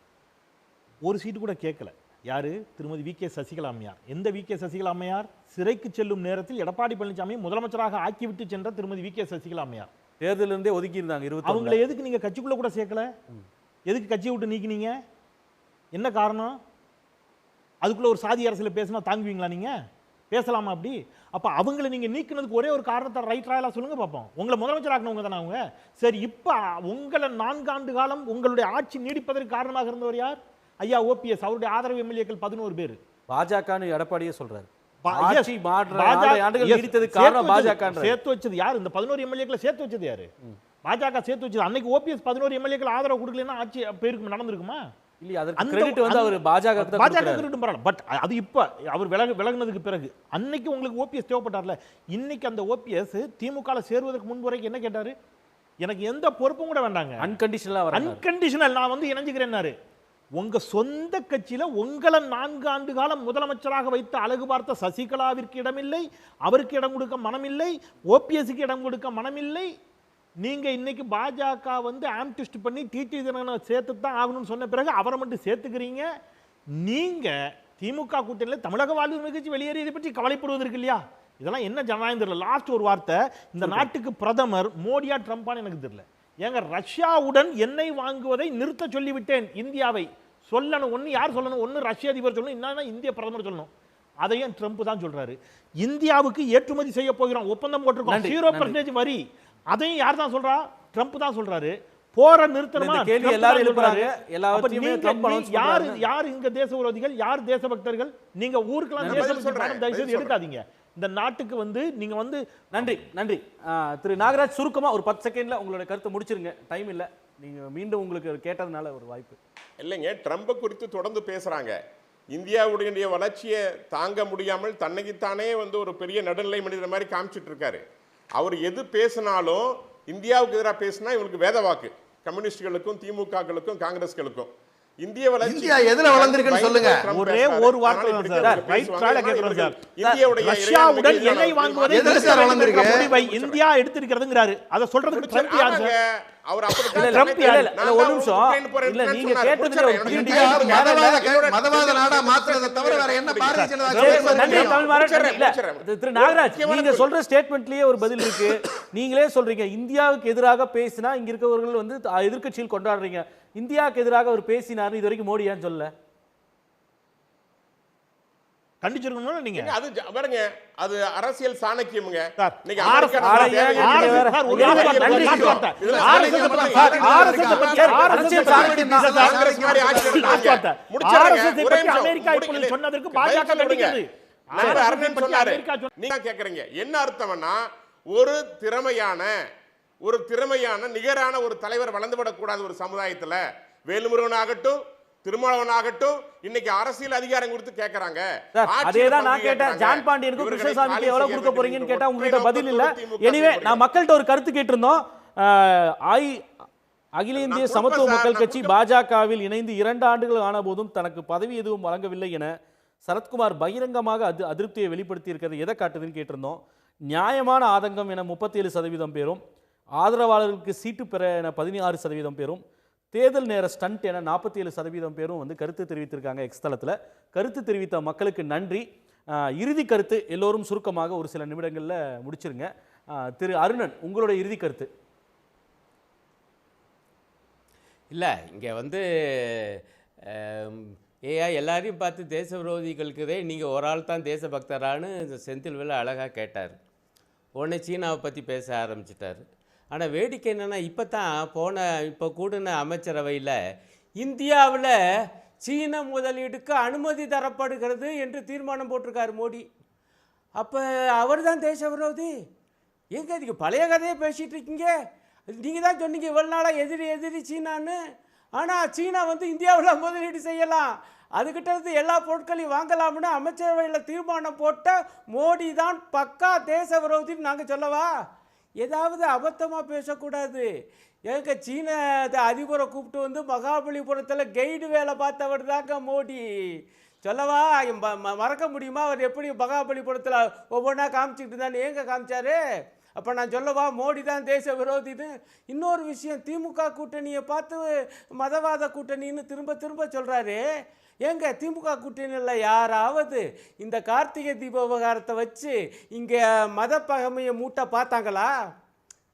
ஒரு சீட்டு கூட கேட்கல. யாரு? திருமதி வி.கே. சசிகலா அம்மையார். எந்த வி.கே. சசிகலா அம்மையார்? சிறைக்கு செல்லும் நேரத்தில் எடப்பாடி பழனிசாமி முதலமைச்சராக ஆக்கிவிட்டு சென்ற திருமதி வி.கே. சசிகலா அம்மையார். தேர்தலிருந்தே ஒதுக்கி இருந்தாங்க. அவங்களை எதுக்கு நீங்க கட்சிக்குள்ள கூட சேர்க்கல? எதுக்கு கட்சியை விட்டு நீக்கினீங்க? என்ன காரணம்? அதுக்குள்ள ஒரு சாதி அரசியல பேசினா தாங்குவீங்களா? நீங்க பேசலாமா அப்படி? அப்ப அவங்களை நீங்க நீக்கினதுக்கு ஒரே ஒரு காரணத்தை ரைட் ராயலா சொல்லுங்க பார்ப்போம். உங்களை முதலமைச்சராக்குனவங்க தானே அவங்க. சரி, இப்ப உங்களை 4 ஆண்டு காலம் உங்களுடைய ஆட்சி நீடிப்பதற்கு காரணமாக இருந்தவர் யார்? ஐயா ஓபிஎஸ். அவருடைய ஆதரவு எம்எல்ஏக்கள் 11 பேர். பாஜக எடப்பாடியே சொல்றாரு. சேர்த்து வச்சது யார்? இந்த 11 எம்எல்ஏக்களை சேர்த்து வச்சது யாரு? பாஜக சேர்த்து வச்சது. அன்னைக்கு ஓபிஎஸ் 11 எம்எல்ஏக்கள் ஆதரவு கொடுக்கலன்னா ஆட்சி பேருக்கு நடந்திருக்குமா? இல்ல, அதற்கு கிரெடிட் வந்து அவர் பாஜக கிரெடிட் பரவாயில்ல. பட் அது இப்ப அவர் விலகினதுக்கு பிறகு அன்னைக்கு உங்களுக்கு ஓபிஎஸ் தேவைப்பட்டார்ல. இன்னைக்கு அந்த ஓபிஎஸ் திமுக சேருவதற்கு முன்பு வரைக்கும் என்ன கேட்டாரு? எனக்கு எந்த பொறுப்பும் கூட வேண்டாங்க, அன்கண்டிஷனல் நான் வந்து இணைஞ்சுக்கிறேன்னாரு. உங்க சொந்த கட்சியில உங்களை 4 ஆண்டு காலம் முதலமைச்சராக வைத்து அழகு பார்த்த சசிகலாவிற்கு இடமில்லை, அவருக்கு இடம் கொடுக்க மனமில்லை, ஓபிஎஸ்க்கு இடம் கொடுக்க மனமில்லை. நீங்க இன்னைக்கு பாஜக வந்து ஆம்டிஸ்ட் பண்ணி டிடி தினகரனை சேர்த்து தான் ஆகணும்னு சொன்ன பிறகு அவரை மட்டும் சேர்த்துக்கிறீங்க. நீங்க திமுக கூட்டணியில் தமிழக வாழ்வுரிமை கட்சி வெளியேறியதை பற்றி கவலைப்படுவதற்கு இல்லையா? இதெல்லாம் என்ன ஜனநாயகம் தெரியல. லாஸ்ட் ஒரு வார்த்தை, இந்த நாட்டுக்கு பிரதமர் மோடியா ட்ரம்பான்னு எனக்கு தெரியல. ஏங்க, ரஷ்யாவுடன் எண்ணெய் வாங்குவதை நிறுத்த சொல்லிவிட்டேன் இந்தியாவை. சொல்லணும், ஒன்று யார் சொல்லணும்? ஒன்று ரஷ்ய அதிபர் சொல்லணும், இன்னொன்னா இந்திய பிரதமர் சொல்லணும். அதையும் ட்ரம்ப் தான் சொல்றாரு. இந்தியாவுக்கு ஏற்றுமதி செய்ய போகிறோம், ஒப்பந்தம் போட்டிருக்கோம், 0% வரி. அதையும் யார் தான் சொல்றா? ட்ரம்ப் தான் சொல்றாரு. போற நிறுத்தணுமா? யார் இங்க தேச விரோதிகள், யார் தேசபக்தர்கள்? நீங்க ஊருக்கெல்லாம் தேசபக்தி எடுக்காதீங்க. இந்த நாட்டுக்கு வந்து நீங்க வந்து நன்றி நன்றி. திரு நாகராஜ், சுருக்கமா ஒரு 10 செகண்ட்ல உங்களுடைய கருத்தை முடிச்சிருங்க. டைம் இல்ல, நீங்க மீண்டும் உங்களுக்கு கேட்டதுனால ஒரு வாய்ப்பு. இல்லைங்க, ட்ரம்பை குறித்து தொடர்ந்து பேசுறாங்க. இந்தியாவுடைய வளர்ச்சியை தாங்க முடியாமல் தன்னைக்குத்தானே வந்து ஒரு பெரிய நடுநிலை மனிதர் மாதிரி காமிச்சிட்டு இருக்காரு. அவர் எது பேசினாலும் இந்தியாவுக்கு எதிராக பேசினா இவங்களுக்கு வேத வாக்கு. கம்யூனிஸ்டுகளுக்கும் திமுககளுக்கும் காங்கிரஸ்களுக்கும் இந்திய வளர்ச்சி எதுல வளர்ந்திருக்குன்னு சொல்லுங்க. ஒரே ஒரு வார்த்தை சார். ரைட் ட்ரைல கேக்குறோம் சார். ரஷ்யாவுடன் எண்ணெய் வாங்குவதை முடிவை இந்தியா எடுத்திருக்கிறதுங்கறாரு. அத சொல்றதுக்கு ட்ரம்ப் யார் சார்? அவர் அப்படி ட்ரம்ப் யார்? ஒரு நிமிஷம். இல்ல, நீங்க கேட்டதுல ஒரு இந்தியா மதவாத நாடா மாத்துறத தவிர வேற என்ன பாரதிய ஜனதா திரு நாகராஜ், நீங்க சொல்ற ஸ்டேட்மென்ட்லயே ஒரு பதில் இருக்கு. நீங்களே சொல்றீங்க இந்தியாவுக்கு எதிராக பேசினா இங்க இருக்கவர்கள் வந்து எதிர்க்கட்சியில் கொண்டாடுறீங்க. இந்தியாவுக்கு எதிராக அவர் பேசினார், இது வரைக்கும் மோடி ஏன் சொல்லல? கண்டிச்சிருக்கணும் நீங்க. அது பாருங்க, அது அரசியல் சாணக்கியம்ங்க. நீங்க சொன்னதற்கு பாஜக கண்டிக்கிறது. நீங்க கேக்குறீங்க என்ன அர்த்தம்னா, ஒரு திறமையான நிகரான ஒரு தலைவர் வளர்ந்துவிடக்கூடாது ஒரு சமுதாயத்துல. வேலுமுருகன் ஆகட்டும், திருமாவளவன் ஆகட்டும், இன்னைக்கு அரசியல் அதிகாரம் கொடுத்து கேக்குறாங்க. அதேதான் நான் கேட்டேன். ஜான் பாண்டியனுக்கு கிருஷ்ணசாமிக்கு எவ்வளவு கொடுக்க போறீங்கன்னு கேட்டா உங்ககிட்ட பதில் இல்ல. எனிவே, நான் மக்கள்கிட்ட ஒரு கருத்து கேட்டிருந்தோம். அகில இந்திய சமத்துவ மக்கள் கட்சி பாஜகவில் இணைந்து 2 ஆண்டுகள் ஆன போதும் தனக்கு பதவி எதுவும் வழங்கவில்லை என சரத்குமார் பகிரங்கமாக அதிருப்தியை வெளிப்படுத்தி இருக்கிறது எதை காட்டுதுன்னு கேட்டிருந்தோம். நியாயமான ஆதங்கம் என 37% பேரும், ஆதரவாளர்களுக்கு சீட்டு பெற என 16% பேரும், தேர்தல் நேர ஸ்டண்ட் என 47% பேரும் வந்து கருத்து தெரிவித்திருக்காங்க எக்ஸ் தளத்தில். கருத்து தெரிவித்த மக்களுக்கு நன்றி. இறுதி கருத்து எல்லோரும் சுருக்கமாக ஒரு சில நிமிடங்களில் முடிச்சிருங்க. திரு அருணன், உங்களுடைய இறுதி கருத்து. இல்லை, இங்கே வந்து எல்லாரையும் பார்த்து தேச விரோதிகளுக்குதே நீங்கள் ஒரு ஆள் தான் தேசபக்தரானு செந்தில்வேலு அழகாக கேட்டார். உடனே சீனாவை பற்றி பேச ஆரம்பிச்சிட்டார். ஆனால் வேடிக்கை என்னென்னா, இப்போ கூடின அமைச்சரவையில் இந்தியாவில் சீன முதலீடுக்கு அனுமதி தரப்படுகிறது என்று தீர்மானம் போட்டிருக்கார் மோடி. அப்போ அவர் தான் தேச விரோதி? எங்கே இதுக்கு பழைய கதையை பேசிகிட்டு இருக்கீங்க? நீங்கள் தான் சொன்னீங்க இவ்வளோ நாளாக எதிரி சீனான்னு. ஆனால் சீனா வந்து இந்தியாவில் முதலீடு செய்யலாம், அதுக்கிட்ட இருந்து எல்லா பொருட்களையும் வாங்கலாம்னு அமைச்சரவையில் தீர்மானம் போட்ட மோடி தான் பக்கா தேச விரோதின்னு நாங்கள் சொல்லவா? ஏதாவது அபத்தமாக பேசக்கூடாது. ஏங்க சீன அதிபரை கூப்பிட்டு வந்து மகாபலிபுரத்தில் கைடு வேலை பார்த்தவர் தாங்க மோடி. சொல்லவா? மறக்க முடியுமா? அவர் எப்படி மகாபலிபுரத்தில் ஒவ்வொன்றா காமிச்சிக்கிட்டு தானே ஏங்க காமிச்சாரு? அப்போ நான் சொல்லவா மோடி தான் தேச விரோதின்னு? இன்னொரு விஷயம், திமுக கூட்டணியை பார்த்து மதவாத கூட்டணின்னு திரும்ப திரும்ப சொல்கிறாரு. ஏங்க திமுக கூட்டணியில் யாராவது இந்த கார்த்திகை தீப விவகாரத்தை வச்சு இங்கே மத பகைமையை மூட்டை பார்த்தாங்களா?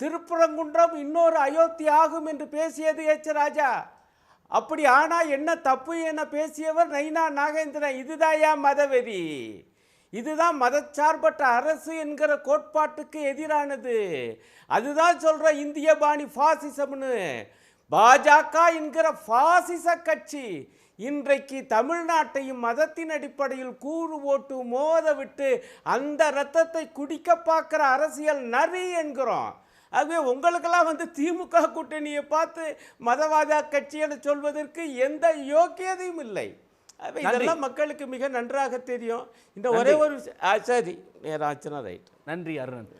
திருப்பரங்குன்றம் இன்னொரு அயோத்தி ஆகும் என்று பேசியது எச் ராஜா. அப்படி ஆனால் என்ன தப்பு என பேசியவர் நைனா நாகேந்திரன். இதுதாயா மதவெறி? இதுதான் மதச்சார்பற்ற அரசு என்கிற கோட்பாட்டுக்கு எதிரானது. அதுதான் சொல்கிற இந்திய பாணி பாசிசம்னு. பாஜக என்கிற பாசிச கட்சி இன்றைக்கு தமிழ்நாட்டையும் மதத்தின் அடிப்படையில் கூறு போட்டு மோத விட்டு அந்த இரத்தத்தை குடிக்க பார்க்குற அரசியல் நரி என்கிறோம். ஆகவே உங்களுக்கெல்லாம் வந்து திமுக கூட்டணியை பார்த்து மதவாத கட்சின்னு சொல்வதற்கு எந்த யோக்கியதையும் இல்லை. இதெல்லாம் மக்களுக்கு மிக நன்றாக தெரியும். இந்த ஒரே ஒரு சரி நேரம் ஆச்சுன்னா ரைட். நன்றி அருணன்.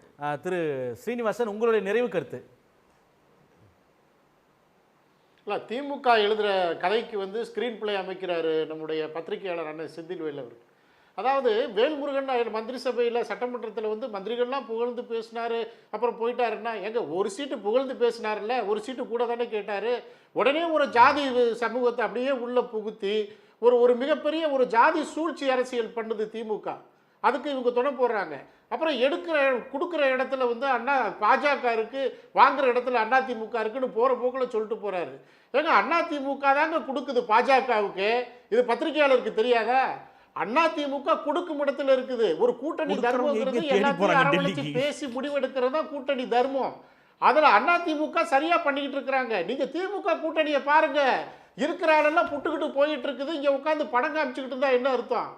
திரு ஸ்ரீனிவாசன், உங்களுடைய நிறைவு கருத்து. இல்லை, திமுக எழுதுகிற கதைக்கு வந்து ஸ்க்ரீன் பிளே அமைக்கிறாரு நம்முடைய பத்திரிகையாளர் அண்ணன் செந்தில்வேல் அவர். அதாவது வேல்முருகன் மந்திரி சபையில் சட்டமன்றத்தில் வந்து மந்திரிகள்லாம் புகழ்ந்து பேசினார், அப்புறம் போயிட்டாருன்னா எங்க ஒரு சீட்டு புகழ்ந்து பேசினார்ல, ஒரு சீட்டு கூட தானே கேட்டார். உடனே ஒரு ஜாதி சமூகத்தை அப்படியே உள்ளே புகுத்தி ஒரு மிகப்பெரிய ஒரு ஜாதி சூழ்ச்சி அரசியல் பண்ணுது திமுக. அதுக்கு இவங்க துணை போடுறாங்க. அப்புறம் கொடுக்குற இடத்துல வந்து அண்ணா பாஜக இருக்குது, வாங்குற இடத்துல அண்ணா திமுக இருக்குன்னு போகிற போக்கில் சொல்லிட்டு போகிறாரு. ஏங்க அண்ணா திமுக தாங்க கொடுக்குது பாஜகவுக்கு, இது பத்திரிகையாளருக்கு தெரியாதா? அண்ணா திமுக கொடுக்கும் இடத்துல இருக்குது. ஒரு கூட்டணி தர்மங்கிறது எல்லாத்தையும் அரவணைச்சு பேசி முடிவெடுக்கிறது தான் கூட்டணி தர்மம். அதில் அண்ணா திமுக சரியாக பண்ணிக்கிட்டு இருக்கிறாங்க. நீங்கள் திமுக கூட்டணியை பாருங்க, இருக்கிற ஆளெல்லாம் புட்டுக்கிட்டு போயிட்டு இருக்குது. இங்கே உட்காந்து படம் காமிச்சுக்கிட்டு இருந்தால் என்ன அர்த்தம்?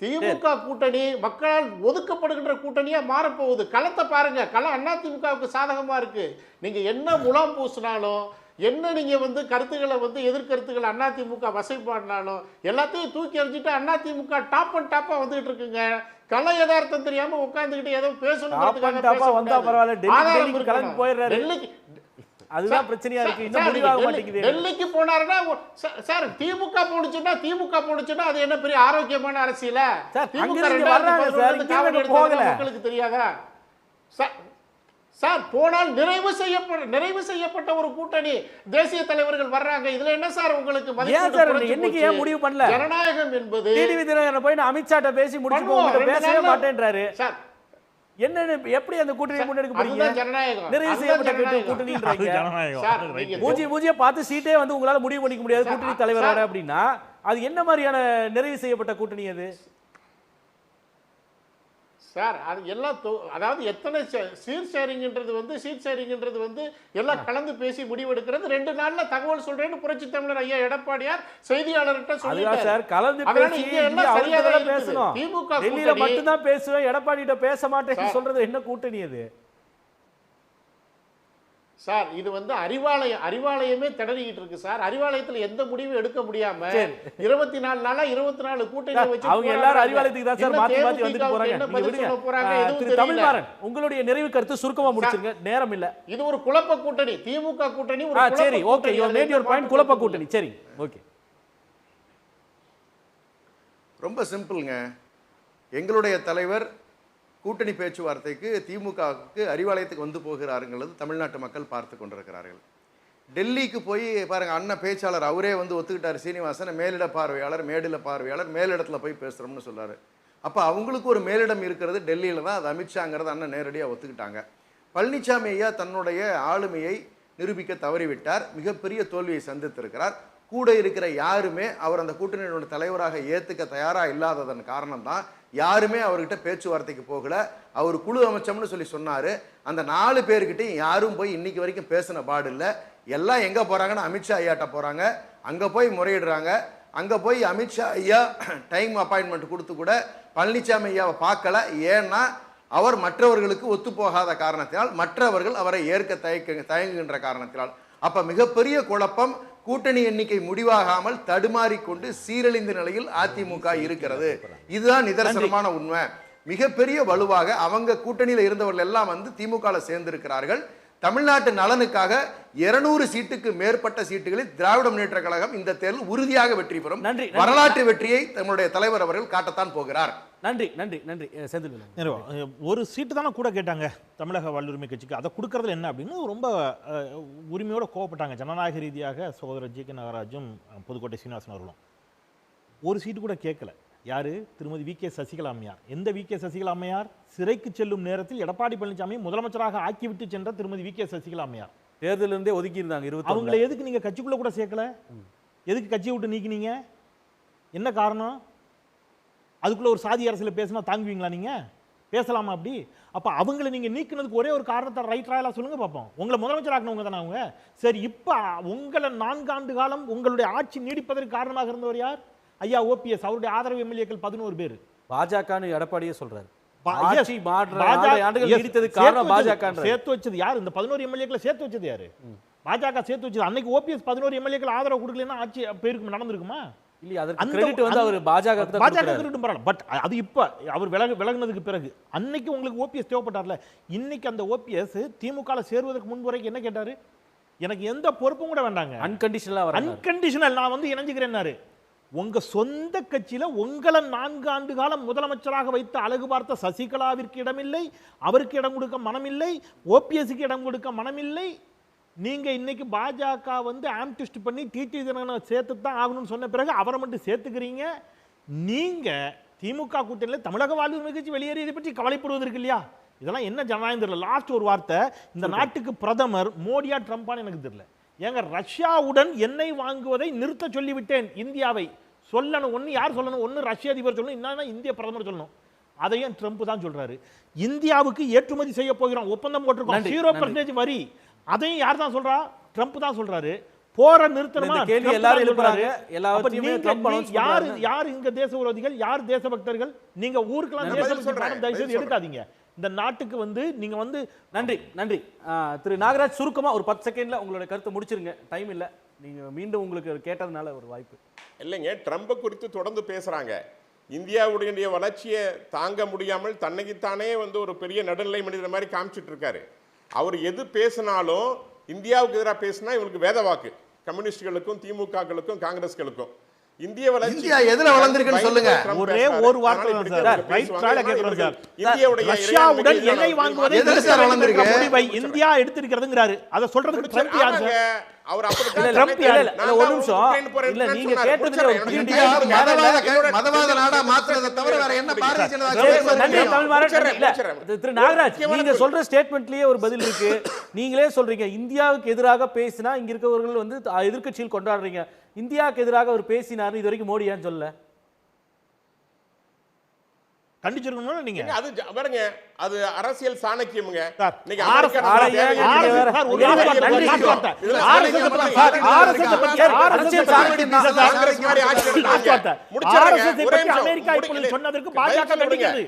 திமுக கூட்டணி மக்களால் ஒதுக்கப்படுகின்ற கூட்டணியா மாறப்போகுது. களத்தை பாருங்க, களம் அண்ணா திமுகவுக்கு சாதகமா இருக்கு. நீங்க என்ன முலாம் பூசினாலும், என்ன நீங்க வந்து கருத்துக்களை வந்து எதிர்கருத்துக்களை அண்ணா திமுக வசைப்பாடினாலும் எல்லாத்தையும் தூக்கி எறிஞ்சிட்டு அண்ணா திமுக டாப் அண்ட் டாப்பா வந்துகிட்டு இருக்குங்க. கல யதார்த்தம் தெரியாம உட்கார்ந்துகிட்டு ஏதோ பேசணும். அதுதான் பிரச்சனையா இருக்கு. இன்னும் முடிவாக மாட்டேங்குது. டெல்லிக்கு போனாருன்னா சார் திமுக போனுச்சுன்னா அது என்ன பெரிய ஆரோக்கியமான அரசியல? மக்களுக்கு தெரியாதா சார்? போனால் நிறைவு செய்யப்பட்ட ஒரு கூட்டணி தேசிய தலைவர்கள் வர்றாங்க. இதுல என்ன சார் உங்களுக்கு என்னைக்கு ஏன் முடிவு பண்ணல? ஜனநாயகம் என்பது போய் அமித்ஷாட்ட பேசி முடிச்சு பேசவே மாட்டேன்றாரு சார். என்ன எப்படி அந்த கூட்டணியை முன்னெடுக்க போறீங்க? நிறைவு செய்யப்பட்ட கூட்டணின்றீங்க. மூஞ்சிய பார்த்து சீட்டே வந்து உங்களால முடிவு பண்ணிக்க முடியாது கூட்டணி தலைவராக அப்படின்னா அது என்ன மாதிரியான நிறைவு செய்யப்பட்ட கூட்டணி அது சார்? அது எல்லாம் அதாவது எத்தனை சீட் ஷேரிங்ன்றது வந்து எல்லாம் கலந்து பேசி முடிவெடுக்கிறது. 2 நாள்ல தகவல் சொல்றேன்னு புரட்சி தமிழர் ஐயா எடப்பாடியார் செய்தியாளர்கிட்ட சொல்லிட்டார் சார். கலந்து பேசி பேசணும். திமுக டெல்லியில மட்டும் தான் பேசுவேன், எடப்பாடிட்ட பேச மாட்டேன்னு சொல்றது என்ன கூட்டணி அது சார்? இது வந்து அறிவாலயமே திணறிக்கிட்டு இருக்கு சார். அறிவாலயத்தில் எந்த முடிவும் எடுக்க முடியாம 24 நாளா 24 கூட்டணி வச்சு அவங்க எல்லாரும் அறிவாலயத்துக்கு தான் சார் மாத்தி மாத்தி வந்துட்டு போறாங்க. தமிழ்மாறன், உங்களுடைய நிறைவு கருத்து சுருக்கமா முடிச்சிருங்க, நேரம் இல்ல. இது ஒரு குழப்ப கூட்டணி, திமுக கூட்டணி. சரி, okay, you mat your point. குழப்ப கூட்டணி, சரி, ஓகே. ரொம்ப சிம்பிள்ங்க. எங்களுடைய தலைவர் கூட்டணி பேச்சுவார்த்தைக்கு திமுகவுக்கு அறிவாலயத்துக்கு வந்து போகிறாருங்கிறது தமிழ்நாட்டு மக்கள் பார்த்து கொண்டிருக்கிறார்கள். டெல்லிக்கு போய் பாருங்க, அண்ணன் பேச்சாளர் அவரே வந்து ஒத்துக்கிட்டார். சீனிவாசன் மேலிட பார்வையாளர், மேலிட பார்வையாளர், மேலிடத்துல போய் பேசுறோம்னு சொல்றாரு. அப்போ அவங்களுக்கு ஒரு மேலிடம் இருக்கிறது டெல்லியில தான். அது அமித்ஷாங்கிறது அண்ணன் நேரடியாக ஒத்துக்கிட்டாங்க. பழனிசாமி ஐயா தன்னுடைய ஆளுமையை நிரூபிக்க தவறிவிட்டார், மிகப்பெரிய தோல்வியை சந்தித்திருக்கிறார். கூட இருக்கிற யாருமே அவர் அந்த கூட்டணியினுடைய தலைவராக ஏற்றுக்க தயாராக இல்லாததன் காரணம் தான் யாருமே அவர்கிட்ட பேச்சுவார்த்தைக்கு போகல. அவர் குழு அமைச்சம்னு சொல்லி சொன்னார். அந்த 4 பேர்கிட்டையும் யாரும் போய் இன்னைக்கு வரைக்கும் பேசின பாடு இல்லை. எல்லாம் எங்கே போகிறாங்கன்னா அமித்ஷா ஐயாட்ட போகிறாங்க, அங்கே போய் முறையிடுறாங்க. அங்கே போய் அமித்ஷா ஐயா டைம் அப்பாயின்மெண்ட் கொடுத்து கூட பழனிசாமி ஐயாவை பார்க்கல. ஏன்னா அவர் மற்றவர்களுக்கு ஒத்துப்போகாத காரணத்தினால், மற்றவர்கள் அவரை ஏற்க தயங்குகின்ற காரணத்தினால். அப்போ மிகப்பெரிய குழப்பம். கூட்டணி எண்ணிக்கை முடிவாகாமல் தடுமாறிக்கொண்டு சீரழிந்த நிலையில் அதிமுக இருக்கிறது. இதுதான் நிதர்சனமான உண்மை. மிகப்பெரிய வலுவாக அவங்க கூட்டணியில் இருந்தவர்கள் எல்லாம் வந்து திமுக சேர்ந்திருக்கிறார்கள். தமிழ்நாட்டு நலனுக்காக 200 சீட்டுக்கு மேற்பட்ட சீட்டுகளில் திராவிட முன்னேற்ற கழகம் இந்த தேர்தல் உறுதியாக வெற்றி பெறும். வரலாற்று வெற்றியை நம்முடைய தலைவர் அவர்கள் காட்டத்தான் போகிறார். நன்றி நன்றி நன்றி. செந்தில், ஒரு சீட்டு தானே கூட கேட்டாங்க தமிழக வாழ்வுரிமை கட்சிக்கு. அதை கொடுக்கறதுல என்ன அப்படின்னு ரொம்ப உரிமையோட கோவப்பட்டாங்க ஜனநாயக ரீதியாக சகோதரர் ஜி.கே. நாகராஜும் புதுக்கோட்டை சீனிவாசன் அவர்களும். ஒரு சீட்டு கூட கேட்கல. யாரு? திருமதி வி.கே. சசிகலா அம்மையார். எந்த வி.கே. சசிகலா அம்மையார்? சிறைக்கு செல்லும் நேரத்தில் எடப்பாடி பழனிசாமி முதலமைச்சராக ஆக்கிவிட்டு சென்ற திருமதி வி.கே. சசிகலா அம்மையார். தேர்தலிருந்தே ஒதுக்கி இருந்தாங்க. அவங்களை எதுக்கு நீங்க கட்சிக்குள்ள கூட சேர்க்கல? எதுக்கு கட்சியை விட்டு நீக்கினீங்க? என்ன காரணம்? அதுக்குள்ள ஒரு சாதி அரசியல் பேசினா தாங்குவீங்களா? நீங்க பேசலாமா அப்படி? அப்ப அவங்களை நீங்க நீக்கினதுக்கு ஒரே ஒரு காரணத்தை ரைட் ராயலா சொல்லுங்க பார்ப்போம். உங்களை முதலமைச்சராக்குனவங்க தானே அவங்க. சரி, இப்ப உங்களை 4 ஆண்டு காலம் உங்களுடைய ஆட்சி நீடிப்பதற்கு காரணமாக இருந்தவர் யார்? ஐயா ஓபிஎஸ். அவருடைய ஆதரவு எம்எல்ஏக்கள் 11 பேர். பாஜக எடப்பாடியே சொல்றாரு. சேர்த்து வச்சது யார்? இந்த 11 எம்எல்ஏக்களை சேர்த்து வச்சது யாரு? பாஜக சேர்த்து வச்சது. அன்னைக்கு ஓபிஎஸ் 11 எம்எல்ஏக்கள் ஆதரவு கொடுக்கலன்னா ஆட்சி பேருக்கு நடந்திருக்குமா? இல்ல, அதற்கு கிரெடிட் வந்து அவர் பாஜக கிரெடிட் பரவாயில்ல. பட் அது இப்ப அவர் விலகுனதுக்கு பிறகு அன்னைக்கு உங்களுக்கு ஓபிஎஸ் தேவைப்பட்டார்ல. இன்னைக்கு அந்த ஓபிஎஸ் திமுக சேருவதற்கு முன்பு வரைக்கும் என்ன கேட்டாரு? எனக்கு எந்த பொறுப்பும் கூட வேண்டாங்க, அன்கண்டிஷனல் நான் வந்து இணைஞ்சுக்கிறேன்னாரு. உங்க சொந்த கட்சியில உங்களை 4 ஆண்டு காலம் முதலமைச்சராக வைத்து அழகு பார்த்த சசிகலாவிற்கு இடமில்லை, அவருக்கு இடம் கொடுக்க மனமில்லை, ஓபிஎஸ்க்கு இடம் கொடுக்க மனமில்லை. நீங்க இன்னைக்கு பாஜக வந்து ஆம்டிஸ்ட் பண்ணி டிடி தினகரனை சேர்த்து தான் ஆகணும்னு சொன்ன பிறகு அவரை மட்டும் சேர்த்துக்கிறீங்க. நீங்க திமுக கூட்டணியில் தமிழக வாழ்வுரிமை கட்சி வெளியேறியதை பற்றி கவலைப்படுவதற்கு இல்லையா? இதெல்லாம் என்ன ஜனநாயகம் தெரியல. லாஸ்ட் ஒரு வார்த்தை, இந்த நாட்டுக்கு பிரதமர் மோடியா ட்ரம்பான்னு எனக்கு தெரியல. ஏங்க, ரஷ்யாவுடன் எண்ணெய் வாங்குவதை நிறுத்த சொல்லிவிட்டேன் இந்தியாவை. சொல்லணும், ஒன்று யார் சொல்லணும்? ஒன்று ரஷ்ய அதிபர் சொல்லணும், இன்னொன்னா இந்திய பிரதமர் சொல்லணும். அதையும் ட்ரம்ப் தான் சொல்றாரு. இந்தியாவுக்கு ஏற்றுமதி செய்ய போகிறோம், ஒப்பந்தம் போட்டிருக்கோம், 0% வரி. அதையும் யார் தான் சொல்றா? ட்ரம்ப் தான் சொல்றாரு. போற நிறுத்தணுமா? யார் இங்க தேச விரோதிகள், யார் தேசபக்தர்கள்? நீங்க ஊருக்கெல்லாம் தேசபக்தி தயவு செய்து எடுக்காதீங்க. இந்த நாட்டுக்கு வந்து நீங்க வந்து நன்றி நன்றி. திரு நாகராஜ், சுருக்கமா ஒரு 10 செகண்ட்ல உங்களுடைய கருத்தை முடிச்சிருங்க. டைம் இல்ல, நீங்க மீண்டும் உங்களுக்கு கேட்டதுனால ஒரு வாய்ப்பு. இல்லைங்க, ட்ரம்பை குறித்து தொடர்ந்து பேசுறாங்க. இந்தியாவுடைய வளர்ச்சியை தாங்க முடியாமல் தன்னைக்குத்தானே வந்து ஒரு பெரிய நடுநிலை மனிதர் மாதிரி காமிச்சிட்டு இருக்காரு. அவர் எது பேசினாலும் இந்தியாவுக்கு எதிராக பேசினா இவங்களுக்கு வேத வாக்கு. கம்யூனிஸ்டுகளுக்கும் திமுககளுக்கும் காங்கிரஸ்களுக்கும் இந்திய வளர்ச்சி எதுல வளர்ந்திருக்குன்னு சொல்லுங்க. ஒரே ஒரு வார்த்தை சார். ரைட் ட்ரைல கேக்குறோம் சார். ரஷ்யாவுடன் எண்ணெய் வாங்குவதை முடிவை இந்தியா எடுத்திருக்கிறதுங்கறாரு. அத சொல்றதுக்கு ட்ரம்ப் யார் சார்? அவர் அப்படி ட்ரம்ப் யார்? ஒரு நிமிஷம். இல்ல, நீங்க கேட்டதுல ஒரு இந்தியா மதவாத நாடா மாத்துறத தவிர வேற என்ன பாரதிய ஜனதா? திரு நாகராஜ், நீங்க சொல்ற ஸ்டேட்மென்ட்லயே ஒரு பதில் இருக்கு. நீங்களே சொல்றீங்க இந்தியாவுக்கு எதிராக பேசினா இங்க இருக்கவர்கள் வந்து எதிர்க்கட்சியில் கொண்டாடுறீங்க. இந்தியாவுக்கு எதிராக அவர் பேசினார், இது வரைக்கும் மோடி ஏன் சொல்லல? கண்டிச்சிருக்கணும் நீங்க. அது பாருங்க, அது அரசியல் சாணக்கியம்ங்க. நீங்க சொன்னதற்கு பாஜக கண்டிக்கிறது.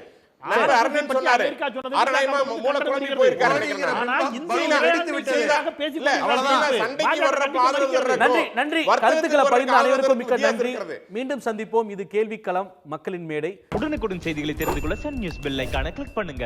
கருத்துக்களை பகிர்ந்த அனைவருக்கும் மிக்க நன்றி. மீண்டும் சந்திப்போம். இது கேள்விக்களம், மக்களின் மேடை. உடனுக்குடன் செய்திகளை தெரிந்து கொள்ள சன் நியூஸ் பெல் ஐகானை கிளிக் பண்ணுங்க.